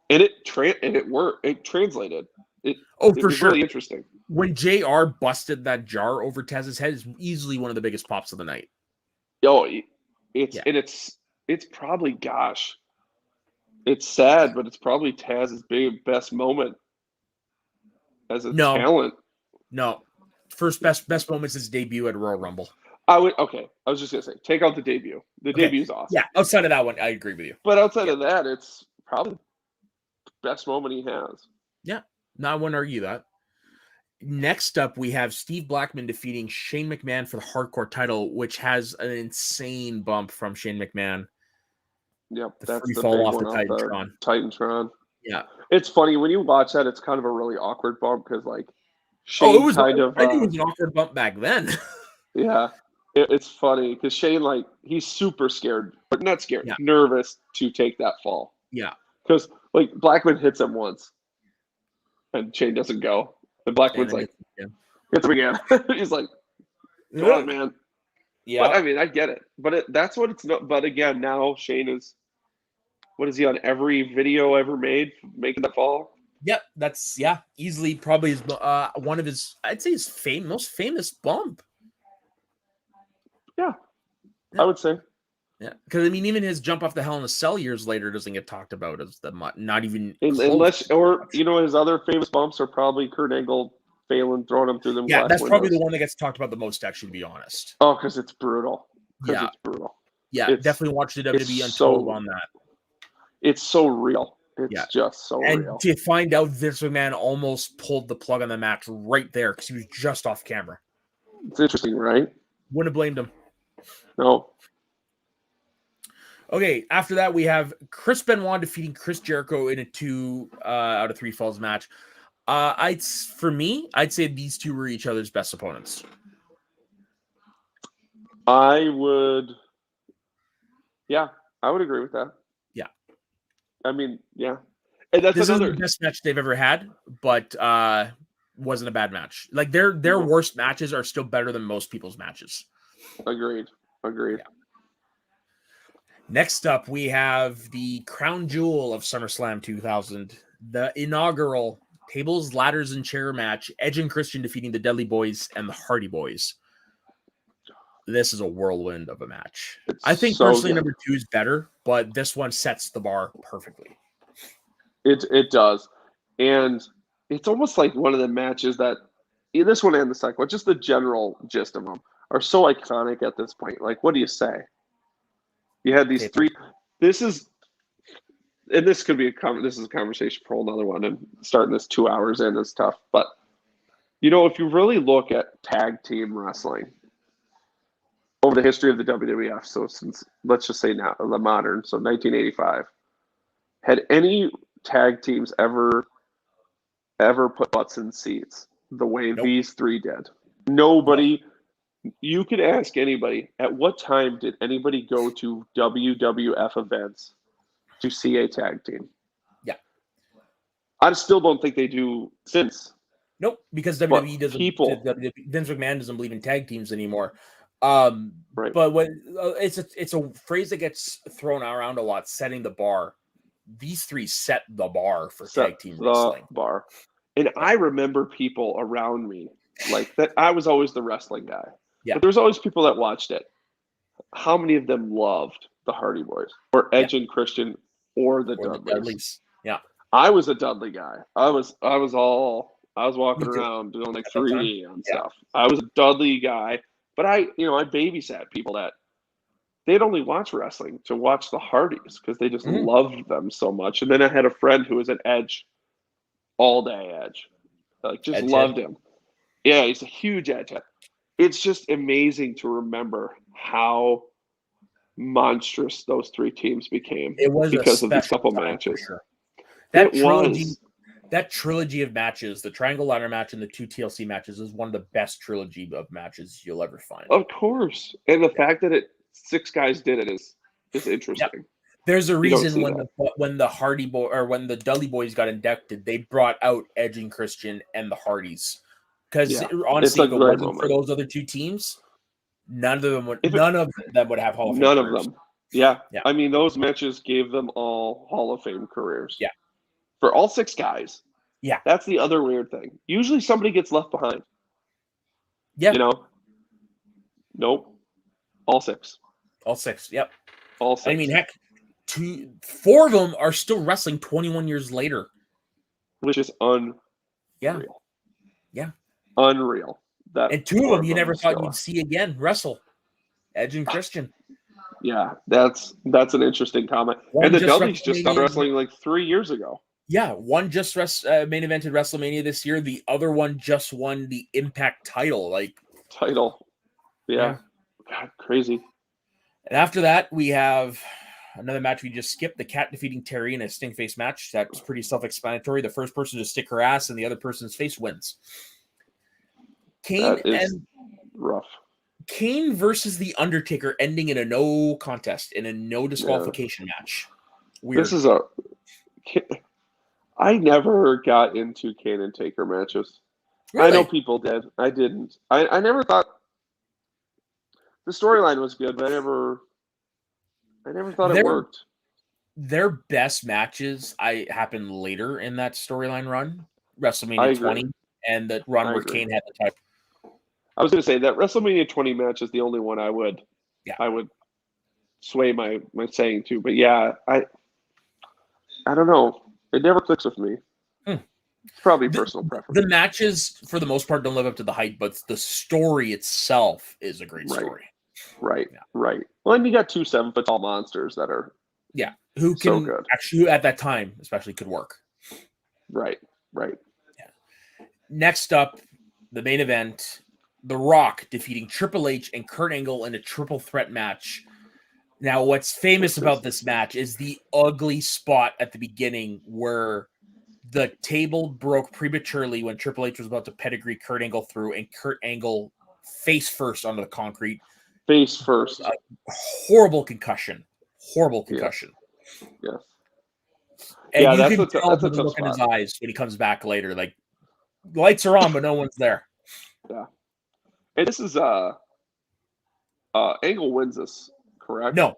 S2: And it worked. It translated. It was really interesting.
S1: When JR busted that jar over Taz's head, is easily one of the biggest pops of the night.
S2: Oh, it's probably, gosh, it's sad, but it's probably Taz's best moment as a talent.
S1: No, first best moments is debut at Royal Rumble.
S2: I was just gonna say, take out the debut. The debut is awesome.
S1: Yeah, outside of that one, I agree with you.
S2: But outside of that, it's probably the best moment he has.
S1: Yeah, no, I wouldn't argue that. Next up, we have Steve Blackman defeating Shane McMahon for the Hardcore title, which has an insane bump from Shane McMahon.
S2: Yep,
S1: that's the fall off the
S2: Titantron.
S1: Yeah,
S2: it's funny when you watch that. It's kind of a really awkward bump because like Shane
S1: I think it was an awkward bump back then.
S2: Yeah, it's funny because Shane, like, he's super scared, but not scared,
S1: Yeah.
S2: nervous to take that fall.
S1: Yeah.
S2: Because, like, Blackman hits him once, and Shane doesn't go. And Blackman's
S1: And then
S2: like, hits him again. He's like, come on, man.
S1: Yeah.
S2: But, I mean, I get it. But that's what it's not. But, again, now Shane is, what is he on every video ever made, making that fall?
S1: Yep. That's, easily probably his, one of his, I'd say his most famous bump.
S2: Yeah, I would say.
S1: Yeah, because I mean, even his jump off the Hell in a Cell years later doesn't get talked about as not even
S2: Unless, or, you know, his other famous bumps are probably Kurt Angle failing, throwing him through them glass
S1: that's
S2: windows.
S1: probably the one that gets talked about the most, actually, to be honest.
S2: Oh, because it's brutal.
S1: Yeah.
S2: It's brutal.
S1: Yeah, definitely watch the WWE Untold on that.
S2: It's so real. It's just so real.
S1: And to find out Vince McMahon almost pulled the plug on the match right there because he was just off camera.
S2: It's interesting, right?
S1: Wouldn't have blamed him.
S2: No.
S1: Okay, after that, we have Chris Benoit defeating Chris Jericho in a 2 out of 3 falls match. I'd say these two were each other's best opponents.
S2: I would agree with that.
S1: Yeah.
S2: I mean, yeah. And that's
S1: this
S2: another
S1: is the best match they've ever had, but wasn't a bad match. Like their worst matches are still better than most people's matches.
S2: Agreed. Yeah.
S1: Next up, we have the crown jewel of SummerSlam 2000, the inaugural tables, ladders, and chair match. Edge and Christian defeating the Dudley Boys and the Hardy Boys. This is a whirlwind of a match. I think so personally, number 2 is better, but this one sets the bar perfectly.
S2: It does, and it's almost like one of the matches that this one and the second one, just the general gist of them, are so iconic at this point. Like, what do you say? You had these three. This could be this is a conversation for another one, and starting this 2 hours in is tough. But you know, if you really look at tag team wrestling over the history of the WWF, so since let's just say now the modern, so 1985, had any tag teams ever put butts in seats the way these three did? Nobody. You could ask anybody, at what time did anybody go to WWF events to see a tag team?
S1: Yeah.
S2: I still don't think they do since.
S1: Nope, because WWE doesn't. Vince McMahon doesn't believe in tag teams anymore. Right. But when it's a phrase that gets thrown around a lot, setting the bar. These three set the bar for tag team wrestling.
S2: Bar. And I remember people around me like that. I was always the wrestling guy. Yeah. But there was always people that watched it. How many of them loved the Hardy Boys or Edge and Christian or the Dudleys?
S1: Yeah.
S2: I was a Dudley guy. I was walking around doing like 3D and stuff. I was a Dudley guy, but I babysat people that they'd only watch wrestling to watch the Hardys because they just loved them so much. And then I had a friend who was an Edge, all day Edge, like just loved him. Yeah, he's a huge Edge head. It's just amazing to remember how monstrous those three teams became.
S1: It was
S2: because of these couple matches.
S1: Sure. That trilogy of matches, the Triangle Ladder match and the 2 TLC matches, is one of the best trilogy of matches you'll ever find.
S2: Of course, and the fact that 6 guys did it is interesting.
S1: Yep. There's a reason when the Hardy Boy or when the Dudley Boys got inducted, they brought out Edge and Christian and the Hardys. Because honestly, if it wasn't for those other 2 teams, none of them would have Hall of Fame.
S2: None of them. Yeah. I mean, those matches gave them all Hall of Fame careers.
S1: Yeah.
S2: For all 6 guys.
S1: Yeah.
S2: That's the other weird thing. Usually somebody gets left behind.
S1: Yeah.
S2: You know? Nope. All 6.
S1: All 6. Yep.
S2: All 6.
S1: I mean, heck, 4 of them are still wrestling 21 years later.
S2: Which is unreal.
S1: Yeah.
S2: Unreal.
S1: And 2 of them you never thought you'd see again wrestle. Edge and Christian.
S2: Yeah, that's an interesting comment. And the Dudleys just stopped wrestling like 3 years ago.
S1: Yeah, one just main evented WrestleMania this year. The other one just won the Impact title.
S2: Yeah. God, crazy.
S1: And after that, we have another match we just skipped, the Cat defeating Terry in a stink face match. That's pretty self-explanatory. The first person to stick her ass and the other person's face wins.
S2: That is rough.
S1: Kane versus The Undertaker ending in a no contest, in a no
S2: Yeah.
S1: disqualification match. Weird.
S2: This is I never got into Kane and Taker matches.
S1: Really?
S2: I know people did. I didn't. I never thought the storyline was good, but I never thought it worked.
S1: Their best matches happened later in that storyline run,
S2: I
S1: WrestleMania
S2: agree.
S1: 20, and the run
S2: I
S1: where
S2: agree.
S1: Kane had the title.
S2: I was going to say that WrestleMania 20 match is the only one I would sway my saying to. But yeah, I don't know. It never clicks with me. It's probably personal preference.
S1: The matches, for the most part, don't live up to the hype, but the story itself is a great story.
S2: Right. Well, and you got 2 7-foot-tall monsters that are
S1: who
S2: so
S1: can
S2: good.
S1: actually, at that time, especially, could work.
S2: Right.
S1: Yeah. Next up, the main event: The Rock defeating Triple H and Kurt Angle in a triple threat match. Now, what's famous about this match is the ugly spot at the beginning where the table broke prematurely when Triple H was about to pedigree Kurt Angle through, and Kurt Angle face first onto the concrete.
S2: Face first.
S1: Horrible concussion. Yes. And you can tell the look in his eyes when he comes back later. Like, the lights are on, but no one's there.
S2: Yeah. And this is Angle wins this, correct?
S1: No,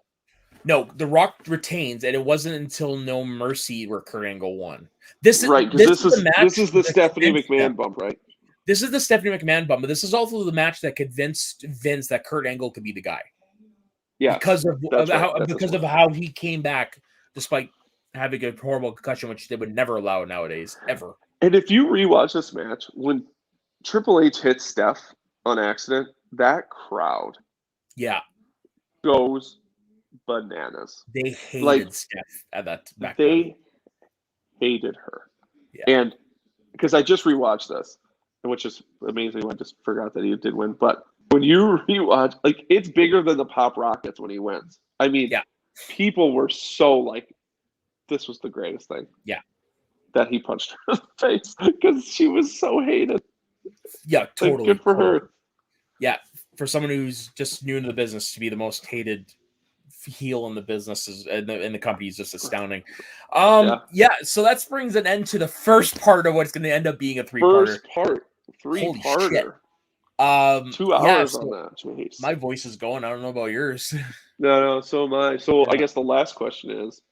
S1: The Rock retains, and it wasn't until No Mercy where Kurt Angle won. This is
S2: the Stephanie McMahon bump, right?
S1: This is the Stephanie McMahon bump, but this is also the match that convinced Vince that Kurt Angle could be the guy.
S2: Yeah,
S1: because of how he came back despite having a horrible concussion, which they would never allow nowadays, ever.
S2: And if you rewatch this match, when Triple H hits Steph on accident, that crowd goes bananas.
S1: They hated Steph at that back
S2: then.
S1: They
S2: hated her. Yeah. And because I just rewatched this, which is amazing. I just forgot that he did win. But when you rewatch, like, it's bigger than the Pop Rockets when he wins. I mean, people were so like, this was the greatest thing.
S1: Yeah.
S2: That he punched her in the face because she was so hated.
S1: Yeah, totally.
S2: Like, good for her.
S1: Yeah. For someone who's just new into the business, to be the most hated heel in the business in the company is just astounding. So that brings an end to the first part of what's going to end up being a 3-parter.
S2: Three-parter. 2 hours on that. Jeez.
S1: My voice is going. I don't know about yours.
S2: No, so am I. So I guess the last question is,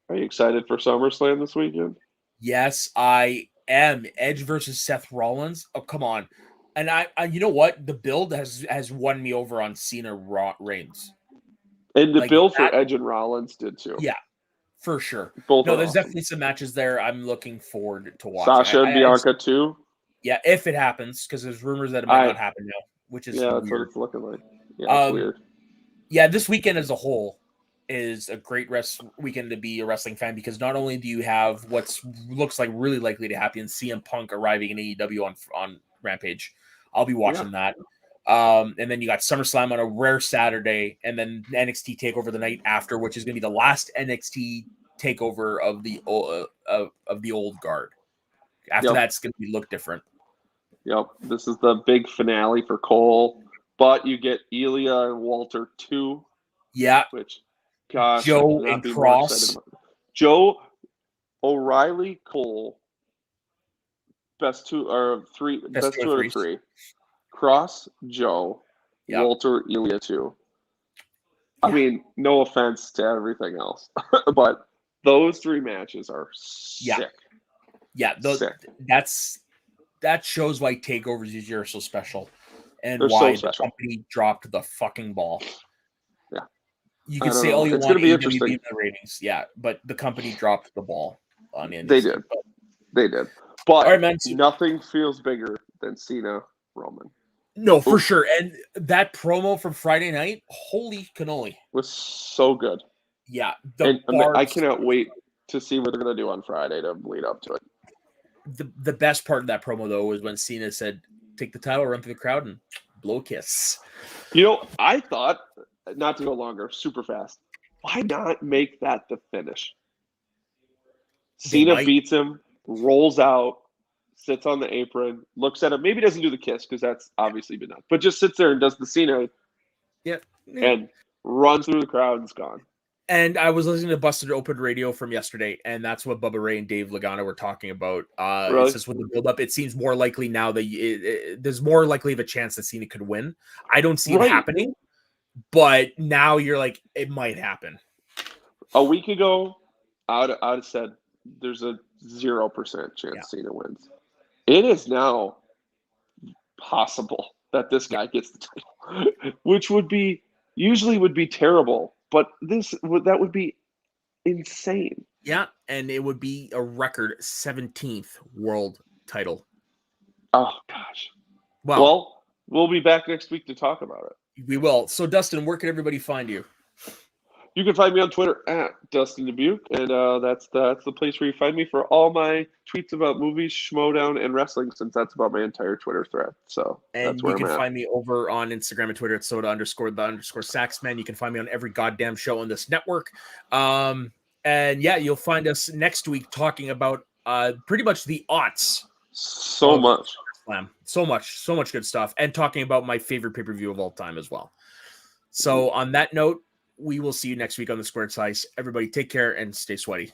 S2: are you excited for SummerSlam this weekend?
S1: Yes, I am. Edge versus Seth Rollins. Oh, come on. And I you know what? The build has won me over on Cena Reigns.
S2: And the build for Edge and Rollins did too.
S1: Yeah, for sure.
S2: Both
S1: there's
S2: awesome.
S1: Definitely some matches there I'm looking forward to watching.
S2: Sasha and Bianca too.
S1: Yeah, if it happens, because there's rumors that it might not happen now, which is
S2: that's what it's looking like. Yeah, it's weird.
S1: Yeah, this weekend as a whole is a great weekend to be a wrestling fan, because not only do you have what looks like really likely to happen, CM Punk arriving in AEW on Rampage. I'll be watching that. And then you got SummerSlam on a rare Saturday, and then NXT TakeOver the night after, which is going to be the last NXT TakeOver of the old guard. After that, it's going to look different.
S2: Yep, this is the big finale for Cole, but you get Ilya and Walter too.
S1: Yeah,
S2: which, gosh,
S1: Joe and Cross,
S2: Joe, O'Reilly, Cole, best 2 or 3, best 2 or 3. Cross, Joe, Walter, Ilya too. I mean, no offense to everything else, but those 3 matches are sick.
S1: Yeah, that shows why takeovers this year are so special, and why the company dropped the fucking ball.
S2: Yeah,
S1: you can say all you want. It's going to be interesting. The ratings, but the company dropped the ball on the end.
S2: They did. But all right, man, nothing feels bigger than Cena Roman.
S1: No, for sure. And that promo from Friday night, holy cannoli,
S2: was so good.
S1: Yeah,
S2: I cannot wait to see what they're going to do on Friday to lead up to it.
S1: The best part of that promo, though, was when Cena said, "Take the title, run through the crowd, and blow a kiss."
S2: You know, I thought, not to go longer, super fast, why not make that the finish? Cena beats him, rolls out, sits on the apron, looks at him. Maybe doesn't do the kiss because that's obviously been done, but just sits there and does the Cena
S1: Yeah.
S2: and runs through the crowd and's gone.
S1: And I was listening to Busted Open Radio from yesterday, and that's what Bubba Ray and Dave Lagana were talking about.
S2: Really?
S1: It's just with the build-up, it seems more likely now that there's more likely of a chance that Cena could win. I don't see it happening, but now you're like, it might happen.
S2: A week ago, I would have said there's a 0% chance Cena wins. It is now possible that this guy gets the title, which would be terrible, but that would be insane.
S1: Yeah, and it would be a record 17th world title.
S2: Oh gosh.
S1: Well,
S2: we'll be back next week to talk about it.
S1: We will. So Dustin, where can everybody find you?
S2: You can find me on Twitter at Dustin Dubuque, and that's the place where you find me for all my tweets about movies, Schmodown, and wrestling, since that's about my entire Twitter thread. So that's where
S1: you can
S2: I'm at.
S1: find me over on Instagram and Twitter at soda_the_saxman. You can find me on every goddamn show on this network. And yeah, you'll find us next week talking about pretty much the aughts.
S2: So much
S1: good stuff, and talking about my favorite pay-per-view of all time as well. So on that note, we will see you next week on the Squared Slice. Everybody take care and stay sweaty.